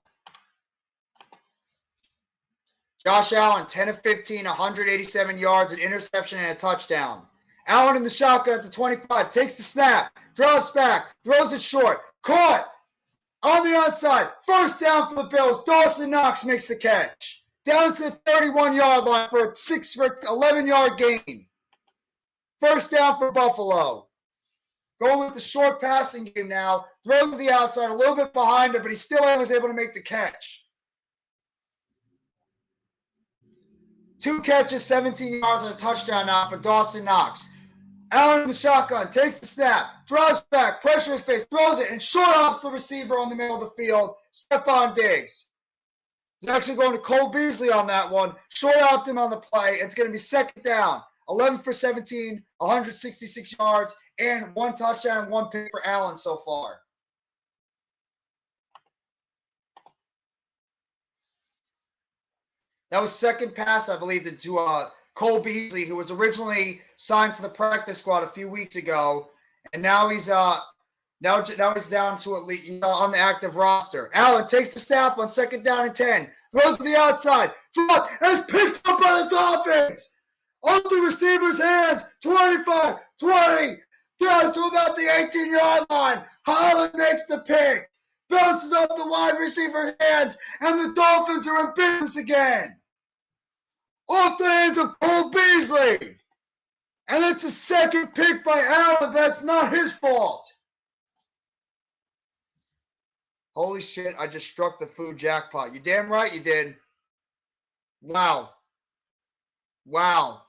Josh Allen, 10 of 15, 187 yards, an interception, and a touchdown. Allen in the shotgun at the 25, takes the snap, drops back, throws it short, caught on the outside. 1st down for the Bills. Dawson Knox makes the catch. Down to the 31-yard line for a 11-yard gain. 1st down for Buffalo. Going with the short passing game now. Throws to the outside, a little bit behind him, but he still was able to make the catch. 2 catches, 17 yards, and a touchdown now for Dawson Knox. Allen in the shotgun, takes the snap, drops back, pressure his face, throws it, and short offs the receiver on the middle of the field, Stephon Diggs. He's actually going to Cole Beasley on that one. Short offed him on the play. It's going to be 2nd down. 11 for 17, 166 yards, and 1 touchdown and 1 pick for Allen so far. That was 2nd pass, I believe, to Cole Beasley, who was originally signed to the practice squad a few weeks ago, and now he's now he's down to at least on the active roster. Allen takes the snap on 2nd down and 10, throws to the outside, drop, and is picked up by the Dolphins. Off the receiver's hands, 25, 20, down to about the 18-yard line. Holland makes the pick, bounces off the wide receiver's hands, and the Dolphins are in business again. Off the hands of Cole Beasley. And it's the 2nd pick by Allen. That's not his fault. Holy shit, I just struck the food jackpot. You damn right you did. Wow. Wow.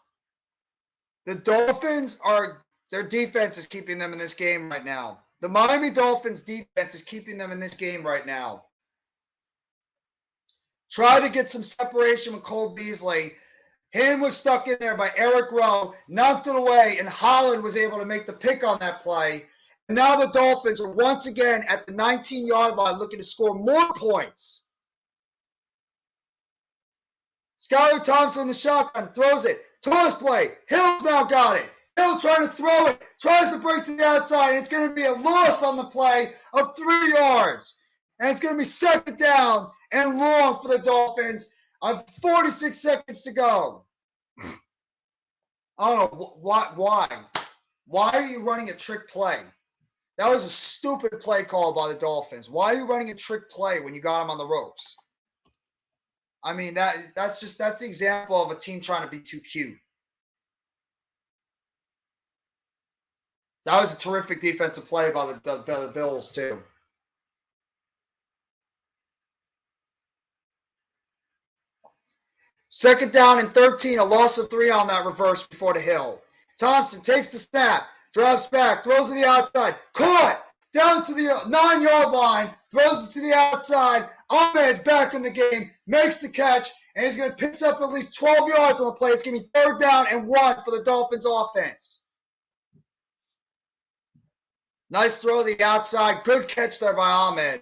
The Dolphins their defense is keeping them in this game right now. The Miami Dolphins defense is keeping them in this game right now. Try to get some separation with Cole Beasley. Hand was stuck in there by Eric Rowe, knocked it away, and Holland was able to make the pick on that play. And now the Dolphins are once again at the 19-yard line looking to score more points. Skylar Thompson in the shotgun throws it. Toss play. Hill's now got it. Hill trying to throw it. Tries to break to the outside. And it's going to be a loss on the play of 3 yards. And it's going to be second down and long for the Dolphins. 46 seconds to go. I don't know. Why? Why are you running a trick play? That was a stupid play call by the Dolphins. Why are you running a trick play when you got them on the ropes? I mean, that's the example of a team trying to be too cute. That was a terrific defensive play by the Bills, too. Second down and 13, a loss of 3 on that reverse before the Hill. Thompson takes the snap, drops back, throws to the outside, caught, down to the 9-yard line, throws it to the outside. Ahmed back in the game, makes the catch, and he's going to pick up at least 12 yards on the play. It's going to be third down and 1 for the Dolphins offense. Nice throw to the outside. Good catch there by Ahmed.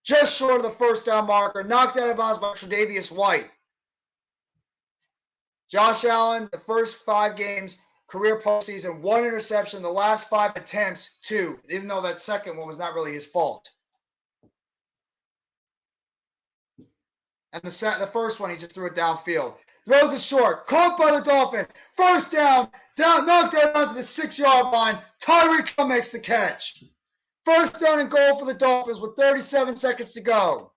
Just short of the first down marker. Knocked out of bounds by Tre'Davious White. Josh Allen, the first 5 games, career postseason, 1 interception. The last 5 attempts, 2, even though that second one was not really his fault. And the first one, he just threw it downfield. Throws it short. Caught by the Dolphins. First down. Knocked out to the 6-yard line. Tyreek Hill makes the catch. First down and goal for the Dolphins with 37 seconds to go.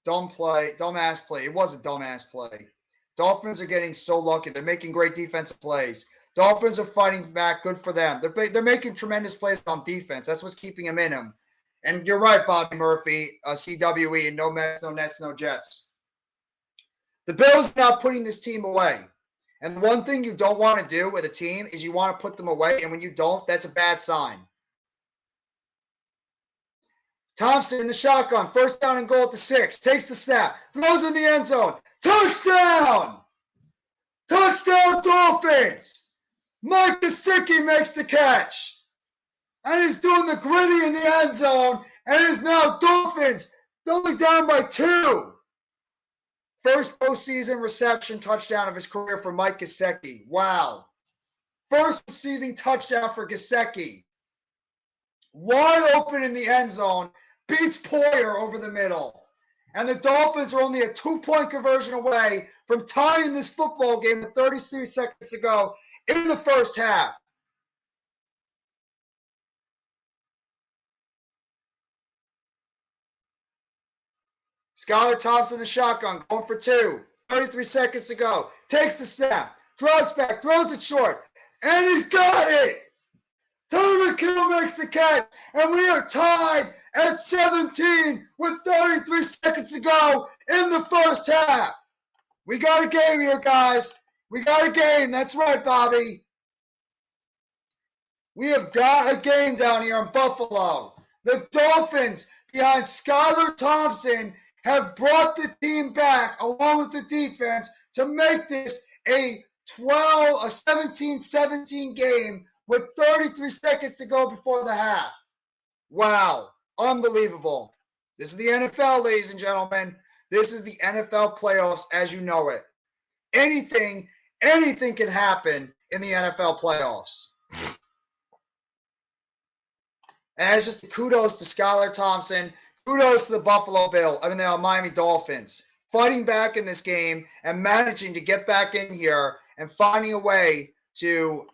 Dumbass play. It was a dumbass play. Dolphins are getting so lucky. They're making great defensive plays. Dolphins are fighting back. Good for them. They're making tremendous plays on defense. That's what's keeping them in them. And you're right, Bobby Murphy, CWE, and no Mets, no Nets, no Jets. The Bills are now putting this team away. And one thing you don't want to do with a team is you want to put them away. And when you don't, that's a bad sign. Thompson in the shotgun. First down and goal at the 6. Takes the snap. Throws in the end zone. Touchdown! Touchdown Dolphins! Mike Gesicki makes the catch. And he's doing the gritty in the end zone. And it is now Dolphins only down by 2. First postseason reception touchdown of his career for Mike Gesicki. Wow. First receiving touchdown for Gesicki. Wide open in the end zone. Beats Poyer over the middle. And the Dolphins are only a 2-point conversion away from tying this football game with 33 seconds to go in the first half. Skylar Thompson in the shotgun, going for 2. 33 seconds to go. Takes the snap. Drops back. Throws it short. And he's got it. Tyreek Hill makes the catch. And we are tied at 17 with 33 seconds to go in the first half. We got a game here, guys. We got a game. That's right, Bobby. We have got a game down here in Buffalo. The Dolphins, behind Skylar Thompson, have brought the team back along with the defense to make this a 17-17 game with 33 seconds to go before the half. Wow. Unbelievable. This is the NFL, ladies and gentlemen. This is the NFL playoffs as you know it. Anything can happen in the NFL playoffs. And it's just kudos to Skylar Thompson. Kudos to the the Miami Dolphins, fighting back in this game and managing to get back in here and finding a way to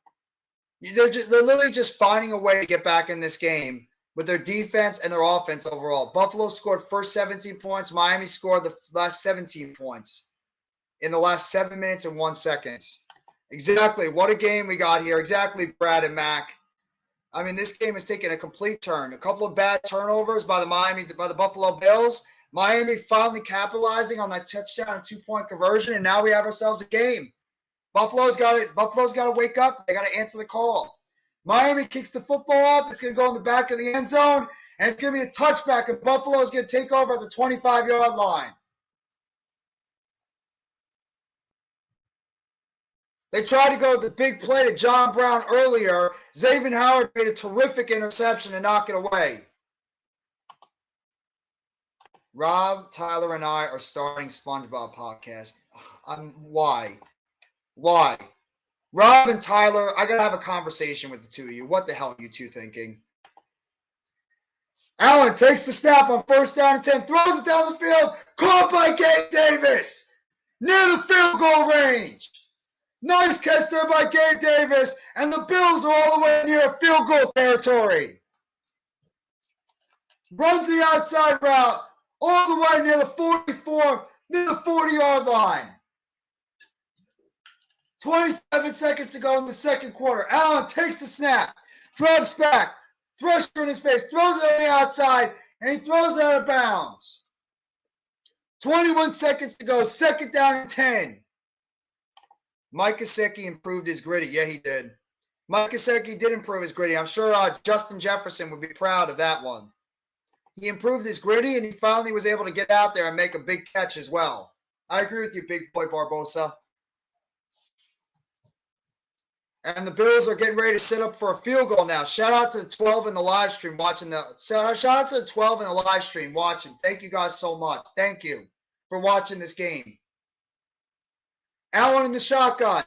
– they're literally just finding a way to get back in this game with their defense and their offense overall. Buffalo scored first 17 points. Miami scored the last 17 points in the last 7 minutes and 1 second. Exactly. What a game we got here. Exactly, Brad and Mac. I mean, this game has taken a complete turn. A couple of bad turnovers by the Buffalo Bills. Miami finally capitalizing on that touchdown and 2-point conversion, and now we have ourselves a game. Buffalo's got to wake up. They got to answer the call. Miami kicks the football up. It's going to go in the back of the end zone, and it's going to be a touchback, and Buffalo's going to take over at the 25-yard line. They tried to go with the big play to John Brown earlier. Xavier Howard made a terrific interception to knock it away. Rob, Tyler, and I are starting SpongeBob podcast. Why? Why? Rob and Tyler, I got to have a conversation with the two of you. What the hell are you two thinking? Allen takes the snap on 1st down and 10, throws it down the field, caught by Gabe Davis, near the field goal range. Nice catch there by Gabe Davis, and the Bills are all the way near field goal territory. Runs the outside route all the way near the 44, near the 40-yard line. 27 seconds to go in the second quarter. Allen takes the snap, drops back, thrush in his face, throws it on the outside, and he throws it out of bounds. 21 seconds to go, 2nd down and 10. Mike Gesicki improved his gritty. Yeah, he did. Mike Gesicki did improve his gritty. I'm sure Justin Jefferson would be proud of that one. He improved his gritty, and he finally was able to get out there and make a big catch as well. I agree with you, big boy Barbosa. And the Bills are getting ready to set up for a field goal now. Shout out to the 12 in the live stream watching. Shout out to the 12 in the live stream watching. Thank you guys so much. Thank you for watching this game. Allen in the shotgun.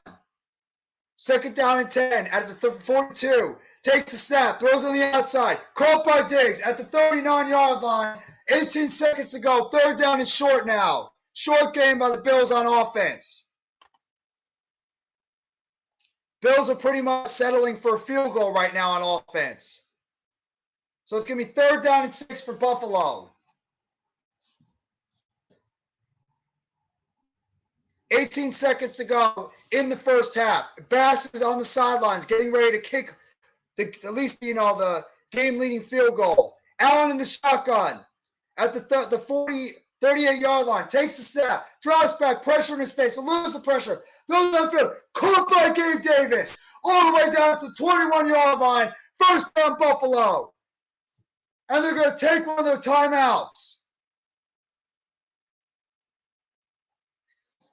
2nd down and 10 at the 42. Takes the snap. Throws on the outside. Caught by Diggs at the 39-yard line. 18 seconds to go. 3rd down and short now. Short game by the Bills on offense. Bills are pretty much settling for a field goal right now on offense. So it's going to be 3rd down and 6 for Buffalo. 18 seconds to go in the first half. Bass is on the sidelines getting ready to kick at least, the game-leading field goal. Allen in the shotgun at the 38-yard line. Takes the snap. Drops back. Pressure in his face. Loses the pressure. Throws downfield. Caught by Gabe Davis. All the way down to the 21-yard line. 1st down Buffalo. And they're going to take one of their timeouts.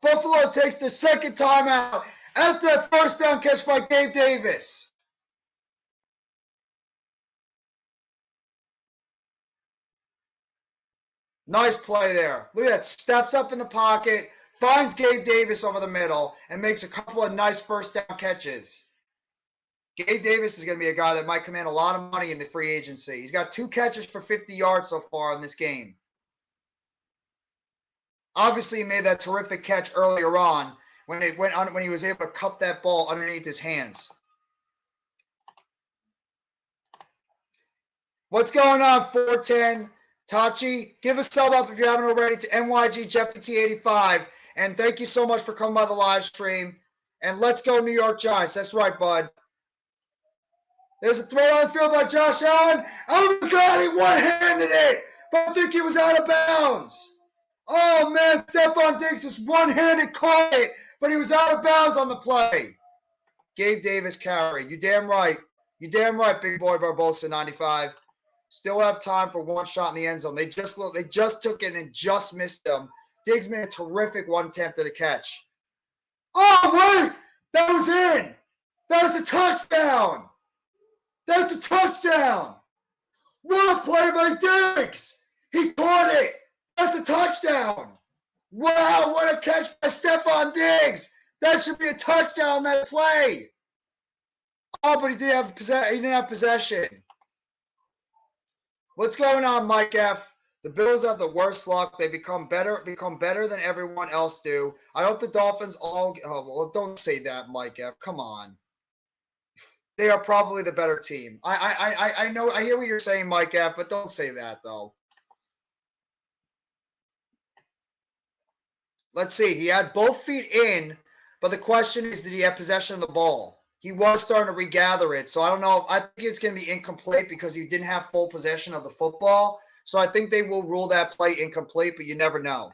Buffalo takes their 2nd timeout after that 1st down catch by Gabe Davis. Nice play there. Look at that. Steps up in the pocket, finds Gabe Davis over the middle, and makes a couple of nice 1st down catches. Gabe Davis is going to be a guy that might command a lot of money in the free agency. He's got 2 catches for 50 yards so far in this game. Obviously, he made that terrific catch earlier on when he was able to cup that ball underneath his hands. What's going on, 410? Tachi, give a sub up if you haven't already to NYG JeffT85. And thank you so much for coming by the live stream. And let's go New York Giants. That's right, bud. There's a throw on the field by Josh Allen. Oh, my God, he one-handed it. But I think he was out of bounds. Oh, man, Stephon Diggs just one-handed caught it. But he was out of bounds on the play. Gabe Davis carry. You damn right. You damn right, big boy Barbosa 95. Still have time for one shot in the end zone. They just took it and just missed them. Diggs made a terrific one attempt at a catch. Oh, wait! That was in! That was a touchdown! That's a touchdown! What a play by Diggs! He caught it! That's a touchdown! Wow, what a catch by Stephon Diggs! That should be a touchdown on that play! Oh, but he didn't have possession. What's going on, Mike F? The Bills have the worst luck. They become better than everyone else do. I hope the Dolphins all well, don't say that, Mike F. Come on. They are probably the better team. I know, I hear what you're saying, Mike F, but don't say that though. Let's see. He had both feet in, but the question is, did he have possession of the ball? He was starting to regather it, so I don't know. I think it's going to be incomplete because he didn't have full possession of the football. So I think they will rule that play incomplete, but you never know.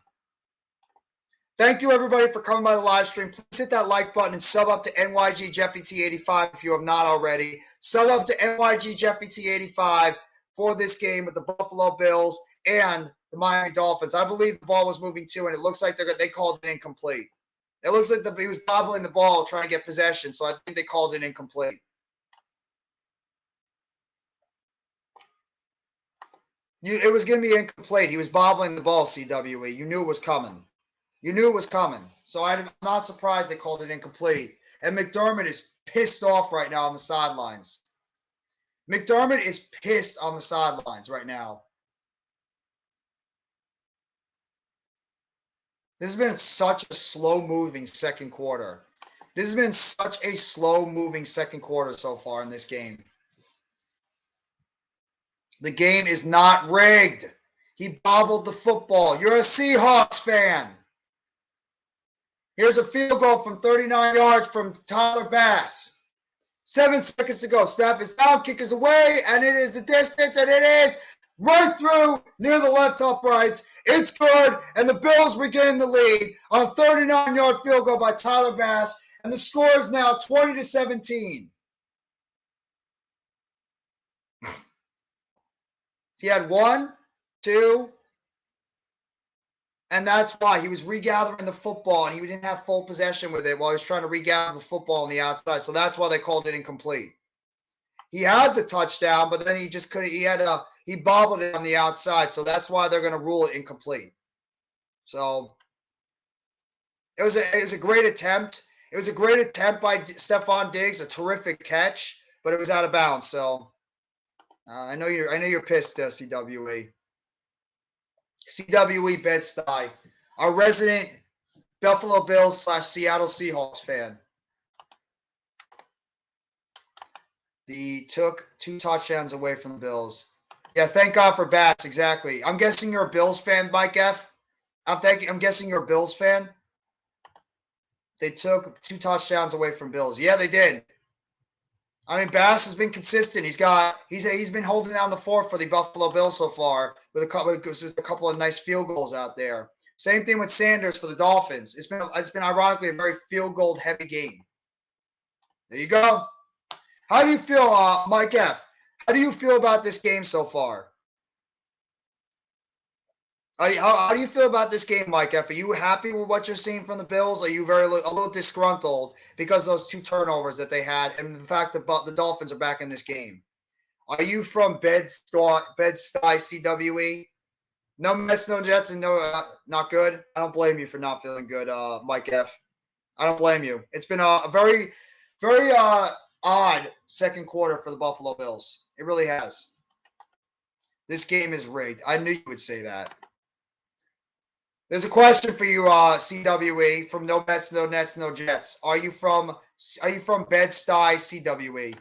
Thank you, everybody, for coming by the live stream. Please hit that like button and sub up to NYG Jeffy T85 if you have not already. Sub up to NYG Jeffy T85 for this game with the Buffalo Bills and the Miami Dolphins. I believe the ball was moving too, and it looks like they called it incomplete. It looks like he was bobbling the ball trying to get possession, so I think they called it incomplete. It was going to be incomplete. He was bobbling the ball, CWE. You knew it was coming. You knew it was coming. So I'm not surprised they called it incomplete. And McDermott is pissed off right now on the sidelines. McDermott is pissed on the sidelines right now. This has been such a slow-moving second quarter. This has been such a slow-moving second quarter so far in this game. The game is not rigged. He bobbled the football. You're a Seahawks fan. Here's a field goal from 39 yards from Tyler Bass. 7 seconds to go. Snap is down, kick is away, and it is the distance, and it is right through near the left uprights. It's good, and the Bills regain the lead on a 39-yard field goal by Tyler Bass, and the score is now 20-17. He had 1, 2, and that's why he was regathering the football, and he didn't have full possession with it while he was trying to regather the football on the outside. So that's why they called it incomplete. He had the touchdown, but then he just couldn't. He bobbled it on the outside, so that's why they're going to rule it incomplete. So it was a great attempt. It was a great attempt by Stephon Diggs, a terrific catch, but it was out of bounds. So I know you're pissed, CWE. CWE Bed-Stuy, our resident Buffalo Bills / Seattle Seahawks fan. They took 2 touchdowns away from the Bills. Yeah, thank God for Bass, exactly. I'm guessing you're a Bills fan, Mike F. I'm guessing you're a Bills fan. They took 2 touchdowns away from Bills. Yeah, they did. I mean, Bass has been consistent. He's been holding down the fort for the Buffalo Bills so far with a couple of nice field goals out there. Same thing with Sanders for the Dolphins. It's been ironically a very field goal heavy game. There you go. How do you feel, Mike F? How do you feel about this game so far? How do you feel about this game, Mike F? Are you happy with what you're seeing from the Bills? Are you a little disgruntled because of those 2 turnovers that they had and the fact that the Dolphins are back in this game? Are you from Bed-Stuy CWE? No Mets, no Jets, and no not good? I don't blame you for not feeling good, Mike F. I don't blame you. It's been a very, very odd second quarter for the Buffalo Bills. It really has. This game is rigged. I knew you would say that. There's a question for you, CWE, from No Mets, No Nets, No Jets. Are you from Bed-Stuy CWE?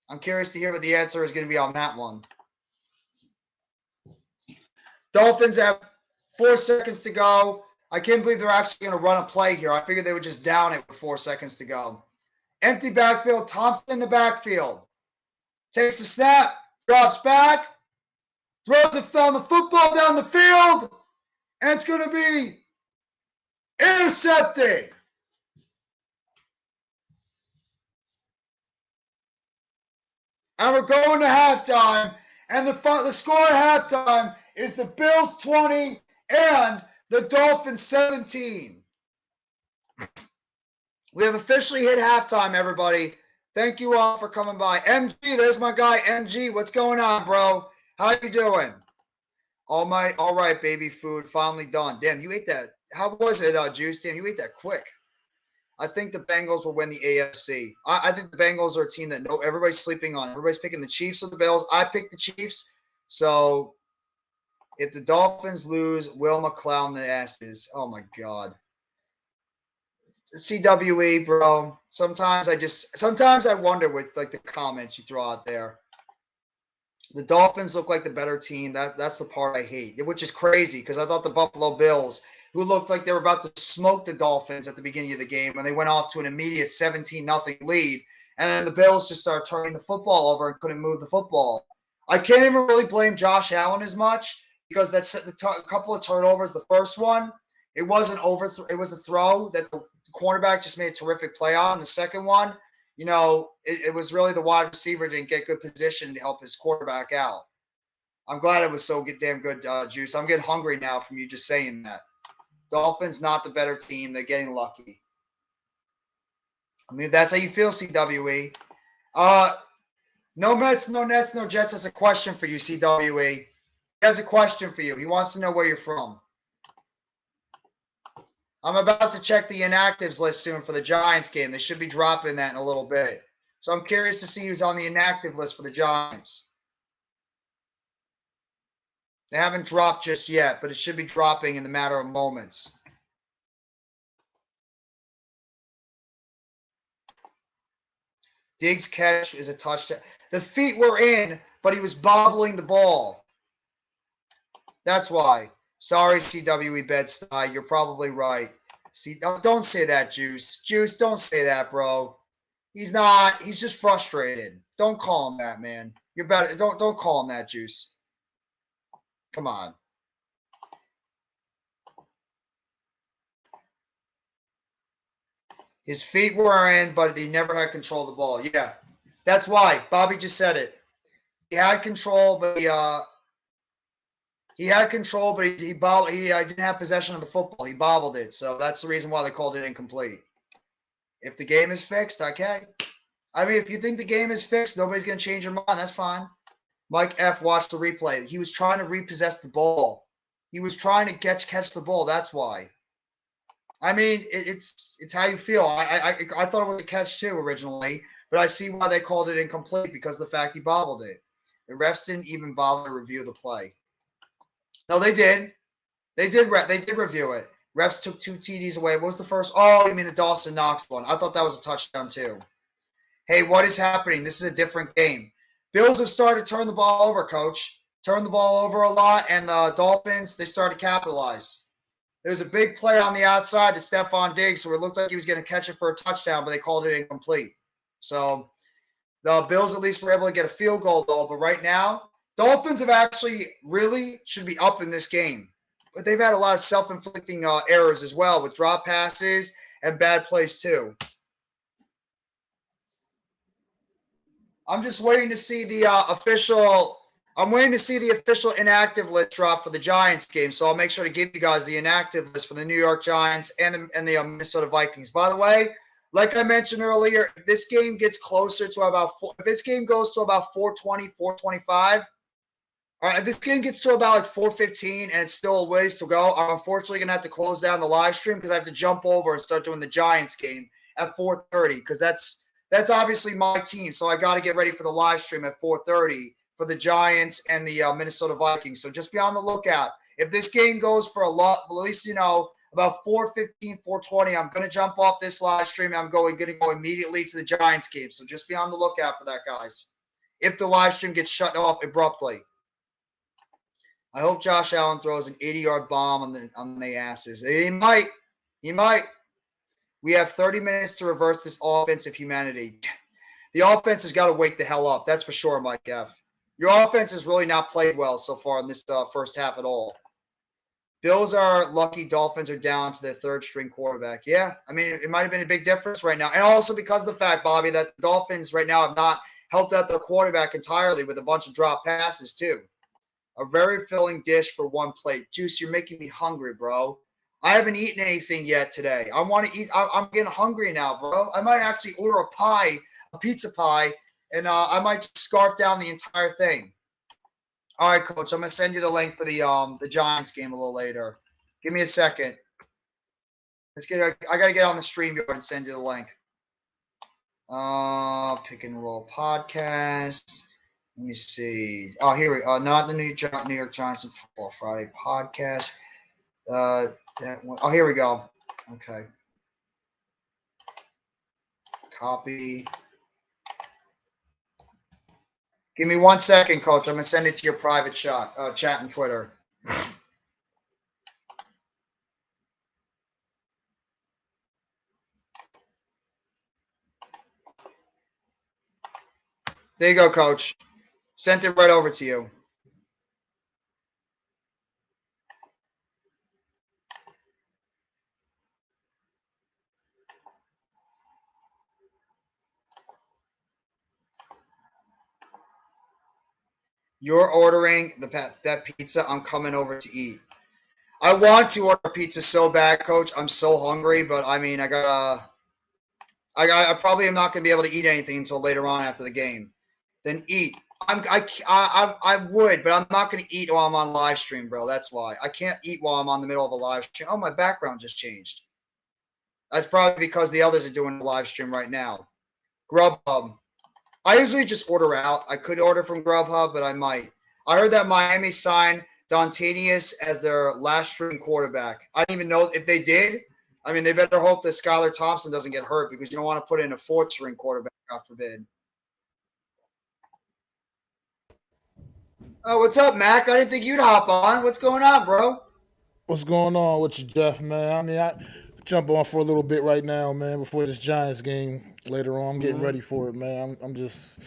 I'm curious to hear what the answer is going to be on that one. Dolphins have 4 seconds to go. I can't believe they're actually going to run a play here. I figured they would just down it with 4 seconds to go. Empty backfield. Thompson in the backfield. Takes the snap. Drops back. Throws it on the football down the field. And it's going to be intercepted. And we're going to halftime. And the score at halftime is the Bills 20 and the Dolphins 17. We have officially hit halftime, everybody. Thank you all for coming by. MG, there's my guy, MG. What's going on, bro? How you doing? All right, baby food, finally done. Damn, you ate that. How was it, Juice? Damn, you ate that quick. I think the Bengals will win the AFC. I think the Bengals are a team that everybody's sleeping on. Everybody's picking the Chiefs or the Bills. I picked the Chiefs. So if the Dolphins lose, Will McClown the asses. Oh, my God. CWE, bro. Sometimes I wonder with like the comments you throw out there. The Dolphins look like the better team. That's the part I hate, which is crazy because I thought the Buffalo Bills, who looked like they were about to smoke the Dolphins at the beginning of the game when they went off to an immediate 17-0 lead, and then the Bills just started turning the football over and couldn't move the football. I can't even really blame Josh Allen as much because that's a couple of turnovers. The first one, it wasn't over. It was a throw that the cornerback just made a terrific play on. The second one, it was really the wide receiver didn't get good position to help his quarterback out. I'm glad it was so damn good, Juice. I'm getting hungry now from you just saying that. Dolphins not the better team. They're getting lucky. I mean, if that's how you feel, CWE. No Mets, no Nets, no Jets has a question for you, CWE. He has a question for you. He wants to know where you're from. I'm about to check the inactives list soon for the Giants game. They should be dropping that in a little bit. So I'm curious to see who's on the inactive list for the Giants. They haven't dropped just yet, but it should be dropping in the matter of moments. Diggs' catch is a touchdown. The feet were in, but he was bobbling the ball. That's why. Sorry, CWE Bed-Stuy. You're probably right. See, don't say that, Juice. Juice, don't say that, bro. He's not. He's just frustrated. Don't call him that, man. You're better. Don't call him that, Juice. Come on. His feet were in, but he never had control of the ball. Yeah, that's why. Bobby just said it. He had control, but he didn't have possession of the football. He bobbled it, so that's the reason why they called it incomplete. If the game is fixed, okay. I mean, if you think the game is fixed, nobody's going to change your mind. That's fine. Mike F. watched the replay. He was trying to repossess the ball. He was trying to catch the ball. That's why. I mean, it's how you feel. I thought it was a catch too originally, but I see why they called it incomplete because of the fact he bobbled it. The refs didn't even bother to review the play. No, they did. They did review it. Refs took 2 TDs away. What was the first? Oh, you mean the Dawson Knox one? I thought that was a touchdown too. Hey, what is happening? This is a different game. Bills have started to turn the ball over, Coach. Turn the ball over a lot, and the Dolphins, they started to capitalize. There was a big play on the outside to Stephon Diggs where it looked like he was going to catch it for a touchdown, but they called it incomplete. So the Bills at least were able to get a field goal, though. But right now, Dolphins have actually really should be up in this game. But they've had a lot of self-inflicting errors as well with drop passes and bad plays too. I'm just waiting to see the official inactive list drop for the Giants game. So I'll make sure to give you guys the inactive list for the New York Giants and the Minnesota Vikings. By the way, like I mentioned earlier, if this game gets closer to if this game goes to about 420, 425, if this game gets to about like 4:15 and it's still a ways to go, I'm unfortunately going to have to close down the live stream because I have to jump over and start doing the Giants game at 4:30 because that's obviously my team. So I got to get ready for the live stream at 4:30 for the Giants and the Minnesota Vikings. So just be on the lookout. If this game goes for a lot, at least, about 4:15, 4:20, I'm going to jump off this live stream. I'm going to go immediately to the Giants game. So just be on the lookout for that, guys. If the live stream gets shut off abruptly. I hope Josh Allen throws an 80-yard bomb on the asses. He might. He might. We have 30 minutes to reverse this offensive humanity. The offense has got to wake the hell up. That's for sure, Mike F. Your offense has really not played well so far in this first half at all. Bills are lucky Dolphins are down to their third-string quarterback. Yeah, I mean, it might have been a big difference right now. And also because of the fact, Bobby, that the Dolphins right now have not helped out their quarterback entirely with a bunch of drop passes too. A very filling dish for one plate. Juice, you're making me hungry, bro. I haven't eaten anything yet today. I want to eat. I'm getting hungry now, bro. I might actually order a pizza pie, and I might just scarf down the entire thing. All right, Coach. I'm gonna send you the link for the Giants game a little later. Give me a second. I gotta get on the StreamYard and send you the link. Pick and Roll podcast. Let me see. Oh, here we go. Not the New York Giants and Football Friday podcast. Here we go. Okay. Copy. Give me 1 second, Coach. I'm going to send it to your private chat on Twitter. There you go, Coach. Sent it right over to you. You're ordering that pizza. I'm coming over to eat. I want to order pizza so bad, Coach. I'm so hungry, but I mean, I probably am not going to be able to eat anything until later on after the game. Then eat. I would, but I'm not going to eat while I'm on live stream, bro. That's why. I can't eat while I'm on the middle of a live stream. Oh, my background just changed. That's probably because the others are doing the live stream right now. Grubhub. I usually just order out. I could order from Grubhub, but I might. I heard that Miami signed Dontanius as their last string quarterback. I didn't even know if they did. I mean, they better hope that Skylar Thompson doesn't get hurt because you don't want to put in a fourth string quarterback, God forbid. Oh, what's up, Mac? I didn't think you'd hop on. What's going on, bro? What's going on with you, Jeff, man? I mean, I jump on for a little bit right now, man, before this Giants game later on. I'm getting ready for it, man. I'm just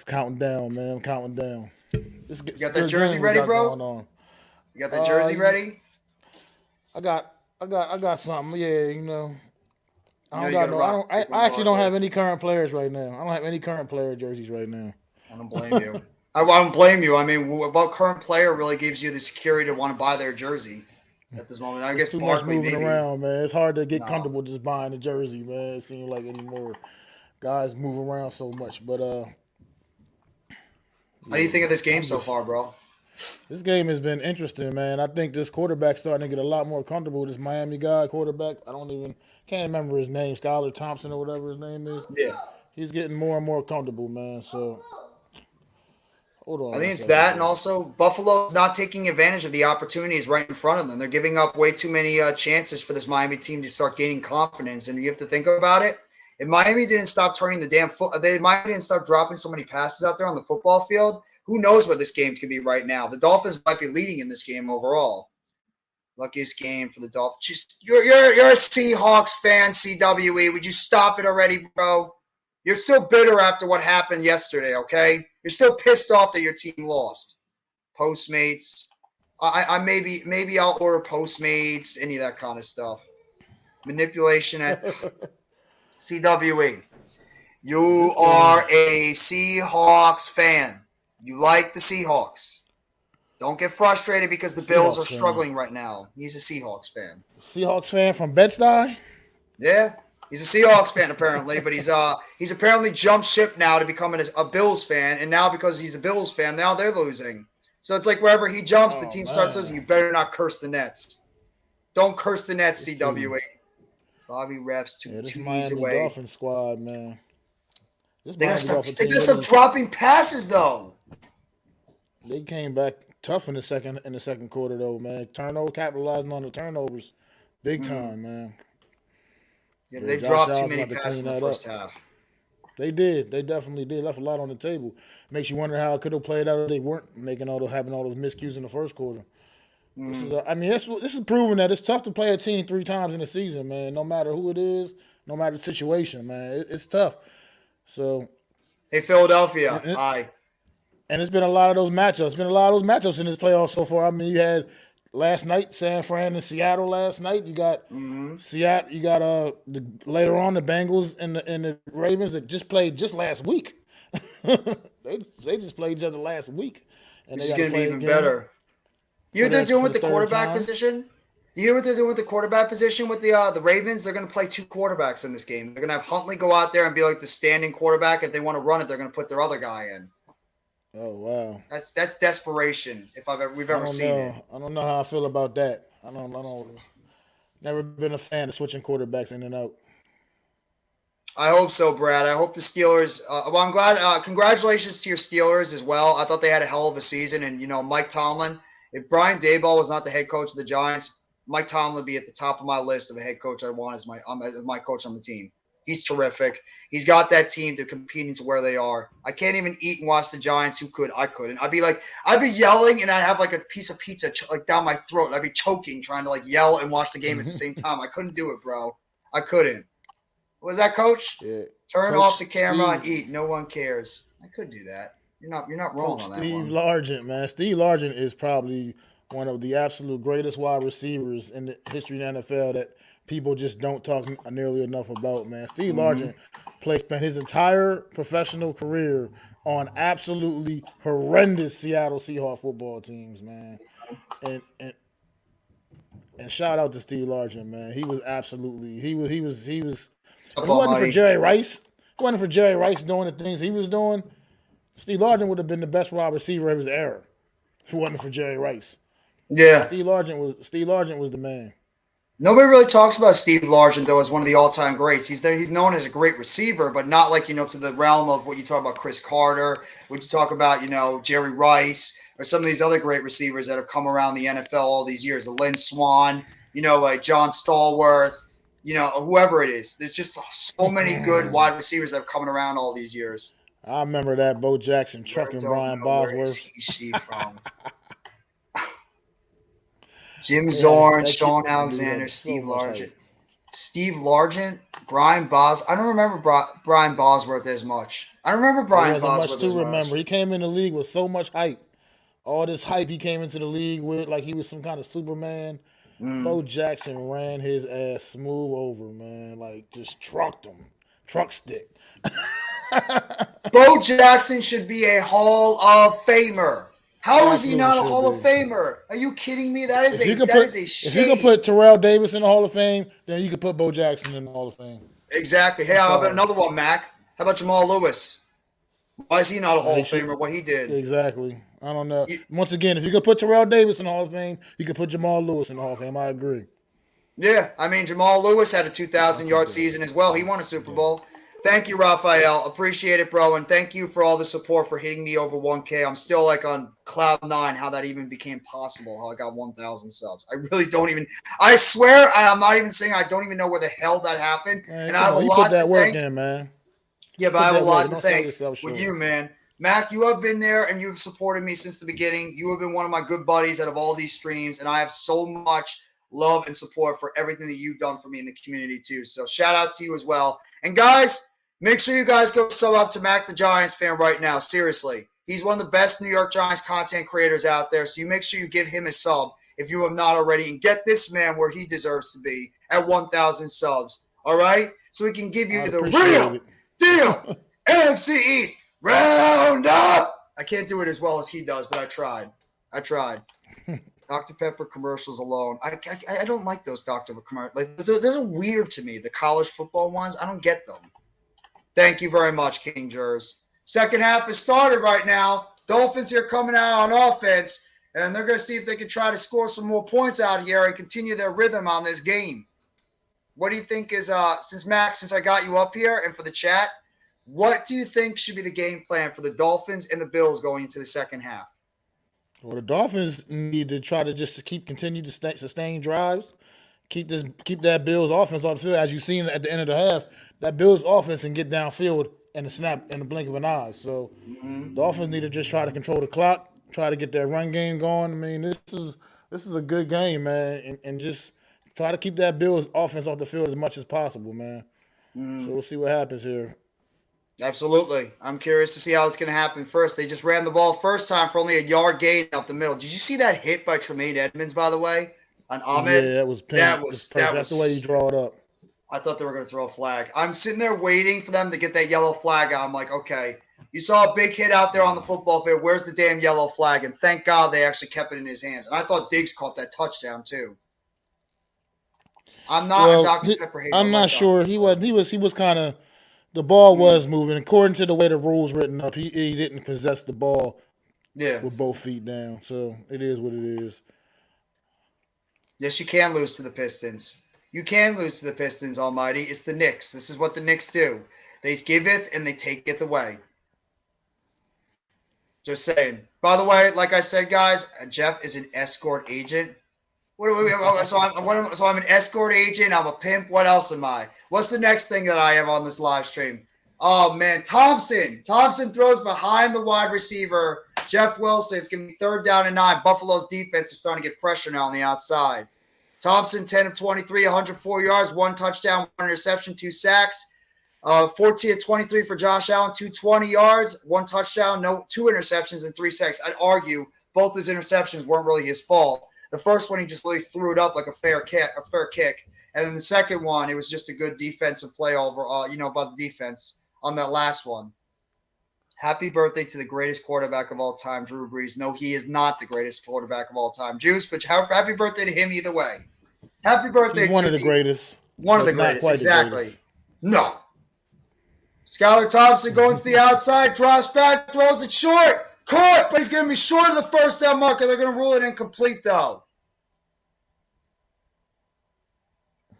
counting down, man. I'm counting down. This You got that good jersey game we ready, got going bro? on. You got the jersey Uh, ready? I got something. Yeah, You I know don't you got got to no. I rock don't. the I Saquon actually don't Barkley. have any current players right now. I don't have any current player jerseys right now. I don't blame you. I don't blame you. I mean, what current player really gives you the security to want to buy their jersey at this moment? I It's guess too much Barkley, moving maybe. around, man. It's hard to get No. comfortable just buying a jersey, man. It seems like anymore guys move around so much, but How do you yeah, think of this game I'm so just far, bro? This game has been interesting, man. I think this quarterback's starting to get a lot more comfortable. This Miami guy quarterback, can't remember his name, Skylar Thompson or whatever his name is. Yeah. He's getting more and more comfortable, man. So hold I on one think it's second, that, and bro. also Buffalo's not taking advantage of the opportunities right in front of them. They're giving up way too many chances for this Miami team to start gaining confidence. And you have to think about it. If Miami didn't stop turning the damn foot, they Miami didn't stop dropping so many passes out there on the football field. Who knows where this game could be right now? The Dolphins might be leading in this game overall. Luckiest game for the Dolphins. Just you're a Seahawks fan, CWE. Would you stop it already, bro? You're still bitter after what happened yesterday, okay? You're still pissed off that your team lost. Postmates. I maybe I'll order Postmates, any of that kind of stuff. Manipulation at CWE. You This are game, a Seahawks fan. You like the Seahawks. Don't get frustrated because the Bills Seahawks are fan, struggling right now. He's a Seahawks fan. Seahawks fan from Bed-Stuy. Yeah, he's a Seahawks fan apparently, but he's apparently jumped ship now to becoming a Bills fan, and now because he's a Bills fan, now they're losing. So it's like wherever he jumps, the Oh team starts losing. man, You better not curse the Nets. Don't curse the Nets, this team, CWA. Bobby refs yeah, this two D's Miami away. Dolphins squad, man. This They gotta Miami stop. Dolphins They team gotta stop really, dropping passes though. they came back tough in the second quarter though, man. Turnover, capitalizing on the turnovers, big Mm-hmm. time, man. Yeah, Yeah, they Josh dropped too Allen's many about to passes clean in the that first up. half. They did. They definitely did. Left a lot on the table. Makes you wonder how it could have played out if they weren't having all those miscues in the first quarter. Mm. I mean, this is proving that it's tough to play a team three times in a season, man. No matter who it is, no matter the situation, man, it's tough. So, Hey, Philadelphia. and, Hi. and it's been a lot of those matchups. It's been a lot of those matchups in this playoff so far. I mean, you had last night San Fran and Seattle last night. You got Mm-hmm. Seattle. You got later on the Bengals and the Ravens that just played just last week. they just played each other last week, and This they is got to gonna be play even again better. You know what they're doing for with the the third quarterback time. position? You know what they're doing with the quarterback position with the Ravens? They're going to play two quarterbacks in this game. They're going to have Huntley go out there and be like the standing quarterback. If they want to run it, they're going to put their other guy in. Oh wow. That's desperation if we've I ever don't seen it. know. I don't know how I feel about that. I don't. Never been a fan of switching quarterbacks in and out. I hope so, Brad. I hope the Steelers. Well, I'm glad. Congratulations to your Steelers as well. I thought they had a hell of a season, and Mike Tomlin. If Brian Daboll was not the head coach of the Giants, Mike Tomlin would be at the top of my list of a head coach I want as my coach on the team. He's terrific. He's got that team to compete into where they are. I can't even eat and watch the Giants. Who could? I couldn't. I'd be yelling, and I'd have like a piece of pizza like down my throat. I'd be choking trying to like yell and watch the game at the same time. I couldn't do it, bro. I couldn't. What was that, Coach? Yeah, Turn off Coach the camera Steve, and eat. No one cares. I could do that. You're not wrong Coach on that Steve one. Largent, man. Steve Largent is probably one of the absolute greatest wide receivers in the history of the NFL that people just don't talk nearly enough about, man. Steve Mm-hmm. Largent spent his entire professional career on absolutely horrendous Seattle Seahawks football teams, man. And and shout out to Steve Largent, man. He was absolutely he was. Up If it wasn't for almighty. Jerry Rice, if it wasn't for Jerry Rice doing the things he was doing, Steve Largent would have been the best wide receiver of his era. If it wasn't for Jerry Rice, Yeah. Steve Largent was the man. Nobody really talks about Steve Largent, though, as one of the all-time greats. He's there. He's known as a great receiver, but not like, to the realm of what you talk about Chris Carter, what you talk about, Jerry Rice, or some of these other great receivers that have come around the NFL all these years. Lynn Swann, like John Stallworth, whoever it is. There's just so many good wide receivers that have come around all these years. I remember that Bo Jackson I trucking don't Brian know where is Bosworth. she from. Jim Yeah, Zorn, that kid Sean dude Alexander, had so Steve much Largent. hype. Steve Largent, Brian Bos. I don't remember Brian Bosworth as much. I remember There Brian wasn't much Bosworth to as remember. much. He came in the league with so much hype. All this hype he came into the league with, like he was some kind of Superman. Bo Jackson ran his ass smooth over, man. Like just trucked him. Truck stick. Bo Jackson should be a Hall of Famer. How is he Absolutely not a should Hall of be. Famer? Are you kidding me? That is If you a could that put is a if you could shame. put Terrell Davis in the Hall of Fame, then you could put Bo Jackson in the Hall of Fame. Exactly. Hey, I'm how about sorry. another one, Mac? How about Jamal Lewis? Why is he not a Hall He of should Famer? What he did? exactly. I don't know. You- Once again, if you could put Terrell Davis in the Hall of Fame, you could put Jamal Lewis in the Hall of Fame. I agree. Yeah, I mean, Jamal Lewis had a I 2,000-yard forget. season as well. He won a Super Yeah. Bowl. Thank you, Raphael. Appreciate it, bro. And thank you for all the support for hitting me over 1K. I'm still like on cloud nine how that even became possible, how I got 1,000 subs. I really don't even – I swear I'm not even saying I don't even know where the hell that happened. Man, And I have a you put lot to that work thank. in, man. Yeah, but I Put have a that work lot in. to Don't sell thank yourself with short. you, man. Mac, you have been there and you've supported me since the beginning. You have been one of my good buddies out of all these streams, and I have so much love and support for everything that you've done for me in the community too. So shout out to you as well. And guys, make sure you guys go sub up to Mac the Giants fan right now. Seriously. He's one of the best New York Giants content creators out there. So you make sure you give him a sub if you have not already and get this man where he deserves to be at 1,000 subs. All right? So we can give you I'd the appreciate real it. deal AFC East round up. I can't do it as well as he does, but I tried. Dr. Pepper commercials alone. I don't like those Dr. Pepper commercials. Like, those are weird to me. The college football ones, I don't get them. Thank you very much, King Jers. Second half has started right now. Dolphins here coming out on offense, and they're going to see if they can try to score some more points out here and continue their rhythm on this game. What do you think is, since I got you up here and for the chat, what do you think should be the game plan for the Dolphins and the Bills going into the second half? Well, the Dolphins need to try to just continue to sustain drives, keep that Bills offense on the field. As you've seen at the end of the half, that Bills offense can get downfield in a snap in the blink of an eye. So the Dolphins need to just try to control the clock, try to get that run game going. I mean, this is a good game, man, and just try to keep that Bills offense off the field as much as possible, man. So we'll see what happens here. Absolutely. I'm curious to see how it's going to happen first. They just ran the ball first time for only a yard gain up the middle. Did you see that hit by Tremaine Edmonds, by the way, on Ahmed? Yeah, that was perfect. That's the way you draw it up. I thought they were going to throw a flag. I'm sitting there waiting for them to get that yellow flag out. I'm like, okay, you saw a big hit out there on the football field. Where's the damn yellow flag? And thank God they actually kept it in his hands. And I thought Diggs caught that touchdown too. I'm not a Dr. Pepper hater. I'm not sure. He was kind of. The ball was moving. According to the way the rules written up, he didn't possess the ball with both feet down. So it is what it is. Yes, you can lose to the Pistons. You can lose to the Pistons, Almighty. It's the Knicks. This is what the Knicks do. They give it and they take it away. Just saying. By the way, like I said, guys, Jeff is an escort agent. So I'm an escort agent. I'm a pimp. What else am I? What's the next thing that I have on this live stream? Oh, man. Thompson throws behind the wide receiver. Jeff Wilson. It's going to be 3rd down and 9. Buffalo's defense is starting to get pressure now on the outside. Thompson, 10 of 23, 104 yards, 1 touchdown, 1 interception, 2 sacks. 14 of 23 for Josh Allen, 220 yards, 1 touchdown, 2 interceptions, and 3 sacks. I'd argue both his interceptions weren't really his fault. The first one, he just really threw it up like a fair kick. And then the second one, it was just a good defensive play by the defense on that last one. Happy birthday to the greatest quarterback of all time, Drew Brees. No, he is not the greatest quarterback of all time, Juice, but happy birthday to him either way. Happy birthday He's one to of the greatest, one of the but not greatest, quite the exactly. greatest. No. Skylar Thompson going to the outside, drops back, throws it short. Caught, but he's going to be short of the first down marker. They're going to rule it incomplete, though.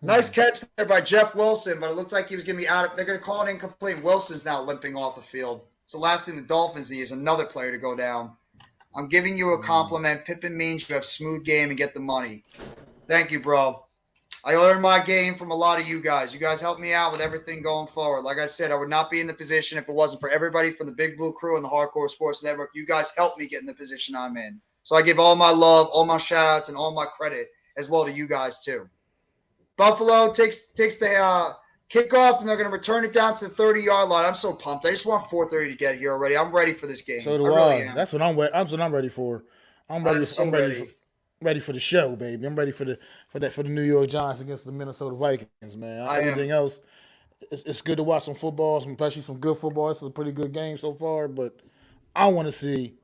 Nice catch there by Jeff Wilson, but it looks like he was going to be out. They're going to call it incomplete. Wilson's now limping off the field. So last thing the Dolphins need is another player to go down. I'm giving you a compliment. Pippin means you have smooth game and get the money. Thank you, bro. I learned my game from a lot of you guys. You guys helped me out with everything going forward. Like I said, I would not be in the position if it wasn't for everybody from the Big Blue Crew and the Hardcore Sports Network. You guys helped me get in the position I'm in. So I give all my love, all my shout-outs, and all my credit as well to you guys, too. Buffalo takes the kickoff, and they're going to return it down to the 30-yard line. I'm so pumped. I just want 4:30 to get here already. I'm ready for this game. So do I. Really am. That's what I'm ready for. I'm ready for the show, baby. I'm ready for the New York Giants against the Minnesota Vikings, man. Everything else, it's good to watch some football, especially some good football. This is a pretty good game so far, but I want to see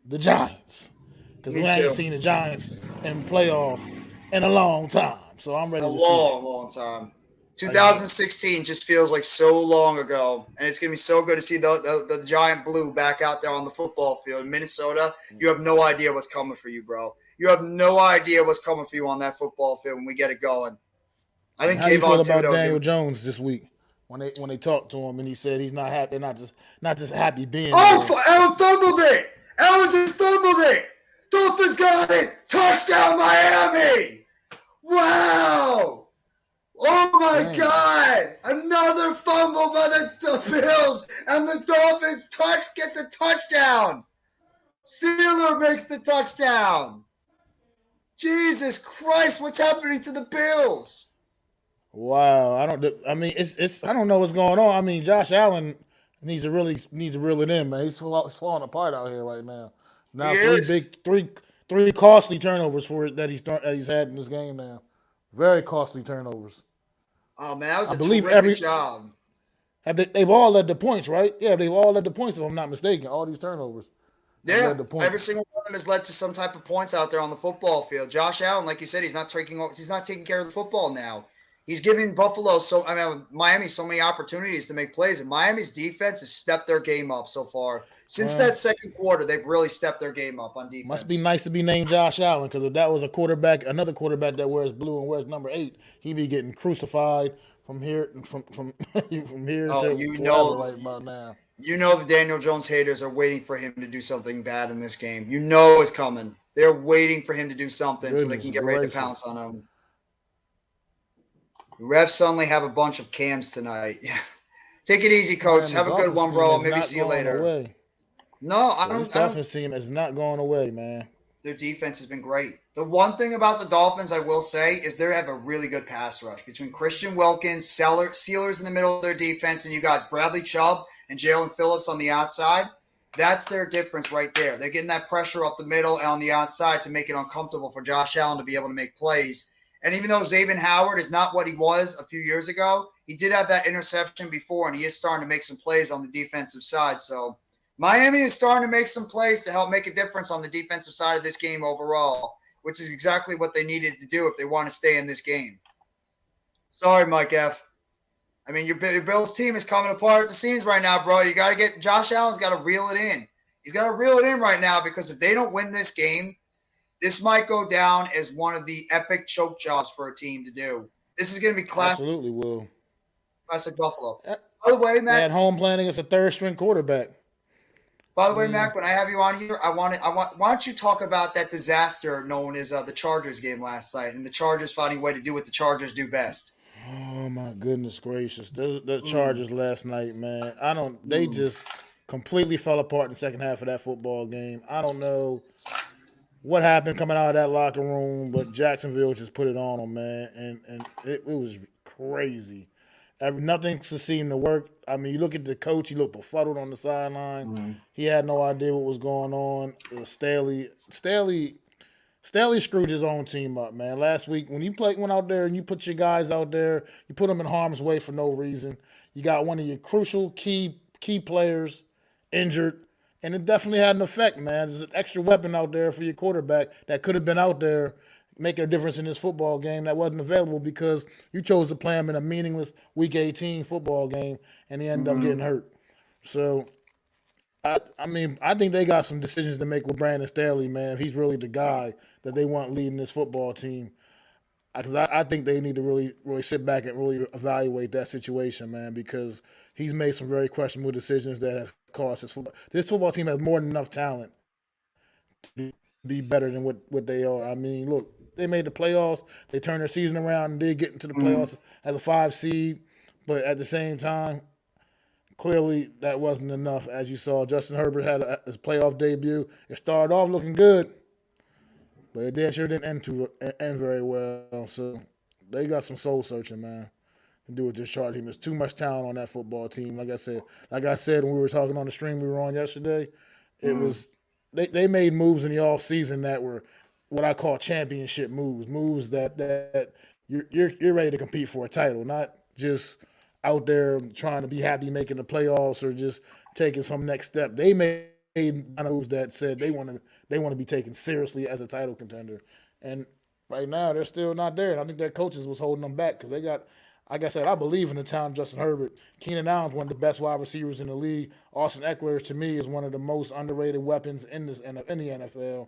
the Giants because we ain't seen the Giants in playoffs in a long time. So I'm ready to see it. Long time. 2016 just feels like so long ago, and it's going to be so good to see the Giant Blue back out there on the football field. In Minnesota, you have no idea what's coming for you, bro. You have no idea what's coming for you on that football field when we get it going. I think how you feel about Daniel Jones this week when they talked to him and he said he's not happy, not just happy being. Allen fumbled it. Allen just fumbled it. Dolphins got it. Touchdown, Miami. Wow. Oh, my God. Another fumble by the Bills, and the Dolphins get the touchdown. Sealer makes the touchdown. Jesus Christ, what's happening to the Bills? Wow. I don't know what's going on. I mean, Josh Allen needs to reel it in, man. He's falling apart out here right now. Now three costly turnovers that he's had in this game now. Very costly turnovers. Oh, man, that was a terrific job. They've all led the points, right? Yeah, they've all led the points, if I'm not mistaken, all these turnovers. Yeah, every single one of them has led to some type of points out there on the football field. Josh Allen, like you said, he's not taking care of the football now. He's giving Miami so many opportunities to make plays, and Miami's defense has stepped their game up so far. Since that second quarter, they've really stepped their game up on defense. Must be nice to be named Josh Allen, because if that was another quarterback that wears blue and wears number 8, he'd be getting crucified from here from here to right about now. You know the Daniel Jones haters are waiting for him to do something bad in this game. You know it's coming. They're waiting for him to do something so they can get ready to pounce on him. The refs suddenly have a bunch of cams tonight. Yeah. Take it easy, coach. Have a good one, bro. Maybe see you later. No, I don't. This Dolphins team is not going away, man. Their defense has been great. The one thing about the Dolphins, I will say, is they have a really good pass rush between Christian Wilkins, Sealers in the middle of their defense, and you got Bradley Chubb and Jalen Phillips on the outside. That's their difference right there. They're getting that pressure up the middle and on the outside to make it uncomfortable for Josh Allen to be able to make plays. And even though Xavier Howard is not what he was a few years ago, he did have that interception before, and he is starting to make some plays on the defensive side. So Miami is starting to make some plays to help make a difference on the defensive side of this game overall, which is exactly what they needed to do if they want to stay in this game. Sorry, Mike F. I mean, your Bills team is coming apart at the seams right now, bro. You got to get – Josh Allen's got to reel it in. He's got to reel it in right now, because if they don't win this game, this might go down as one of the epic choke jobs for a team to do. This is going to be classic. Absolutely will. Classic Buffalo. By the way, Matt. At home playing against a third-string quarterback. By the way, Mac, when I have you on here, why don't you talk about that disaster known as the Chargers game last night, and the Chargers finding a way to do what the Chargers do best. Oh my goodness gracious! The Chargers last night, man. They just completely fell apart in the second half of that football game. I don't know what happened coming out of that locker room, but Jacksonville just put it on them, man, and it was crazy. Nothing seemed to work. I mean, you look at the coach; he looked befuddled on the sideline. Mm-hmm. He had no idea what was going on. Staley screwed his own team up, man. Last week, when you went out there and you put your guys out there, you put them in harm's way for no reason. You got one of your crucial key players injured, and it definitely had an effect, man. There's an extra weapon out there for your quarterback that could have been out there making a difference in this football game that wasn't available because you chose to play him in a meaningless Week 18 football game, and he ended up getting hurt. So, I think they got some decisions to make with Brandon Staley, man. If he's really the guy that they want leading this football team. Because I think they need to really sit back and really evaluate that situation, man, because he's made some very questionable decisions that have cost his football. This football team has more than enough talent to be better than what they are. I mean, look, they made the playoffs. They turned their season around and did get into the playoffs as a 5 seed. But at the same time, clearly that wasn't enough. As you saw, Justin Herbert had his playoff debut. It started off looking good. But it sure didn't end very well. So they got some soul searching, man, to do with this Charger team. There's too much talent on that football team. Like I said when we were talking on the stream we were on yesterday, it was they made moves in the offseason that were what I call championship moves that you're ready to compete for a title, not just out there trying to be happy making the playoffs or just taking some next step. They made moves that said they want to be taken seriously as a title contender, and right now they're still not there. And I think their coaches was holding them back because they got, like I said, I believe in the talent Justin Herbert. Keenan Allen's one of the best wide receivers in the league. Austin Eckler to me is one of the most underrated weapons in the NFL.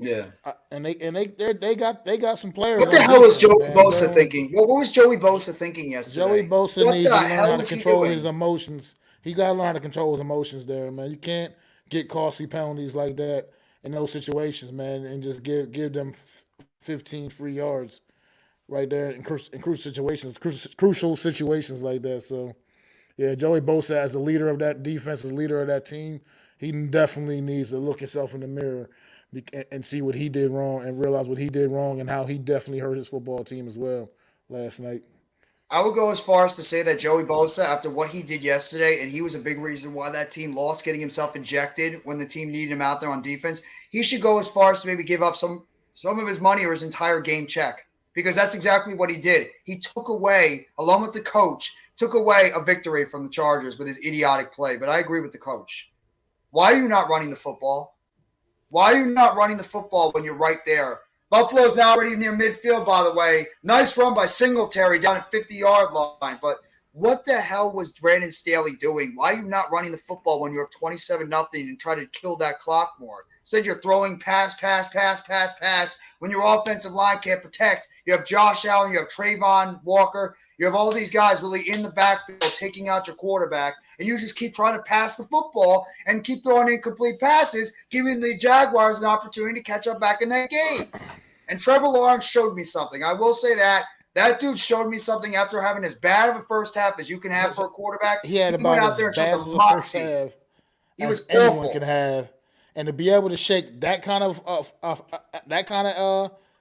Yeah, and they got some players. What the hell was Joey Bosa thinking? What was Joey Bosa thinking yesterday? Joey Bosa needs to learn how to control his emotions. He got to learn how to control his emotions there, man. You can't get costly penalties like that in those situations, man, and just give them 15 free yards right there in crucial situations like that. So, yeah, Joey Bosa as the leader of that defense, as the leader of that team, he definitely needs to look himself in the mirror and see what he did wrong and realize what he did wrong and how he definitely hurt his football team as well last night. I would go as far as to say that Joey Bosa, after what he did yesterday, and he was a big reason why that team lost, getting himself ejected when the team needed him out there on defense, he should go as far as to maybe give up some of his money or his entire game check, because that's exactly what he did. He took away, along with the coach, a victory from the Chargers with his idiotic play. But I agree with the coach. Why are you not running the football? Why are you not running the football when you're right there? Buffalo's now already near midfield, by the way. Nice run by Singletary down at 50-yard line. But what the hell was Brandon Staley doing? Why are you not running the football when you're up 27-0 and try to kill that clock more? Said you're throwing pass when your offensive line can't protect. You have Josh Allen, you have Trayvon Walker, you have all these guys really in the backfield taking out your quarterback, and you just keep trying to pass the football and keep throwing incomplete passes, giving the Jaguars an opportunity to catch up back in that game. And Trevor Lawrence showed me something. I will say that. That dude showed me something after having as bad of a first half as you can have for a quarterback. He had about as bad of a first half as anyone can have. And to be able to shake that kind of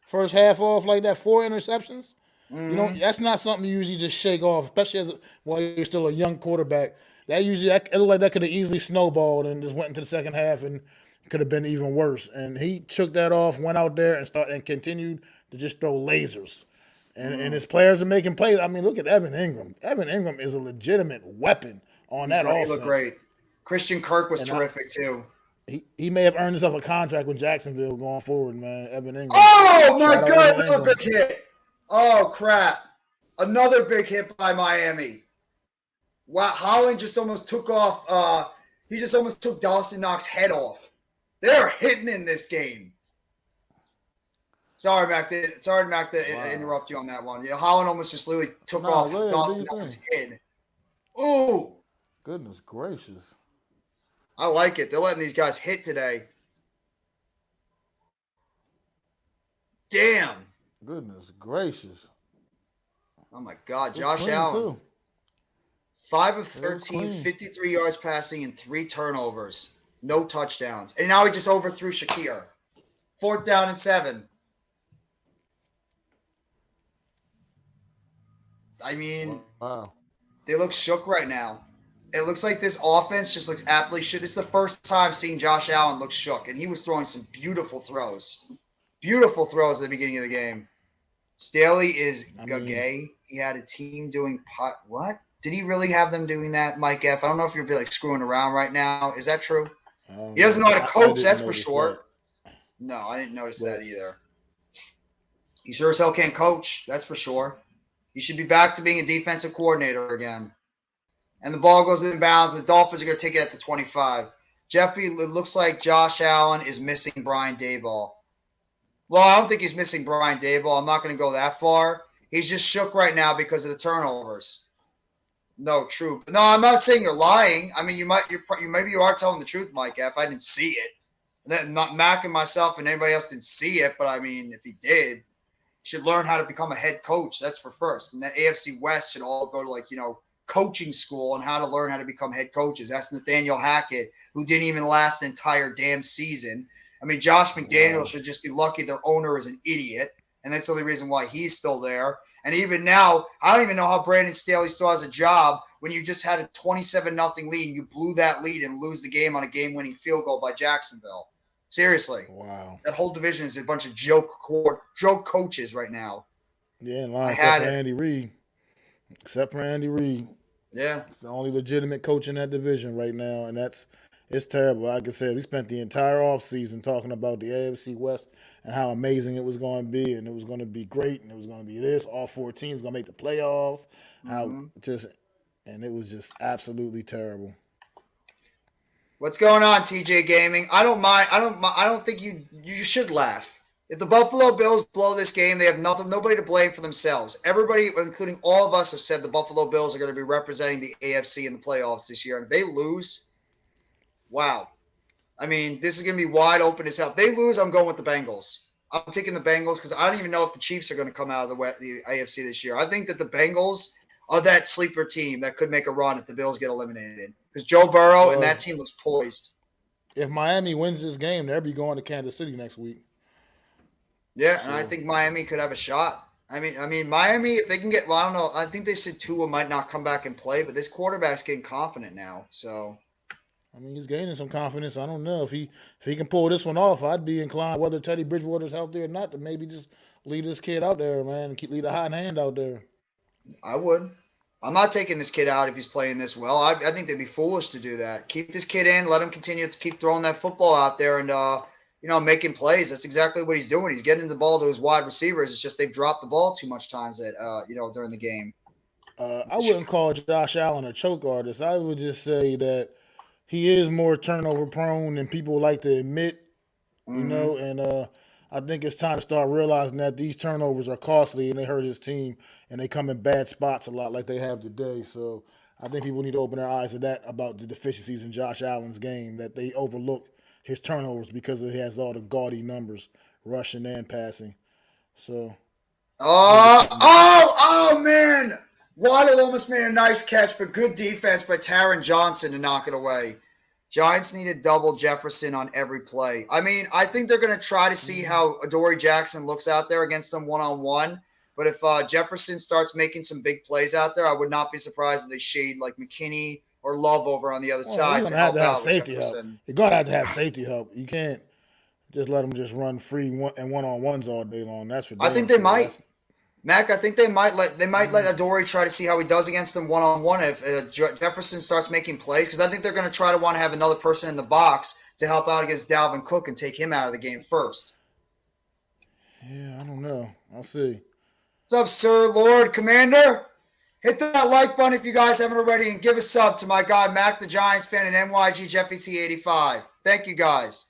first half off like that, 4 interceptions, you know, that's not something you usually just shake off, especially while you're still a young quarterback. It looked like that could have easily snowballed and just went into the second half and could have been even worse. And he shook that off, went out there and continued to just throw lasers. And his players are making plays. I mean, look at Evan Ingram. Evan Ingram is a legitimate weapon on that offense. He looked great. Christian Kirk was terrific too. He may have earned himself a contract with Jacksonville going forward, man. Evan Ingram. Oh, my God. Another big hit. Oh, crap. Another big hit by Miami. Wow. Holland just almost took off. He just almost took Dawson Knox's head off. They're hitting in this game. Sorry, Mac, to interrupt you on that one. Yeah, Holland almost just literally took off Dawson Knox's head. Ooh. Goodness gracious. I like it. They're letting these guys hit today. Damn. Goodness gracious. Oh, my God. Josh Allen. 5 of 13, 53 yards passing, and 3 turnovers. No touchdowns. And now he just overthrew Shakir. 4th down and 7. I mean, wow. They look shook right now. It looks like this offense just looks aptly shook. This is the first time seeing Josh Allen look shook, and he was throwing some beautiful throws. Beautiful throws at the beginning of the game. Staley is gay. He had a team doing what? Did he really have them doing that, Mike F? I don't know if you're like screwing around right now. Is that true? I don't He doesn't know. know how to I coach, didn't that's for notice that. sure. No, I didn't notice that But either. He sure as hell can't coach, that's for sure. He should be back to being a defensive coordinator again. And the ball goes in bounds, and the Dolphins are going to take it at the 25. Jeffy, it looks like Josh Allen is missing Brian Daboll. Well, I don't think he's missing Brian Daboll. I'm not going to go that far. He's just shook right now because of the turnovers. No, true. No, I'm not saying you're lying. I mean, maybe you are telling the truth, Mike F. I didn't see it. Not Mac and myself and anybody else didn't see it, but I mean, if he did, he should learn how to become a head coach. That's for first. And that AFC West should all go to coaching school on how to learn how to become head coaches. That's Nathaniel Hackett, who didn't even last an entire damn season. I mean, Josh McDaniels should just be lucky their owner is an idiot, and that's the only reason why he's still there. And even now, I don't even know how Brandon Staley still has a job when you just had a 27-0 lead and you blew that lead and lose the game on a game-winning field goal by Jacksonville. Seriously. Wow. That whole division is a bunch of joke coaches right now. Yeah, in line except for Andy Reid. Except for Andy Reid. Yeah. It's the only legitimate coach in that division right now, and it's terrible. Like I said, we spent the entire offseason talking about the AFC West and how amazing it was going to be, and it was going to be great, and it was going to be this. All 4 teams going to make the playoffs. And it was just absolutely terrible. What's going on, TJ Gaming? I don't mind. I don't think you should laugh. If the Buffalo Bills blow this game, they have nobody to blame for themselves. Everybody, including all of us, have said the Buffalo Bills are going to be representing the AFC in the playoffs this year. And if they lose, wow. I mean, this is going to be wide open as hell. If they lose, I'm going with the Bengals. I'm picking the Bengals because I don't even know if the Chiefs are going to come out of the AFC this year. I think that the Bengals are that sleeper team that could make a run if the Bills get eliminated. Because Joe Burrow and that team looks poised. If Miami wins this game, they'll be going to Kansas City next week. Yeah, and I think Miami could have a shot. I mean, Miami, if they can get, well, I don't know. I think they said Tua might not come back and play, but this quarterback's getting confident now. So, I mean, he's gaining some confidence. I don't know if he can pull this one off. I'd be inclined, whether Teddy Bridgewater's healthy or not, to maybe just leave this kid out there, man, and leave a hot hand out there. I would. I'm not taking this kid out if he's playing this well. I think they'd be foolish to do that. Keep this kid in, let him continue to keep throwing that football out there, and making plays. That's exactly what he's doing. He's getting the ball to his wide receivers. It's just they've dropped the ball too much times during the game. I wouldn't call Josh Allen a choke artist. I would just say that he is more turnover prone than people like to admit, and I think it's time to start realizing that these turnovers are costly and they hurt his team and they come in bad spots a lot like they have today. So I think people need to open their eyes to that about the deficiencies in Josh Allen's game, that they overlook his turnovers because he has all the gaudy numbers, rushing and passing. So. Oh, man. Waddle almost made a nice catch, but good defense by Taron Johnson to knock it away. Giants need to double Jefferson on every play. I mean, I think they're going to try to see how Adoree Jackson looks out there against them one-on-one. But if Jefferson starts making some big plays out there, I would not be surprised if they shade like McKinney or Love over on the other side to help out with Jefferson. You're going to have safety help. You can't just let them just run free and one-on-ones all day long. That's for I think they might. Mac, I think they might let Adoree try to see how he does against them one-on-one if Jefferson starts making plays, because I think they're going to try to want to have another person in the box to help out against Dalvin Cook and take him out of the game first. Yeah, I don't know. I'll see. What's up, Sir Lord Commander? Hit that like button if you guys haven't already, and give a sub to my guy, Mac the Giants fan and NYG JeffyC85. Thank you, guys.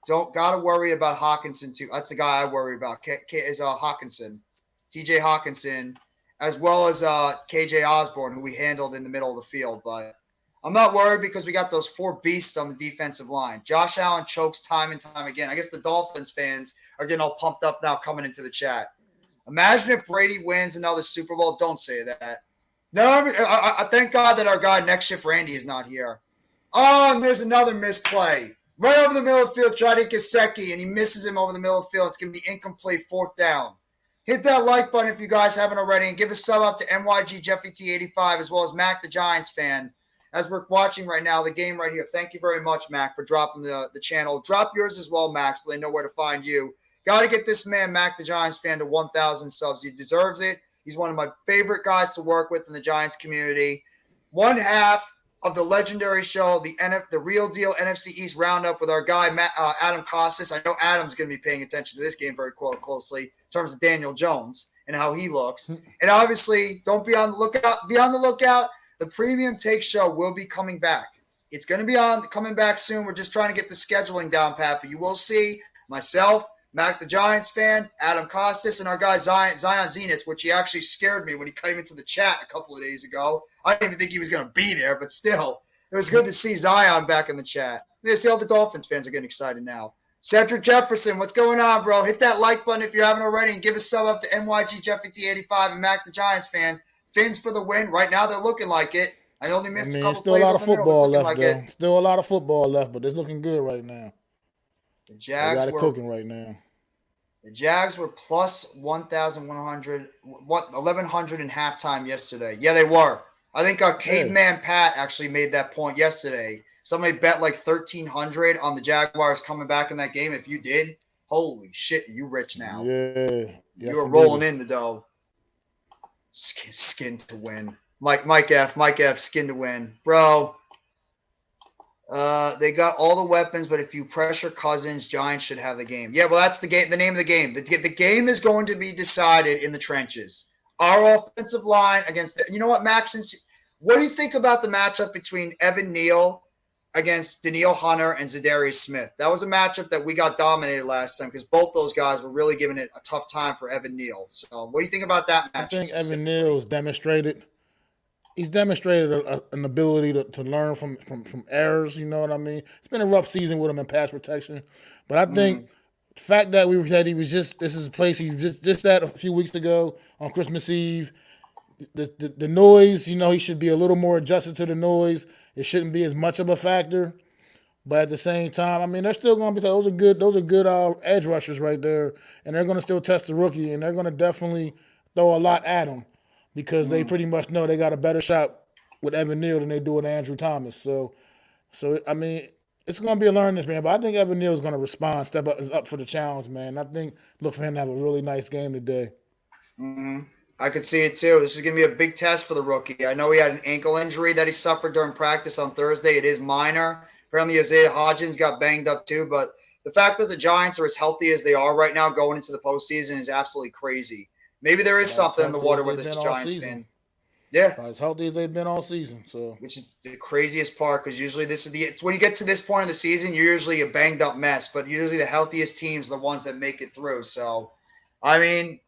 Gotta worry about Hawkinson, too. That's the guy I worry about, is Hawkinson. TJ Hawkinson, as well as KJ Osborne, who we handled in the middle of the field. But I'm not worried because we got those 4 beasts on the defensive line. Josh Allen chokes time and time again. I guess the Dolphins fans are getting all pumped up now coming into the chat. Imagine if Brady wins another Super Bowl. Don't say that. No, I thank God that our guy Next Shift Randy is not here. Oh, and there's another misplay. Right over the middle of the field, try to get Gesicki, and he misses him over the middle of the field. It's going to be incomplete, 4th down. Hit that like button if you guys haven't already, and give a sub up to NYG JeffyT85 as well as Mac the Giants fan as we're watching right now the game right here. Thank you very much, Mac, for dropping the channel. Drop yours as well, Mac, so they know where to find you. Got to get this man, Mac the Giants fan, to 1,000 subs. He deserves it. He's one of my favorite guys to work with in the Giants community. one half of the legendary show, the Real Deal NFC East Roundup with our guy Adam Costas. I know Adam's going to be paying attention to this game very closely in terms of Daniel Jones and how he looks. And obviously, don't be on the lookout. Be on the lookout. The Premium Take Show will be coming back. It's going to be coming back soon. We're just trying to get the scheduling down, Pat. But you will see myself, Mac the Giants fan, Adam Costas, and our guy Zion Zenith, which he actually scared me when he came into the chat a couple of days ago. I didn't even think he was going to be there, but still, it was good to see Zion back in the chat. Yeah, see all the Dolphins fans are getting excited now. Cedric Jefferson, what's going on, bro? Hit that like button if you haven't already, and give a sub up to NYG Jeffy T85 and Mac the Giants fans. Fins for the win. Right now, they're looking like it. I only missed a couple still a plays lot of football left, like though. Still a lot of football left, but it's looking good right now. The Jags got it cooking right now. The Jags were plus 1,100 in halftime yesterday. Yeah, they were. I think Caveman Pat actually made that point yesterday. Somebody bet like 1,300 on the Jaguars coming back in that game. If you did, holy shit, you rich now. Yeah. You were rolling in the dough. Skin to win. Mike F, skin to win. Bro, they got all the weapons, but if you pressure Cousins, Giants should have the game. Yeah, well, that's the game. The name of the game. The game is going to be decided in the trenches. Our offensive line against – you know what, Max? What do you think about the matchup between Evan Neal against Danielle Hunter and Zadarius Smith? That was a matchup that we got dominated last time because both those guys were really giving it a tough time for Evan Neal. So what do you think about that matchup? I think Evan Neal's demonstrated – he's demonstrated an ability to learn from errors, you know what I mean? It's been a rough season with him in pass protection. But I think the fact that he was just – this is a place he was just at a few weeks ago on Christmas Eve. The noise, you know, he should be a little more adjusted to the noise. It shouldn't be as much of a factor. But at the same time, I mean, they're still going to be – those are good edge rushers right there. And they're going to still test the rookie, and they're going to definitely throw a lot at him. Because they pretty much know they got a better shot with Evan Neal than they do with Andrew Thomas. So I mean, it's going to be a learning experience. But I think Evan Neal is going to respond, is up for the challenge, man. I think look for him to have a really nice game today. I could see it too. This is going to be a big test for the rookie. I know he had an ankle injury that he suffered during practice on Thursday. It is minor. Apparently Isaiah Hodgins got banged up too. But the fact that the Giants are as healthy as they are right now going into the postseason is absolutely crazy. Maybe there is something in the water with this Giants fan. Yeah. As healthy as they've been all season. So, which is the craziest part because usually it's when you get to this point of the season, you're usually a banged up mess. But usually the healthiest teams are the ones that make it through. So, I mean,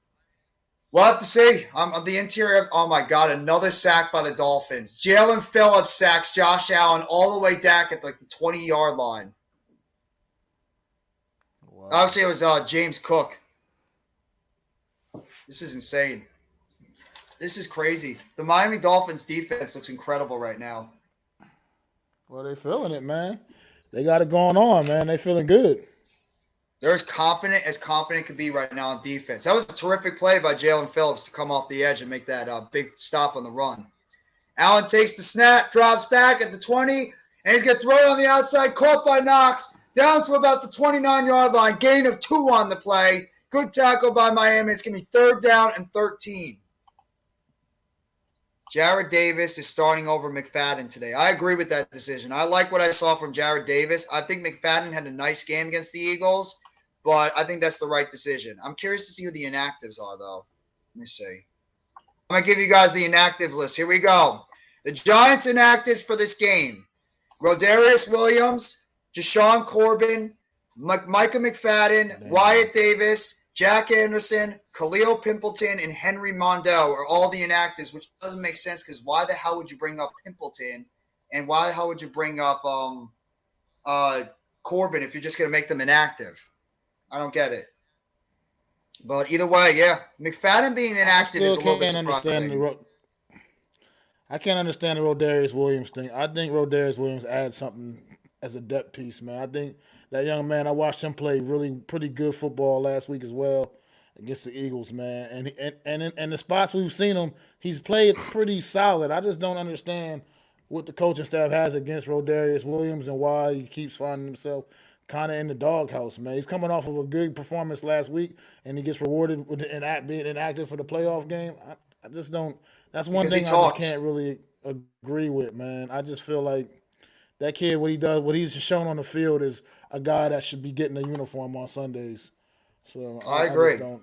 we'll have to see. I'm the interior. Oh, my God, another sack by the Dolphins. Jalen Phillips sacks Josh Allen all the way back at like the 20-yard line. Wow. Obviously, it was James Cook. This is insane. This is crazy. The Miami Dolphins defense looks incredible right now. Well, they're feeling it, man. They got it going on, man. They're feeling good. They're as confident could be right now on defense. That was a terrific play by Jalen Phillips to come off the edge and make that big stop on the run. Allen takes the snap, drops back at the 20, and he's going to throw it on the outside, caught by Knox, down to about the 29-yard line, gain of 2 on the play. Good tackle by Miami. It's going to be 3rd down and 13. Jared Davis is starting over McFadden today. I agree with that decision. I like what I saw from Jared Davis. I think McFadden had a nice game against the Eagles, but I think that's the right decision. I'm curious to see who the inactives are, though. Let me see. I'm going to give you guys the inactive list. Here we go. The Giants inactives for this game. Rodarius Williams, Jashawn Corbin, Micah McFadden, Wyatt Davis, Jack Anderson, Khalil Pimpleton, and Henry Mondell are all the inactives, which doesn't make sense because why the hell would you bring up Pimpleton and why the hell would you bring up Corbin if you're just going to make them inactive? I don't get it. But either way, yeah, McFadden being inactive is a little bit surprising. I can't understand the Rodarius Williams thing. I think Rodarius Williams adds something as a depth piece, man. I think that young man, I watched him play really pretty good football last week as well against the Eagles, man. And in the spots we've seen him, he's played pretty solid. I just don't understand what the coaching staff has against Rodarius Williams and why he keeps finding himself kind of in the doghouse, man. He's coming off of a good performance last week, and he gets rewarded with being inactive for the playoff game. I just don't – that's one thing I just can't really agree with, man. I just feel like that kid, what he does, what he's shown on the field is a guy that should be getting a uniform on Sundays. So I I just agree. don't.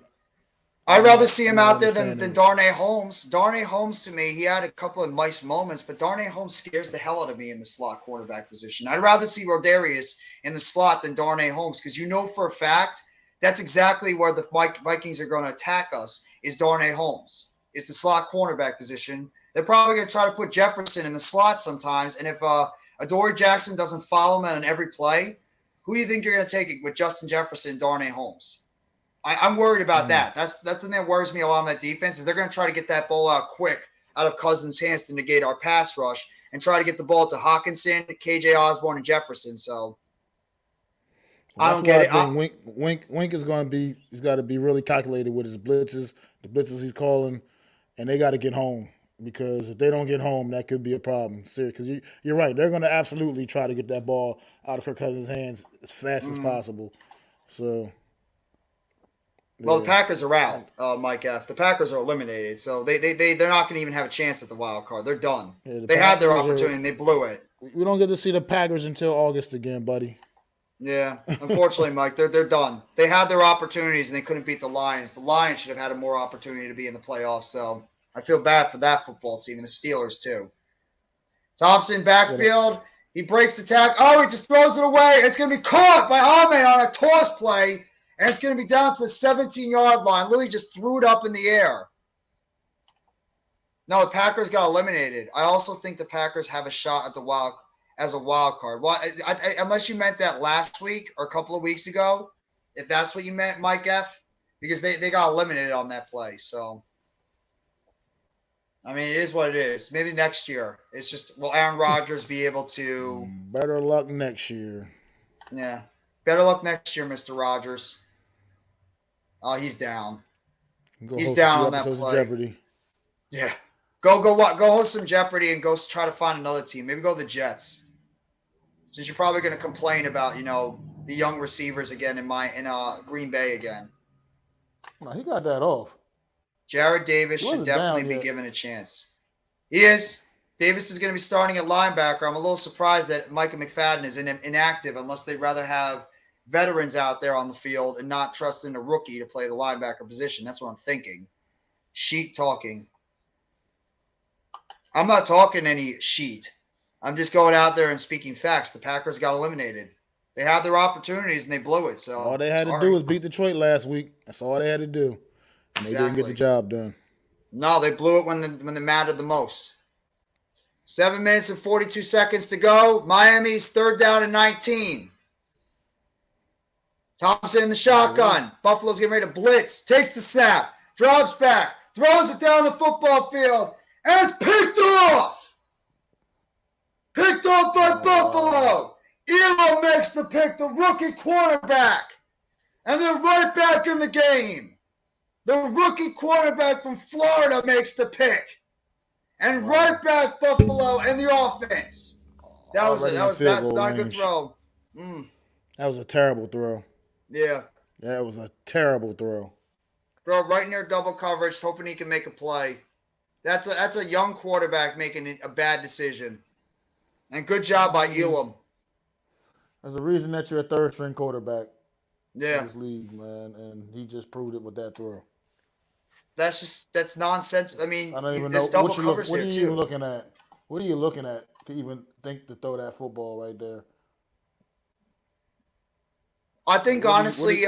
I'd rather see I'm him not out there than understanding it. Darnay Holmes. Darnay Holmes, to me, he had a couple of nice moments, but Darnay Holmes scares the hell out of me in the slot quarterback position. I'd rather see Rodarius in the slot than Darnay Holmes because you know for a fact that's exactly where the Vikings are going to attack us is Darnay Holmes. Is the slot cornerback position. They're probably going to try to put Jefferson in the slot sometimes, and if Adoree Jackson doesn't follow him on every play, who do you think you're going to take it with Justin Jefferson and Darnay Holmes? I'm worried about that. That's the thing that worries me a lot on that defense is they're going to try to get that ball out quick out of Cousins' hands to negate our pass rush and try to get the ball to Hawkinson, KJ Osborne, and Jefferson. So I That's don't why get I it. think Wink is going to be. He's got to be really calculated with his blitzes, the blitzes he's calling, and they got to get home because if they don't get home, that could be a problem. Seriously, because you're right. They're going to absolutely try to get that ball out of Kirk Cousins' hands as fast as possible. So. Well, the Yeah. Packers are out, Mike F. The Packers are eliminated, so they're not going to even have a chance at the wild card. They're done. Yeah, the They had their Packers opportunity and they blew it. we don't get to see the Packers until August again, buddy. Yeah, unfortunately, Mike, they're done. They had their opportunities and they couldn't beat the Lions. The Lions should have had a more opportunity to be in the playoffs. So I feel bad for that football team and the Steelers too. Thompson backfield, he breaks the tackle. Oh, he just throws it away. It's going to be caught by Ame on a toss play, and it's going to be down to the 17-yard line. Literally just threw it up in the air. No, the Packers got eliminated. I also think the Packers have a shot at the wild card. Well, unless you meant that last week or a couple of weeks ago, if that's what you meant, Mike F, because they got eliminated on that play. So, I mean, it is what it is. Maybe next year. It's just, will Aaron Rodgers be able to? Better luck next year. Yeah, better luck next year, Mr. Rodgers. Oh, he's down. He's down on that play. Jeopardy. Yeah. Go host some Jeopardy and go try to find another team. Maybe go to the Jets. Since you're probably going to complain about, the young receivers again in Green Bay again. No, he got that off. Jared Davis should definitely be given a chance. He is. Davis is going to be starting at linebacker. I'm a little surprised that Micah McFadden is inactive unless they'd rather have veterans out there on the field and not trust in a rookie to play the linebacker position. That's what I'm thinking. Sheet talking. I'm not talking any sheet. I'm just going out there and speaking facts. The Packers got eliminated. They had their opportunities and they blew it. So all they had to do was beat Detroit last week. That's all they had to do. And they didn't get the job done. No, they blew it when they mattered the most. 7 minutes and 42 seconds to go. Miami's 3rd down and 19. Thompson in the shotgun. Buffalo's getting ready to blitz. Takes the snap. Drops back. Throws it down the football field. And it's picked off! Picked off by Buffalo! Elo makes the pick, the rookie quarterback. And they're right back in the game. The rookie quarterback from Florida makes the pick. And right back Buffalo and the offense. That's not a good throw. That was a terrible throw. Yeah. That was a terrible throw. Throw right near double coverage, hoping he can make a play. That's a young quarterback making a bad decision. And good job by Elam. There's a reason that you're a third-string quarterback in this league, man, and he just proved it with that throw. That's nonsense. I mean, I don't even there's know double coverage there, too. What are you looking at? What are you looking at to even think to throw that football right there? I think, honestly,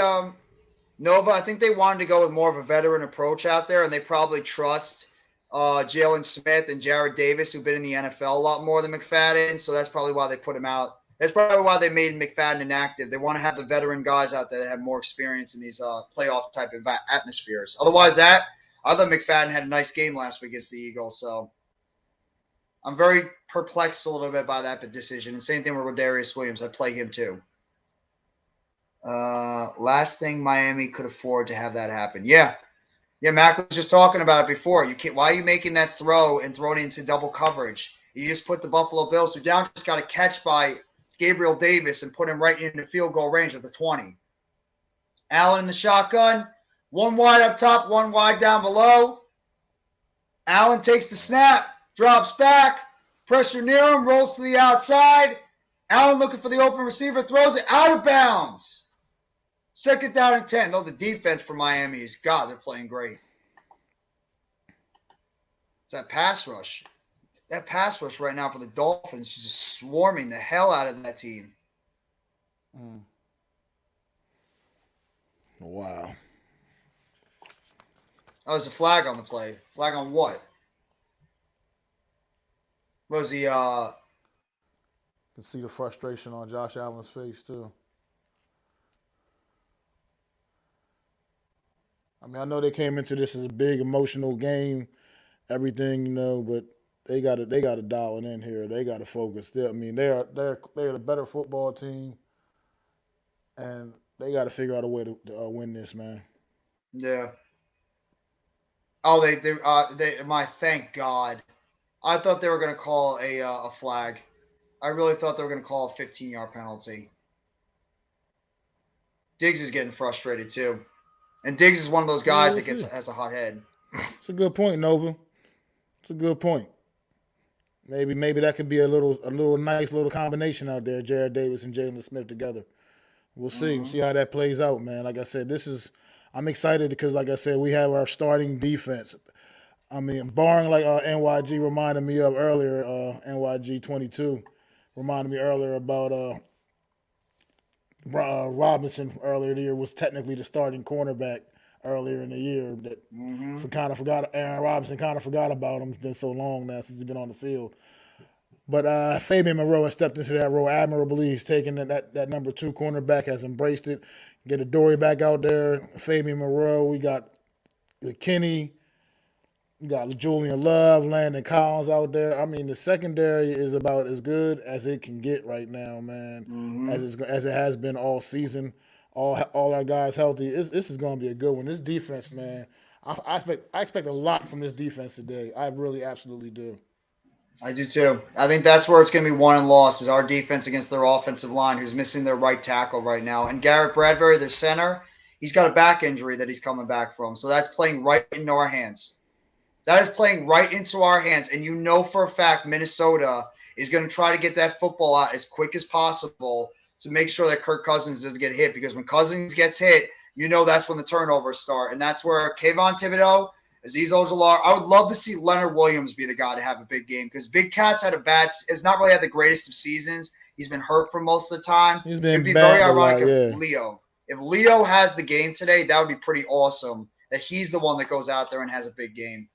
Nova, I think they wanted to go with more of a veteran approach out there, and they probably trust Jalen Smith and Jared Davis, who've been in the NFL a lot more than McFadden, so that's probably why they put him out. That's probably why they made McFadden inactive. They want to have the veteran guys out there that have more experience in these playoff type of atmospheres. Otherwise, I thought McFadden had a nice game last week against the Eagles, so I'm very perplexed a little bit by that decision. And same thing with Rodarius Williams. I play him too. Last thing Miami could afford to have that happen. Yeah, Mac was just talking about it before. Why are you making that throw and throwing it into double coverage? You just put the Buffalo Bills, who down just got a catch by Gabriel Davis and put him right into field goal range at the 20. Allen in the shotgun. One wide up top, one wide down below. Allen takes the snap. drops back, pressure near him, rolls to the outside. Allen looking for the open receiver, throws it out of bounds. 2nd down and 10. Though the defense for Miami is, God, they're playing great. It's that pass rush. That pass rush right now for the Dolphins is just swarming the hell out of that team. Wow. Oh, there's a flag on the play. Flag on what? What was he, You can see the frustration on Josh Allen's face, too. I mean, I know they came into this as a big emotional game, everything, but they got to dial it in here. They got to focus. They're the better football team, and they got to figure out a way to win this, man. Yeah. Oh, thank God. I thought they were going to call a flag. I really thought they were going to call a 15-yard penalty. Diggs is getting frustrated too, and Diggs is one of those guys that has a hot head. It's a good point, Nova. It's a good point. Maybe that could be a little nice little combination out there, Jared Davis and Jalen Smith together. We'll see. We'll see how that plays out, man. Like I said, I'm excited because, like I said, we have our starting defense. I mean, barring like NYG reminded me of earlier, NYG 22 reminded me earlier about Robinson earlier in the year was technically the starting cornerback earlier in the year that kind of forgot. Aaron Robinson kind of forgot about him. It's been so long now since he's been on the field. But Fabian Moreau has stepped into that role admirably. He's taken that number 2 cornerback, has embraced it. Get a Dory back out there. Fabian Moreau. We got Kenny. We got Julian Love, Landon Collins out there. I mean, the secondary is about as good as it can get right now, man. As it has been all season. All our guys healthy. This is going to be a good one. This defense, man. I expect a lot from this defense today. I really absolutely do. I do too. I think that's where it's going to be won and lost is our defense against their offensive line, who's missing their right tackle right now. And Garrett Bradbury, their center, he's got a back injury that he's coming back from. So that's playing right into our hands. That is playing right into our hands. And you know for a fact Minnesota is going to try to get that football out as quick as possible to make sure that Kirk Cousins doesn't get hit. Because when Cousins gets hit, you know that's when the turnovers start. And that's where Kayvon Thibodeau, Azeez Ojulari, I would love to see Leonard Williams be the guy to have a big game because Big Cat's has not really had the greatest of seasons. He's been hurt for most of the time. He's been It'd be very ironic if Leo has the game today. That would be pretty awesome that he's the one that goes out there and has a big game.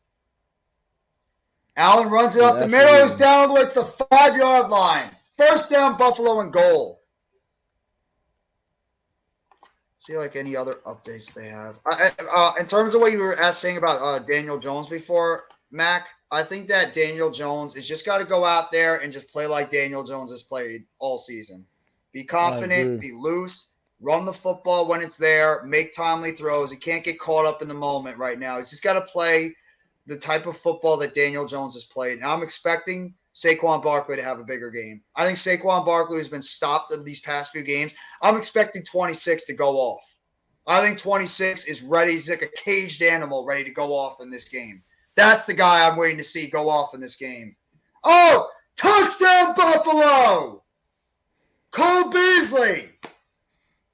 Allen runs it up the middle. Is down all the way to the 5-yard line. 1st down, Buffalo and goal. See, like any other updates they have. In terms of what you were saying about Daniel Jones before, Mac, I think that Daniel Jones has just got to go out there and just play like Daniel Jones has played all season. Be confident, be loose, run the football when it's there, make timely throws. He can't get caught up in the moment right now. He's just got to play the type of football that Daniel Jones has played. And I'm expecting Saquon Barkley to have a bigger game. I think Saquon Barkley has been stopped in these past few games. I'm expecting 26 to go off. I think 26 is ready. He's like a caged animal ready to go off in this game. That's the guy I'm waiting to see go off in this game. Oh, touchdown Buffalo! Cole Beasley.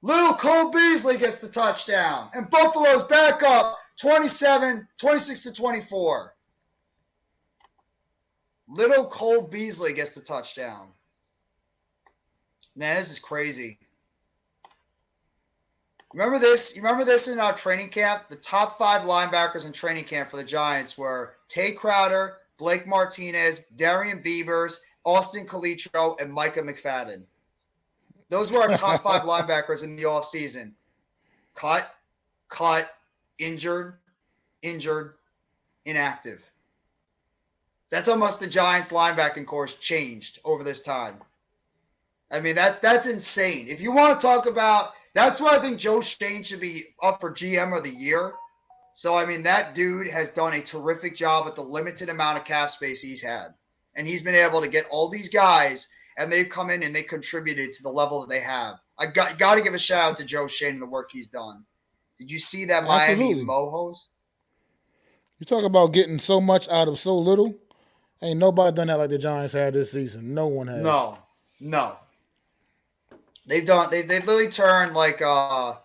Little Cole Beasley gets the touchdown. And Buffalo's back up 26 to 24. Little Cole Beasley gets the touchdown. Man, this is crazy. Remember this? You remember this in our training camp? The top 5 linebackers in training camp for the Giants were Tay Crowder, Blake Martinez, Darian Beavers, Austin Calitro, and Micah McFadden. Those were our top 5 linebackers in the offseason. Cut, injured, inactive. That's how much the Giants linebacking course changed over this time. I mean, that's insane. If you want to talk about, that's why I think Joe Shane should be up for GM of the year. So, I mean, that dude has done a terrific job with the limited amount of cap space he's had. And he's been able to get all these guys, and they've come in and they contributed to the level that they have. I got to give a shout out to Joe Shane and the work he's done. Did you see that Miami Mohos? You talk about getting so much out of so little. Ain't nobody done that like the Giants had this season. No one has. No, no. They've literally turned like I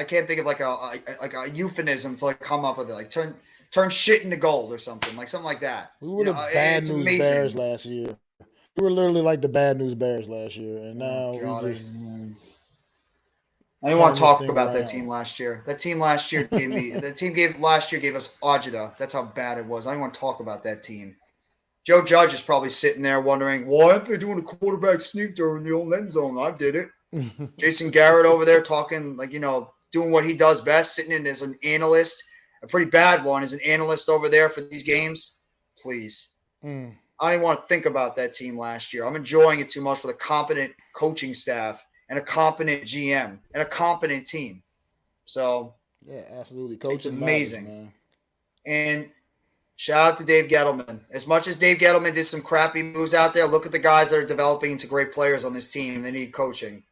can't think of like a euphemism to like come up with it. Like turn shit into gold or something like that. We were the bad It's news Bears amazing. last year. We were literally like the bad news Bears last year, and Oh now we God, just I didn't want turned to this talk thing about that around. team last year. That team last year gave me the team gave last year gave us agita. That's how bad it was. I don't want to talk about that team. Joe Judge is probably sitting there wondering, why aren't they doing a quarterback sneak during the old end zone? I did it. Jason Garrett over there talking like, doing what he does best, sitting in as an analyst, a pretty bad one, as an analyst over there for these games. Please. Mm. I don't even want to think about that team last year. I'm enjoying it too much with a competent coaching staff and a competent GM and a competent team. So Yeah, absolutely. it's Coaching matters, amazing. man. And shout out to Dave Gettleman. As much as Dave Gettleman did some crappy moves out there, look at the guys that are developing into great players on this team. They need coaching.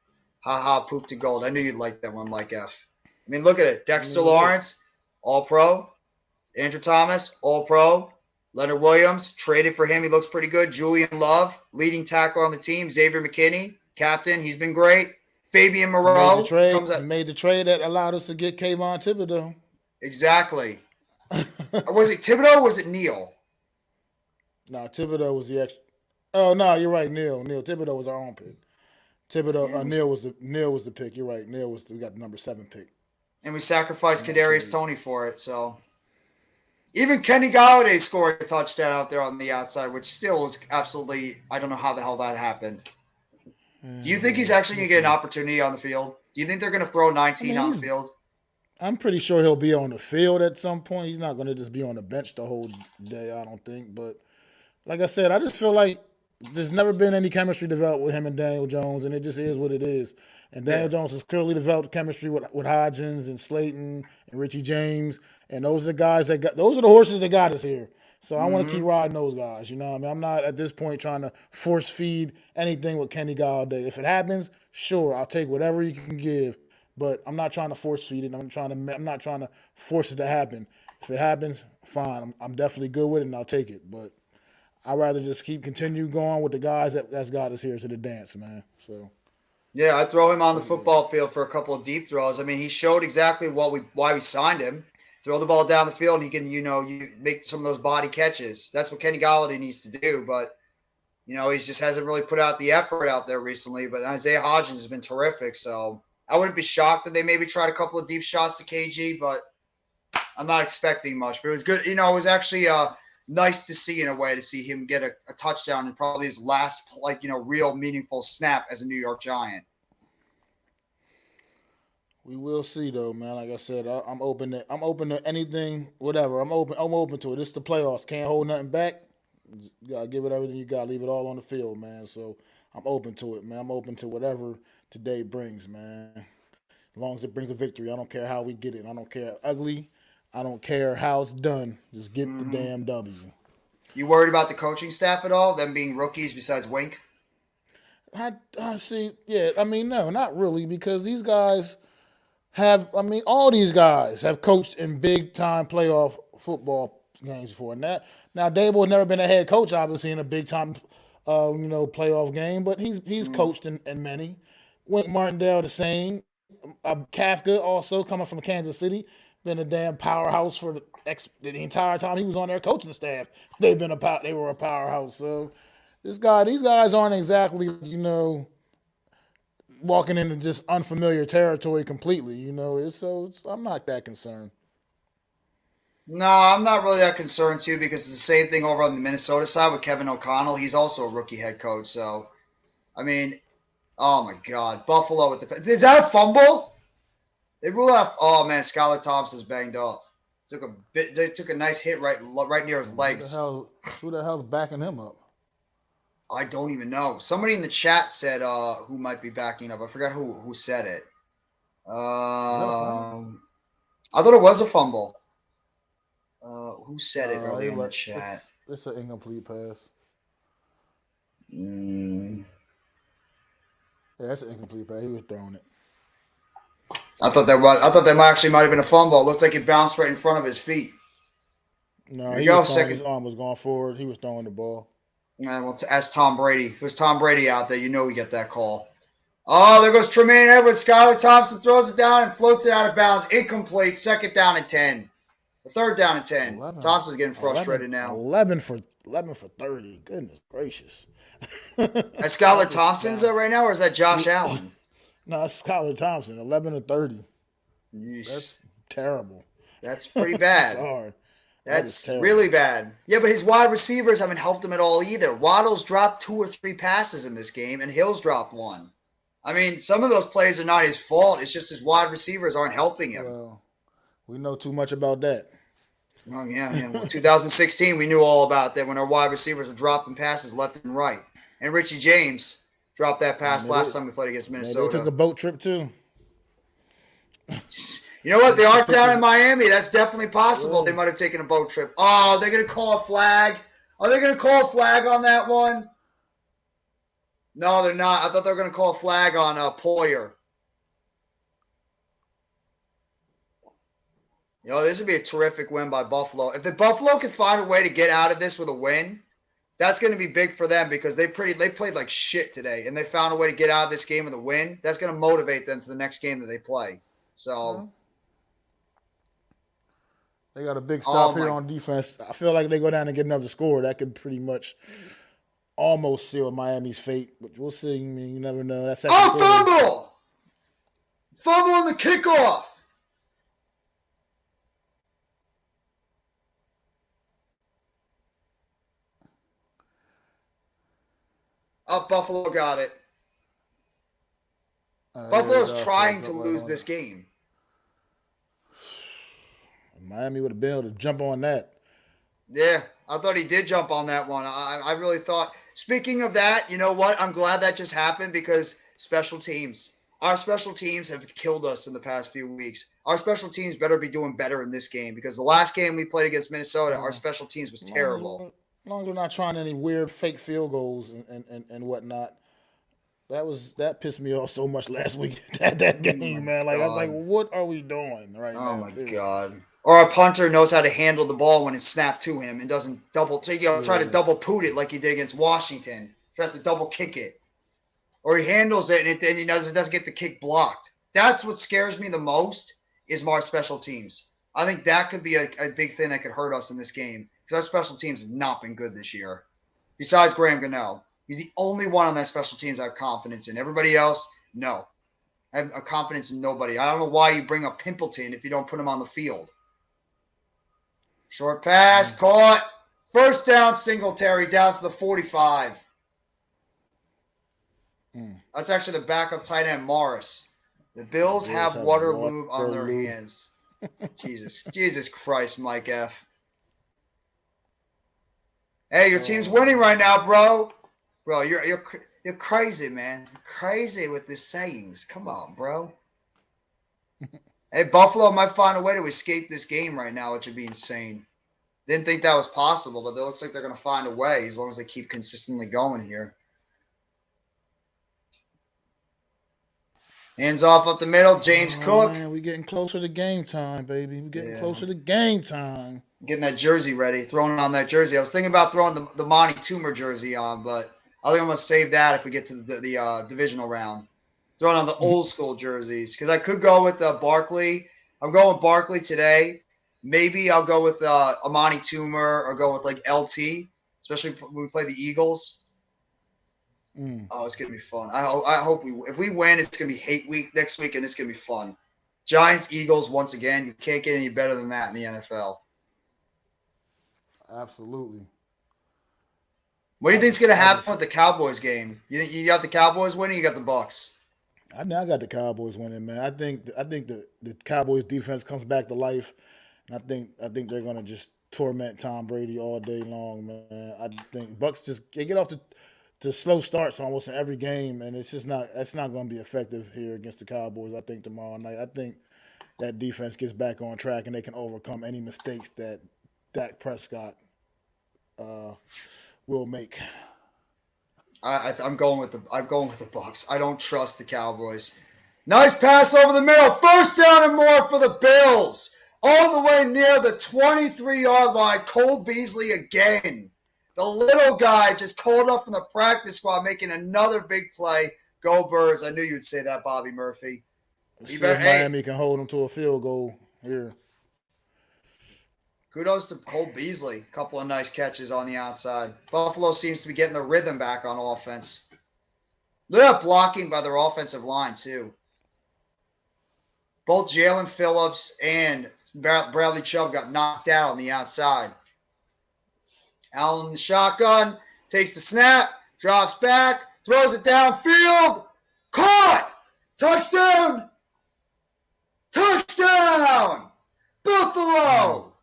Ha ha, poop to gold. I knew you'd like that one, Mike F. I mean, look at it. I Dexter mean, look, Lawrence, all pro. Andrew Thomas, all pro. Leonard Williams, traded for him. He looks pretty good. Julian Love, leading tackle on the team. Xavier McKinney, captain. He's been great. Fabian he made the Moreau trade. comes He up. made the trade that allowed us to get Kayvon Thibodeau. Exactly. Or was it Thibodeau or was it Neal? No, Thibodeau was the extra. Oh no, you're right. Neil Thibodeau was our own pick. Thibodeau, And we, Neil was the pick. You're right. We got the number 7 pick and we sacrificed in that Kadarius trade. Toney for it. So even Kenny Galladay scored a touchdown out there on the outside, which still was absolutely, I don't know how the hell that happened. Do you think he's actually We'll going to get an see. opportunity on the field? Do you think they're going to throw I 19 mean, on the field? I'm pretty sure he'll be on the field at some point. He's not going to just be on the bench the whole day. I don't think. But like I said, I just feel like there's never been any chemistry developed with him and Daniel Jones, and it just is what it is. And Yeah. Daniel Jones has clearly developed chemistry with Hodgins and Slayton and Richie James, and those are the guys those are the horses that got us here. So I want to keep Mm-hmm. riding those guys. You know what I mean? I'm not at this point trying to force feed anything with Kenny Galladay. If it happens, sure, I'll take whatever you can give. But I'm not trying to force feed it. I'm not trying to force it to happen. If it happens, fine. I'm definitely good with it and I'll take it. But I'd rather just continue going with the guys that's got us here to the dance, man. So Yeah, I'd throw him on the that's good. football field for a couple of deep throws. I mean, he showed exactly why we signed him. Throw the ball down the field, and he can, you make some of those body catches. That's what Kenny Galladay needs to do. But he just hasn't really put out the effort out there recently. But Isaiah Hodgins has been terrific. So I wouldn't be shocked that they maybe tried a couple of deep shots to KG, but I'm not expecting much. But it was good. It was actually nice to see in a way to see him get a touchdown in probably his last real meaningful snap as a New York Giant. We will see though, man. Like I said, I'm open to anything, whatever. I'm open to it. It's the playoffs. Can't hold nothing back. You gotta give it everything you got. Leave it all on the field, man. So I'm open to it, man. I'm open to whatever today brings, man. As long as it brings a victory, I don't care how we get it. I don't care ugly. I don't care how it's done. Just get the Mm-hmm. damn W. You worried about the coaching staff at all? Them being rookies besides Wink? I see. Yeah, I mean, no, not really, because these guys all these guys have coached in big time playoff football games before. And now Dable has never been a head coach, obviously, in a big time, playoff game, but he's Mm-hmm. coached in many. Wink Martindale the same. Kafka also coming from Kansas City, been a damn powerhouse for the entire time he was on their coaching staff. They were a powerhouse. So these guys aren't exactly walking into just unfamiliar territory completely. I'm not that concerned. No, I'm not really that concerned too because it's the same thing over on the Minnesota side with Kevin O'Connell. He's also a rookie head coach. So, I mean, oh my God, Buffalo with the is that a fumble? They rule out. Oh man, Skylar Thompson's banged up. They took a nice hit right near his Who the legs. hell? Who the hell's backing him up? I don't even know. Somebody in the chat said who might be backing up. I forgot who said it. Is that a fumble? I thought it was a fumble. Who said it earlier in the It's chat? it's an incomplete pass. Mm, Yeah, that's an incomplete pass. He was throwing it. I thought that might actually might have been a fumble. It looked like it bounced right in front of his feet. No, There you he go. was throwing. His Second. arm was going forward. He was throwing the ball. Well, ask Tom Brady. If it was Tom Brady out there, you know we get that call. Oh, there goes Tremaine Edwards. Skylar Thompson throws it down and floats it out of bounds. Incomplete. Second down and 10. The third down and 10. 11, Thompson's getting frustrated 11, now. 11 for 30. Goodness gracious. That's Skylar Thompson's right now, or is that Josh Allen? No, it's Skylar Thompson. 11 to 30. Yeesh. That's terrible. That's pretty bad. That's hard. That's really bad. Yeah, but his wide receivers haven't helped him at all either. Waddle's dropped 2 or 3 passes in this game, and Hill's dropped 1. I mean, some of those plays are not his fault. It's just his wide receivers aren't helping him. Well, we know too much about that. Oh, yeah. Well, 2016, we knew all about that when our wide receivers were dropping passes left and right. And Richie James dropped that pass last time we played against Minnesota. They took a boat trip, too. You know what? They aren't down in Miami. That's definitely possible. They might have taken a boat trip. Oh, they're going to call a flag. Are they going to call a flag on that one? No, they're not. I thought they were going to call a flag on Poyer. You know, this would be a terrific win by Buffalo. If the Buffalo can find a way to get out of this with a win, that's going to be big for them because they played like shit today, and they found a way to get out of this game with a win. That's going to motivate them to the next game that they play. So they got a big stop here on defense. I feel like they go down and get another score. That could pretty much almost seal Miami's fate, but we'll see. I mean, you never know. That's fumble! Fumble on the kickoff. Buffalo got it. Buffalo's trying to lose this game. Miami would have been able to jump on that. Yeah, I thought he did jump on that one. I really thought. Speaking of that, you know what? I'm glad that just happened because special teams. Our special teams have killed us in the past few weeks. Our special teams better be doing better in this game because the last game we played against Minnesota, our special teams was terrible. As long as we're not trying any weird fake field goals and whatnot. That pissed me off so much last week at that game, man. Like I was like, what are we doing right now? Oh my God. Or a punter knows how to handle the ball when it's snapped to him and doesn't try to double poot it like he did against Washington. Tries to double kick it. Or he handles it and he doesn't get the kick blocked. That's what scares me the most is our special teams. I think that could be a big thing that could hurt us in this game because our special teams have not been good this year. Besides Graham Gano. He's the only one on that special teams I have confidence in. Everybody else, no. I have confidence in nobody. I don't know why you bring up Pimpleton if you don't put him on the field. Short pass, caught. First down, Singletary, down to the 45. That's actually the backup tight end, Morris. The Bills have Waterloo on their hands. Jesus Christ, Mike F. Hey, your team's winning right now, bro. Bro, you're crazy, man. You're crazy with these sayings. Come on, bro. Hey, Buffalo might find a way to escape this game right now, which would be insane. Didn't think that was possible, but it looks like they're going to find a way as long as they keep consistently going here. Hands off up the middle, James Cook. Man, we're getting closer to game time, baby. We're getting closer to game time. Getting that jersey ready, throwing on that jersey. I was thinking about throwing the Monty Toomer jersey on, but I think I'm going to save that if we get to the divisional round. Throwing on the old school jerseys because I could go with Barkley. I'm going with Barkley today. Maybe I'll go with Amani Toomer or go with like LT, especially when we play the Eagles. Oh, it's going to be fun. I hope if we win, it's going to be hate week next week, and it's going to be fun. Giants, Eagles, once again. You can't get any better than that in the NFL. Absolutely. What do you think is going to happen with the Cowboys game? You think you got the Cowboys winning? You got the Bucs? I got the Cowboys winning, man. I think the Cowboys defense comes back to life, and I think they're going to just torment Tom Brady all day long, man. I think Bucs they get off to slow starts almost in every game, and it's not going to be effective here against the Cowboys. I think tomorrow night. I think that defense gets back on track, and they can overcome any mistakes that Dak Prescott will make. I'm going with the Bucs. I don't trust the Cowboys. Nice pass over the middle. First down and more for the Bills. all the way near the 23-yard line. Cole Beasley again. The little guy just called up from the practice squad, making another big play. Go Birds. I knew you'd say that, Bobby Murphy. See if Miami can hold them to a field goal here. Kudos to Cole Beasley. A couple of nice catches on the outside. Buffalo seems to be getting the rhythm back on offense. Look at blocking by their offensive line, too. Both Jalen Phillips and Bradley Chubb got knocked out on the outside. Allen in the shotgun, takes the snap, drops back, throws it downfield. Caught! Touchdown! Touchdown! Buffalo!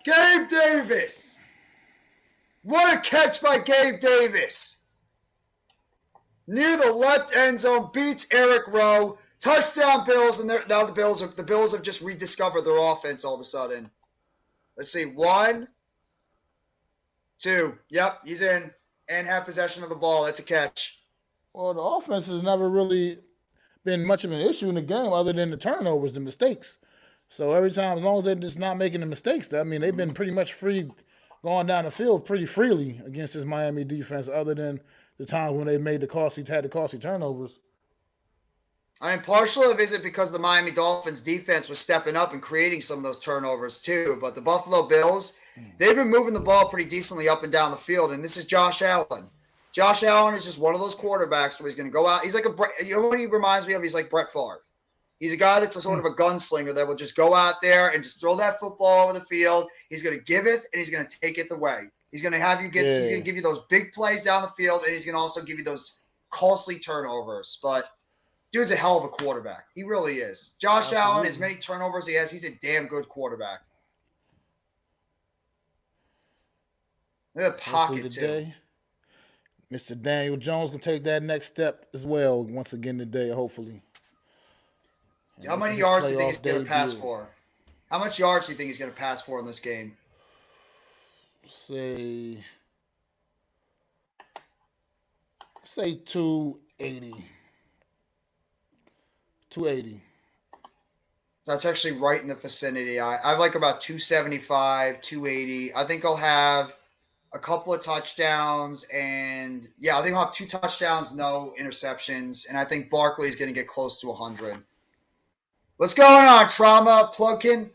Gabe Davis! What a catch by Gabe Davis! Near the left end zone, beats Eric Rowe. Touchdown Bills, and now the Bills have just rediscovered their offense all of a sudden. Let's see, 1, 2. Yep, he's in. And have possession of the ball. That's a catch. Well, the offense has never really been much of an issue in the game other than the turnovers, the mistakes. So every time, as long as they're just not making the mistakes, I mean, they've been pretty much free going down the field pretty freely against this Miami defense other than the times when they had the costly turnovers. I mean, partial of it because the Miami Dolphins defense was stepping up and creating some of those turnovers too. But the Buffalo Bills, they've been moving the ball pretty decently up and down the field. And this is Josh Allen. Josh Allen is just one of those quarterbacks where he's going to go out. He's like you know what he reminds me of? He's like Brett Favre. He's a guy that's a sort of a gunslinger that will just go out there and just throw that football over the field. He's going to give it and he's going to take it away. He's going to have you get. He's going to give you those big plays down the field, and he's going to also give you those costly turnovers. But dude's a hell of a quarterback. He really is. Josh Allen, as many turnovers he has, he's a damn good quarterback. Look at the pocket, too. Mr. Daniel Jones can take that next step as well once again today, hopefully. How many yards do you think he's going to pass for? How much yards do you think he's going to pass for in this game? Say 280. 280. That's actually right in the vicinity. I like about 275, 280. I think I'll have a couple of touchdowns, and I think I'll have 2 touchdowns, no interceptions, and I think Barkley's going to get close to 100. What's going on, Trauma Plugkin?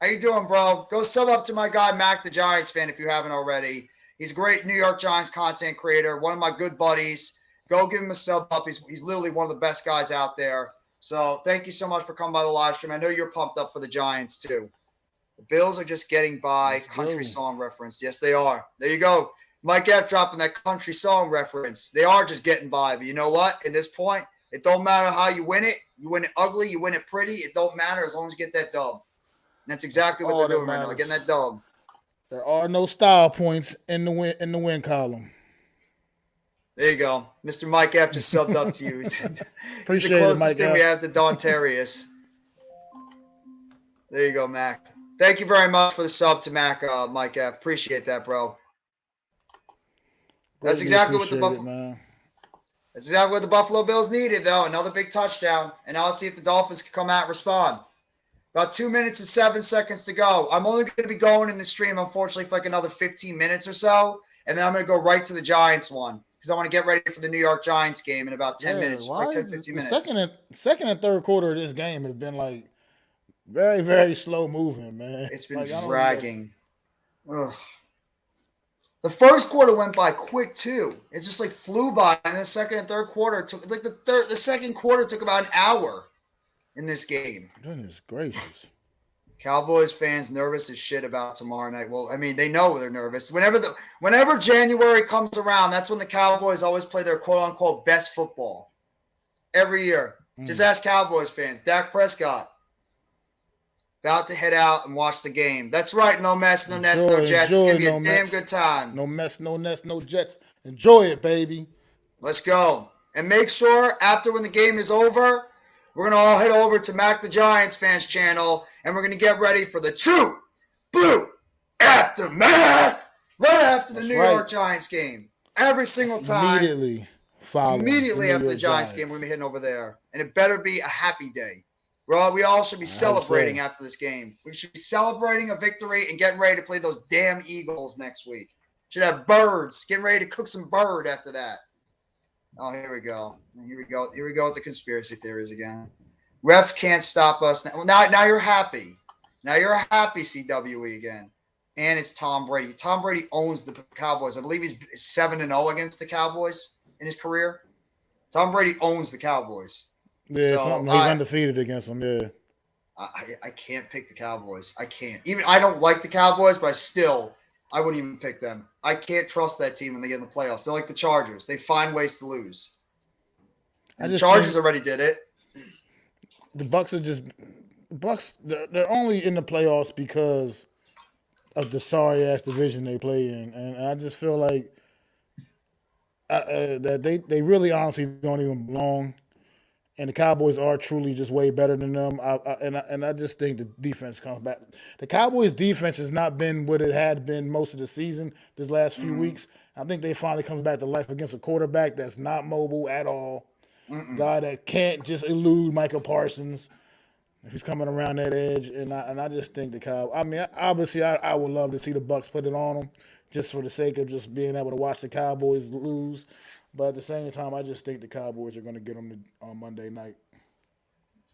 How you doing, bro? Go sub up to my guy, Mac the Giants fan, if you haven't already. He's a great New York Giants content creator, one of my good buddies. Go give him a sub up. He's literally one of the best guys out there. So thank you so much for coming by the live stream. I know you're pumped up for the Giants, too. The Bills are just getting by. Country song reference. Yes, they are. There you go. Mike F. dropping that country song reference. They are just getting by. But you know what? At this point, it don't matter how you win it. You win it ugly. You win it pretty. It don't matter as long as you get that dub. And that's exactly what they're doing right now. Getting that dub. There are no style points in the win column. There you go. Mr. Mike F. just subbed up to you. Appreciate the closest it, Mike thing F. we have to Don Terrius. There you go, Mac. Thank you very much for the sub to Mac, Mike F. Appreciate that, bro. That's exactly what the Buffalo. That's exactly what the Buffalo Bills needed, though. Another big touchdown. And now let's see if the Dolphins can come out and respond. About 2 minutes and 7 seconds to go. I'm only going to be going in the stream, unfortunately, for like another 15 minutes or so. And then I'm going to go right to the Giants one. Because I want to get ready for the New York Giants game in about 10 minutes. Like 10, 15 minutes. Second and third quarter of this game has been like very, very slow moving, man. It's been dragging. Ugh. The first quarter went by quick too. It just like flew by, and the second and third quarter took like the second quarter took about an hour in this game. Goodness gracious. Cowboys fans nervous as shit about tomorrow night. Well, I mean, they know they're nervous. Whenever January comes around, that's when the Cowboys always play their quote-unquote best football. Every year. Just ask Cowboys fans. Dak Prescott about to head out and watch the game. That's right. No mess, no nest, no jets. It's going to be a damn good time. No mess, no nest, no jets. Enjoy it, baby. Let's go. And make sure after when the game is over, we're going to all head over to Mac the Giants fans channel, and we're going to get ready for the True Blue Aftermath right after the New York Giants game. Every single time. Immediately after the Giants game, we're going to be heading over there. And it better be a happy day. Well, we all should be I hope celebrating so. after this game. We should be celebrating a victory and getting ready to play those damn Eagles next week. Should have birds. Getting ready to cook some bird after that. Oh, here we go. Here we go. Here we go with the conspiracy theories again. Ref can't stop us. Well, now you're happy. Now you're happy, CWE again. And it's Tom Brady. Tom Brady owns the Cowboys. I believe he's 7-0 against the Cowboys in his career. Tom Brady owns the Cowboys. Yeah, So something. He's undefeated against them. Yeah. I can't pick the Cowboys. I can't. Even I don't like the Cowboys, but I wouldn't even pick them. I can't trust that team when they get in the playoffs. They're like the Chargers. They find ways to lose. And the Chargers already did it. The Bucks are just Bucks. They're only in the playoffs because of the sorry ass division they play in, and I just feel like that they really honestly don't even belong. And the Cowboys are truly just way better than them. I just think the defense comes back. The Cowboys' defense has not been what it had been most of the season. This last few weeks, I think they finally comes back to life against a quarterback that's not mobile at all. Guy that can't just elude Michael Parsons if he's coming around that edge. And I just think the Cowboys. I mean, obviously, I would love to see the Bucks put it on them just for the sake of just being able to watch the Cowboys lose. But at the same time, I just think the Cowboys are going to get them on Monday night.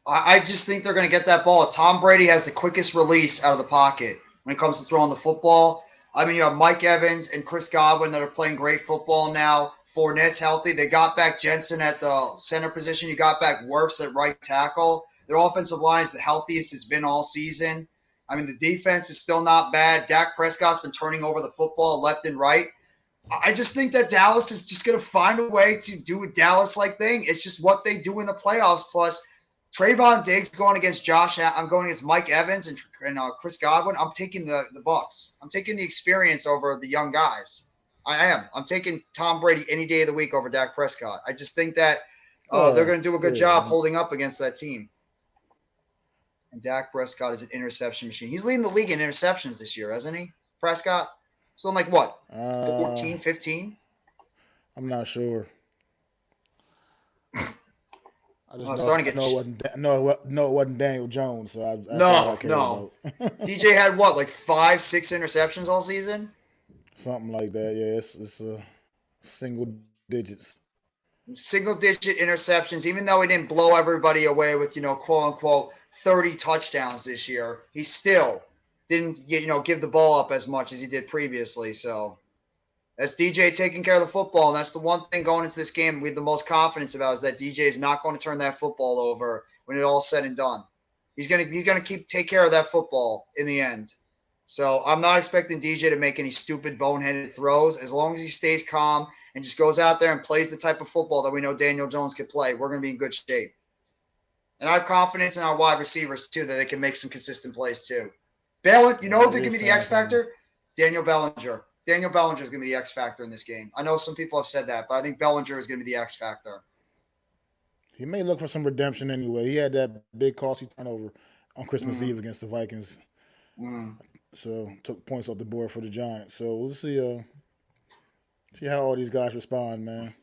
I just think they're going to get that ball. Tom Brady has the quickest release out of the pocket when it comes to throwing the football. I mean, you have Mike Evans and Chris Godwin that are playing great football now. Fournette's healthy. They got back Jensen at the center position. You got back Wirfs at right tackle. Their offensive line is the healthiest it's been all season. I mean, the defense is still not bad. Dak Prescott's been turning over the football left and right. I just think that Dallas is just going to find a way to do a Dallas-like thing. It's just what they do in the playoffs. Plus, Trayvon Diggs going against I'm going against Mike Evans and Chris Godwin. I'm taking the Bucs. I'm taking the experience over the young guys. I am. I'm taking Tom Brady any day of the week over Dak Prescott. I just think that they're going to do a good job holding up against that team. And Dak Prescott is an interception machine. He's leading the league in interceptions this year, hasn't he, Prescott? So I'm like, what, 14, 15? I'm not sure. I just starting to get it wasn't Daniel Jones. So no. DJ had what, like 5, 6 interceptions all season? Something like that. Yeah, it's single digits. Single-digit interceptions. Even though he didn't blow everybody away with, quote unquote 30 touchdowns this year, he still didn't give the ball up as much as he did previously. So that's DJ taking care of the football, and that's the one thing going into this game we have the most confidence about is that DJ is not going to turn that football over when it all's said and done. He's gonna take care of that football in the end. So I'm not expecting DJ to make any stupid boneheaded throws. As long as he stays calm and just goes out there and plays the type of football that we know Daniel Jones can play, we're going to be in good shape. And I have confidence in our wide receivers too that they can make some consistent plays too. They're going to give me the X factor? Daniel Bellinger. Daniel Bellinger is going to be the X factor in this game. I know some people have said that, but I think Bellinger is going to be the X factor. He may look for some redemption anyway. He had that big costly turnover on Christmas Eve against the Vikings. So took points off the board for the Giants. So we'll see how all these guys respond, man.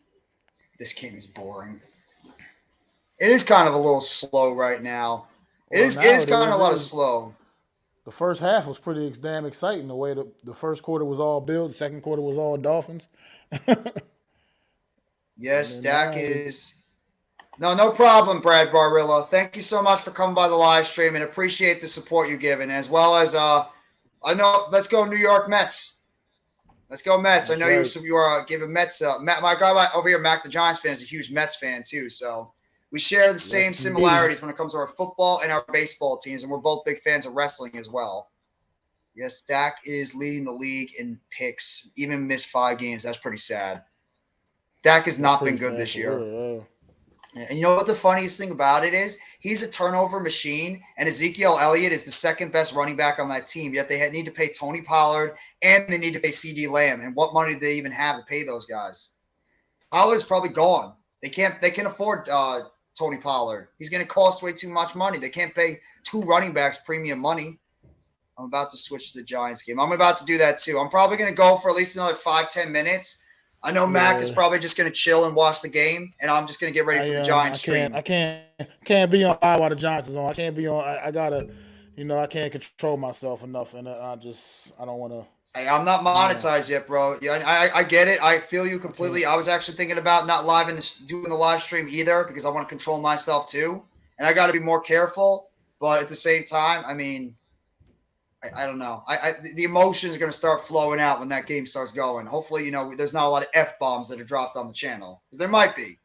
This game is boring. It is kind of a little slow right now. It is kind of a lot of slow. The first half was pretty damn exciting. The way the first quarter was all Bills, the second quarter was all Dolphins. Yes, Dak is. No problem, Brad Barilla. Thank you so much for coming by the live stream and appreciate the support you've given, as well as let's go New York Mets. Let's go Mets. That's I know right. you are giving Mets. My guy over here, Mac the Giants fan, is a huge Mets fan too. So we share the same similarities when it comes to our football and our baseball teams, and we're both big fans of wrestling as well. Yes, Dak is leading the league in picks, even missed 5 games. That's pretty sad. Dak has not been good this year. And you know what the funniest thing about it is? He's a turnover machine, and Ezekiel Elliott is the second best running back on that team, yet they need to pay Tony Pollard and they need to pay CeeDee Lamb. And what money do they even have to pay those guys? Pollard's probably gone. They can't afford Tony Pollard. He's going to cost way too much money. They can't pay 2 running backs premium money. I'm about to switch to the Giants game. I'm about to do that too. I'm probably going to go for at least another 5-10 minutes. I know Mac is Yeah, probably just going to chill and watch the game, and I'm just going to get ready I for the am. I Giants can't. stream. I can't be on live while the Giants is on. I can't be on. I gotta. I can't control myself enough, and I don't want to. Hey, I'm not You know, monetized yet, bro. Yeah, I get it. I feel you I can't. completely. I was actually thinking about not live in this, doing the live stream either because I want to control myself too, and I got to be more careful. But at the same time, I mean, I don't know. The emotions are going to start flowing out when that game starts going. Hopefully, there's not a lot of f bombs that are dropped on the channel because there might be.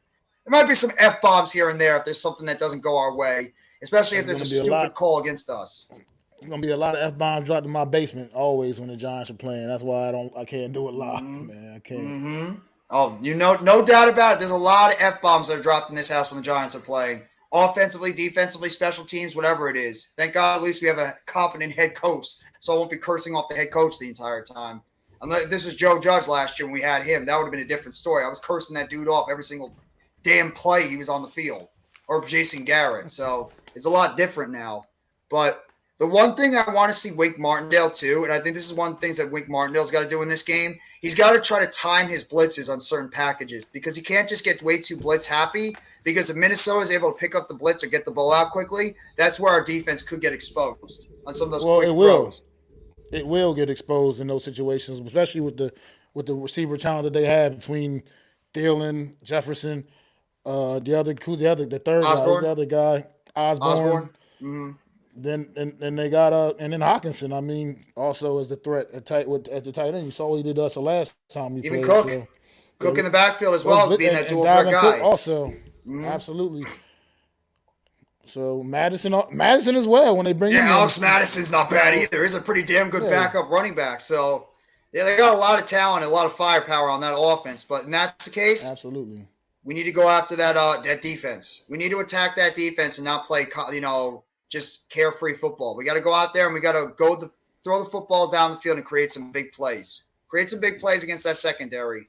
There might be some f bombs here and there if there's something that doesn't go our way, especially if There's there's a gonna be a stupid lot. call against us. There's gonna be a lot of f bombs dropped in my basement always when the Giants are playing. That's why I can't do it live, Mm-hmm. man. I can't. Mm-hmm. Oh, no doubt about it. There's a lot of f bombs that are dropped in this house when the Giants are playing. Offensively, defensively, special teams, whatever it is. Thank God at least we have a competent head coach, so I won't be cursing off the head coach the entire time. Unless this was Joe Judge last year when we had him. That would have been a different story. I was cursing that dude off every single damn play he was on the field. Or Jason Garrett. So it's a lot different now. But the one thing I want to see Wink Martindale too, and I think this is one of the things that Wink Martindale's got to do in this game, he's got to try to time his blitzes on certain packages because he can't just get way too blitz happy because if Minnesota is able to pick up the blitz or get the ball out quickly, that's where our defense could get exposed on some of those Well, quick it will. throws. It will get exposed in those situations, especially with the receiver talent that they have between Thielen, Jefferson, the third guy, who's the Osborne? other guy, Osborne. Osborne? Mm-hmm. Then they got and then Hawkinson. I mean, also as the threat at the tight end. You saw what he did to us the last time we Even played. Cook. So Cook yeah, in the backfield as well, being that and dual threat Dalvin Cook guy. also, Mm-hmm. absolutely. So Madison as well when they bring Yeah, him in. Alex Madison's not bad either. He's a pretty damn good Yeah, backup running back. So, yeah, they got a lot of talent and a lot of firepower on that offense. But in that's the case, absolutely. we need to go after that defense. We need to attack that defense and not play, just carefree football. We got to go out there and we got to throw the football down the field and create some big plays. Create some big plays against that secondary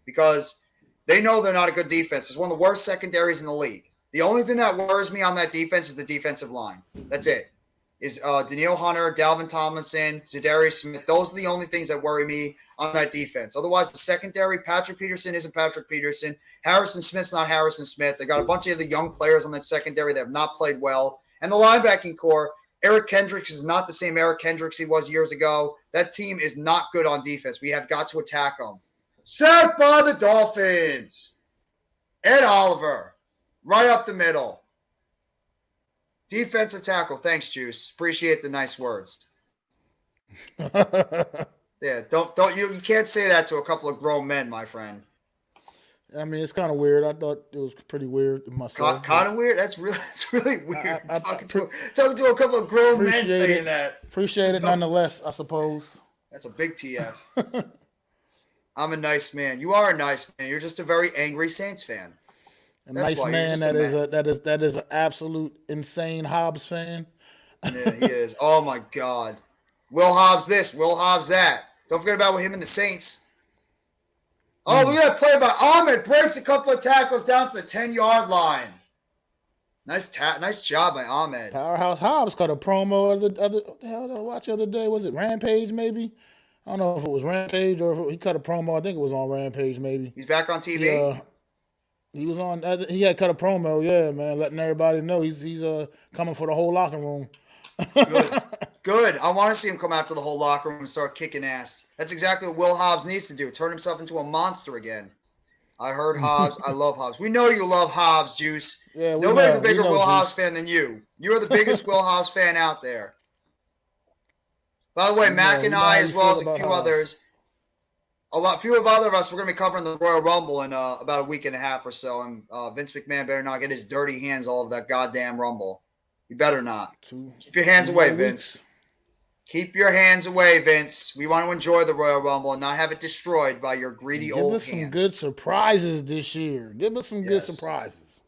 because they know they're not a good defense. It's one of the worst secondaries in the league. The only thing that worries me on that defense is the defensive line. That's it. Is Danielle Hunter, Dalvin Tomlinson, Zadarius Smith. Those are the only things that worry me on that defense. Otherwise, the secondary, Patrick Peterson isn't Patrick Peterson. Harrison Smith's not Harrison Smith. They got a bunch of other young players on that secondary that have not played well. And the linebacking core, Eric Kendricks is not the same Eric Kendricks he was years ago. That team is not good on defense. We have got to attack them. Sacked by the Dolphins. Ed Oliver. Right up the middle. Defensive tackle. Thanks, Juice. Appreciate the nice words. Yeah, don't you can't say that to a couple of grown men, my friend. I mean, it's kind of weird. I thought it was pretty weird myself. Kind of weird. That's really weird. I Talking to a couple of grown men appreciate saying it. that. Appreciate it nonetheless, I suppose. That's a big TF. I'm a nice man. You are a nice man. You're just a very angry Saints fan. A That's nice why man you're just that is an absolute insane Hobbs fan. Yeah, he is. Oh my God. Will Hobbs this, Will Hobbs that. Don't forget about him and the Saints. Oh, look at that play by Ahmed. Breaks a couple of tackles down to the 10-yard line. Nice job by Ahmed. Powerhouse Hobbs cut a promo the hell did I watch the other day? Was it Rampage maybe? I don't know if it was Rampage or if he cut a promo. I think it was on Rampage maybe. He's back on TV? Yeah. He was on. He had cut a promo, yeah, man, letting everybody know he's coming for the whole locker room. Good. I want to see him come after the whole locker room and start kicking ass. That's exactly what Will Hobbs needs to do. Turn himself into a monster again. I heard Hobbs. I love Hobbs. We know you love Hobbs, Juice. Yeah, Nobody's a bigger Will Hobbs fan than you. You're the biggest Will Hobbs fan out there. By the way, Mac and I, as well as a few others, a few of other of us, we're going to be covering the Royal Rumble in about a week and a half or so. And Vince McMahon better not get his dirty hands all over that goddamn Rumble. You better not. Keep your hands away, Vince. Keep your hands away, Vince. We want to enjoy the Royal Rumble and not have it destroyed by your greedy old hands. Give us some good surprises this year. Give us some good surprises.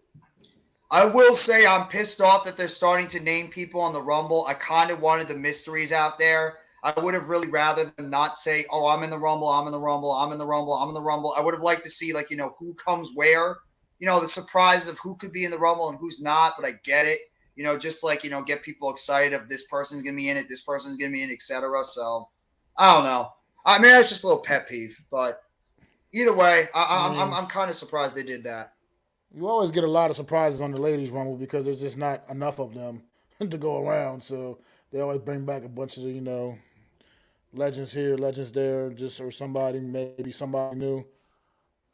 I will say I'm pissed off that they're starting to name people on the Rumble. I kind of wanted the mysteries out there. I would have really rather them not say, oh, I'm in the Rumble, I'm in the Rumble, I'm in the Rumble, I'm in the Rumble. I would have liked to see, who comes where. The surprises of who could be in the Rumble and who's not, but I get it. Get people excited of this person's going to be in it, this person's going to be in it, etc. So, I don't know. I mean, that's just a little pet peeve. But Either way, I I'm mean, kind of surprised they did that. you always get a lot of surprises on the ladies' rumble because there's just not enough of them to go around. So they always bring back a bunch of legends here, legends there, just or somebody maybe somebody new.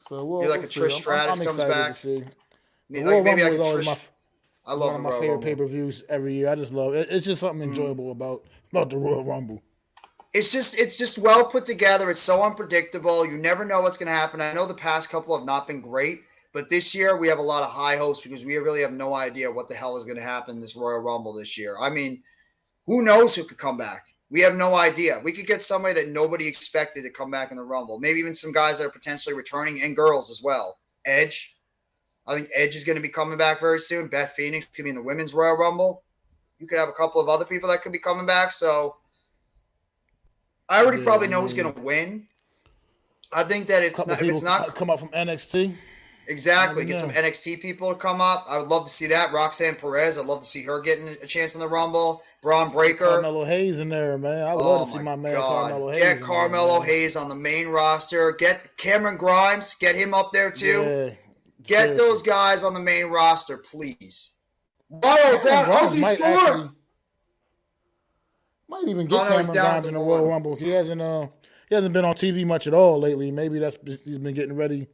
So Maybe we'll like a see. Trish I'm Stratus comes excited to back. see. The Like Royal maybe Rumble like is a always Trish. I one love of the my Royal favorite pay Rumble. per views every year. I just love it. It's just something Mm. enjoyable about the Royal Rumble. It's just well put together. It's so unpredictable. You never know what's going to happen. I know the past couple have not been great, but this year we have a lot of high hopes because we really have no idea what the hell is going to happen in this Royal Rumble this year. I mean, who knows who could come back? We have no idea. We could get somebody that nobody expected to come back in the Rumble. Maybe even some guys that are potentially returning and girls as well. Edge. I think Edge is going to be coming back very soon. Beth Phoenix could be in the Women's Royal Rumble. You could have a couple of other people that could be coming back. So I already Yeah, probably I know who's mean, going to win. I think that a it's couple not if it's people not come up from NXT. Never exactly get some know. NXT people to come up. I would love to see that. Roxanne Perez. I'd love to see her getting a chance in the Rumble. Braun Get Breaker. Carmelo Hayes in there, man. I would love Oh to see my my man God. Carmelo Get Hayes in there, Carmelo man. Hayes on the main roster. Get Cameron Grimes. Get him up there too. Yeah, Get seriously. those guys on the main roster, please. Waddle Cameron down. Oh, Grimes did he score? might even Oh get no, he's Cameron down at Grimes the in the Royal one. Rumble. He hasn't been on TV much at all lately. Maybe that's he's been getting ready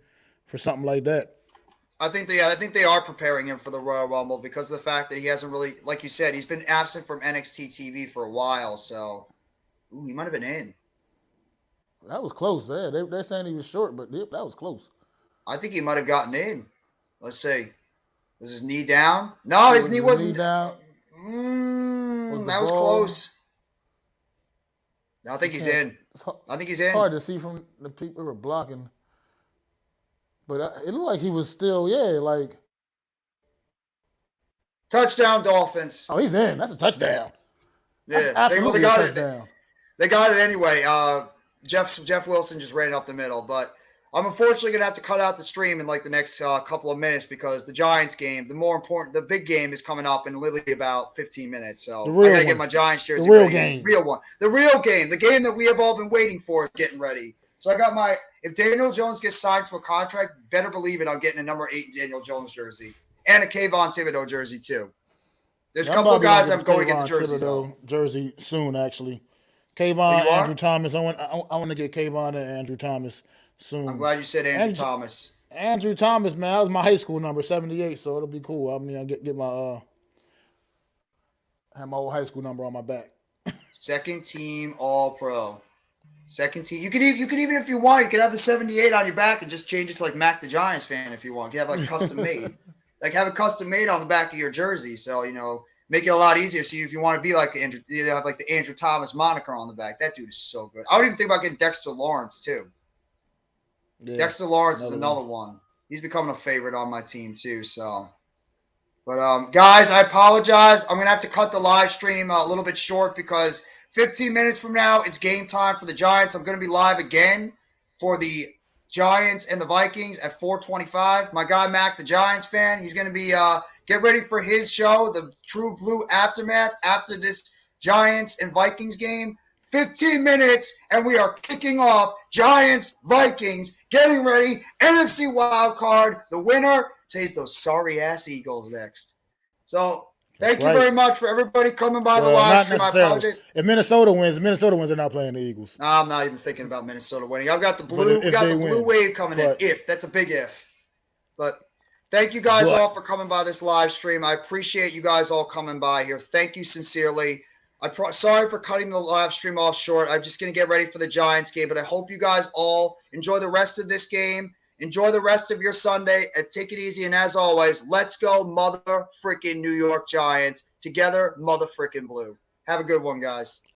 for something like that. I think they are preparing him for the Royal Rumble because of the fact that he hasn't really, like you said, he's been absent from NXT TV for a while. So, he might have been in. That was close. Yeah, they're saying he was short, but that was close. I think he might have gotten in. Let's see. Was his knee down? No, Yeah, his was knee his knee wasn't. down? Was the That was ball? close. No, I You think he's can't. in. It's I think he's in. hard to see from the people who were blocking, but it looked like he was still. Yeah, like Touchdown, Dolphins. oh, he's in. That's a touchdown. That's Yeah, they absolutely a got it. touchdown. They got it anyway. Jeff Wilson just ran it up the middle, but I'm unfortunately gonna have to cut out the stream in like the next couple of minutes because the Giants game, the big game, is coming up in literally about 15 minutes. The So I real gotta get one. my Giants The jersey real ready. The game. real one, the real game, the game that we have all been waiting for is getting ready. So I got my. If Daniel Jones gets signed to a contract, better believe it. I'm getting a number 8 Daniel Jones jersey and a Kayvon Thibodeau jersey too. There's a Yeah, I'm couple of probably gonna guys get I'm the going to get the Kayvon jerseys of. Thibodeau jersey soon. Actually, Oh, Kayvon, you Andrew are? Thomas. I want to get Kayvon and Andrew Thomas I'm soon. glad you said Andrew Andrew, Thomas. Andrew Thomas, man, that was my high school number, 78. So it'll be cool. I mean, I get my have my old high school number on my back. Second team All Pro. Second team. You could even if you want, you could have the 78 on your back and just change it to like Mac the Giants fan if you want. You have like custom made. Like have it custom made on the back of your jersey. So, make it a lot easier. So if you want to be like Andrew, you have like the Andrew Thomas moniker on the back. That dude is so good. I would even think about getting Dexter Lawrence too. Yeah, Dexter Lawrence is another another one. one. He's becoming a favorite on my team too. So, but guys, I apologize. I'm gonna have to cut the live stream a little bit short because 15 minutes from now it's game time for the Giants. I'm gonna be live again for the Giants and the Vikings at 4:25. My guy Mac, the Giants fan, he's gonna be get ready for his show, the True Blue Aftermath, after this Giants and Vikings game. 15 minutes, and we are kicking off Giants, Vikings, getting ready, NFC Wildcard. The winner takes those sorry-ass Eagles next. So That's thank you right. very much for everybody coming by the Well, live not stream. I necessarily. apologize. If Minnesota wins, they're not playing the Eagles. No, I'm not even thinking about Minnesota winning. I've got the But blue. We if got they the blue win, wave coming in. but If that's a big if. But thank you guys all for coming by this live stream. I appreciate you guys all coming by here. Thank you sincerely. Sorry for cutting the live stream off short. I'm just going to get ready for the Giants game, but I hope you guys all enjoy the rest of this game. Enjoy the rest of your Sunday and take it easy. And as always, let's go mother freaking New York Giants. Together, mother freaking blue. Have a good one, guys.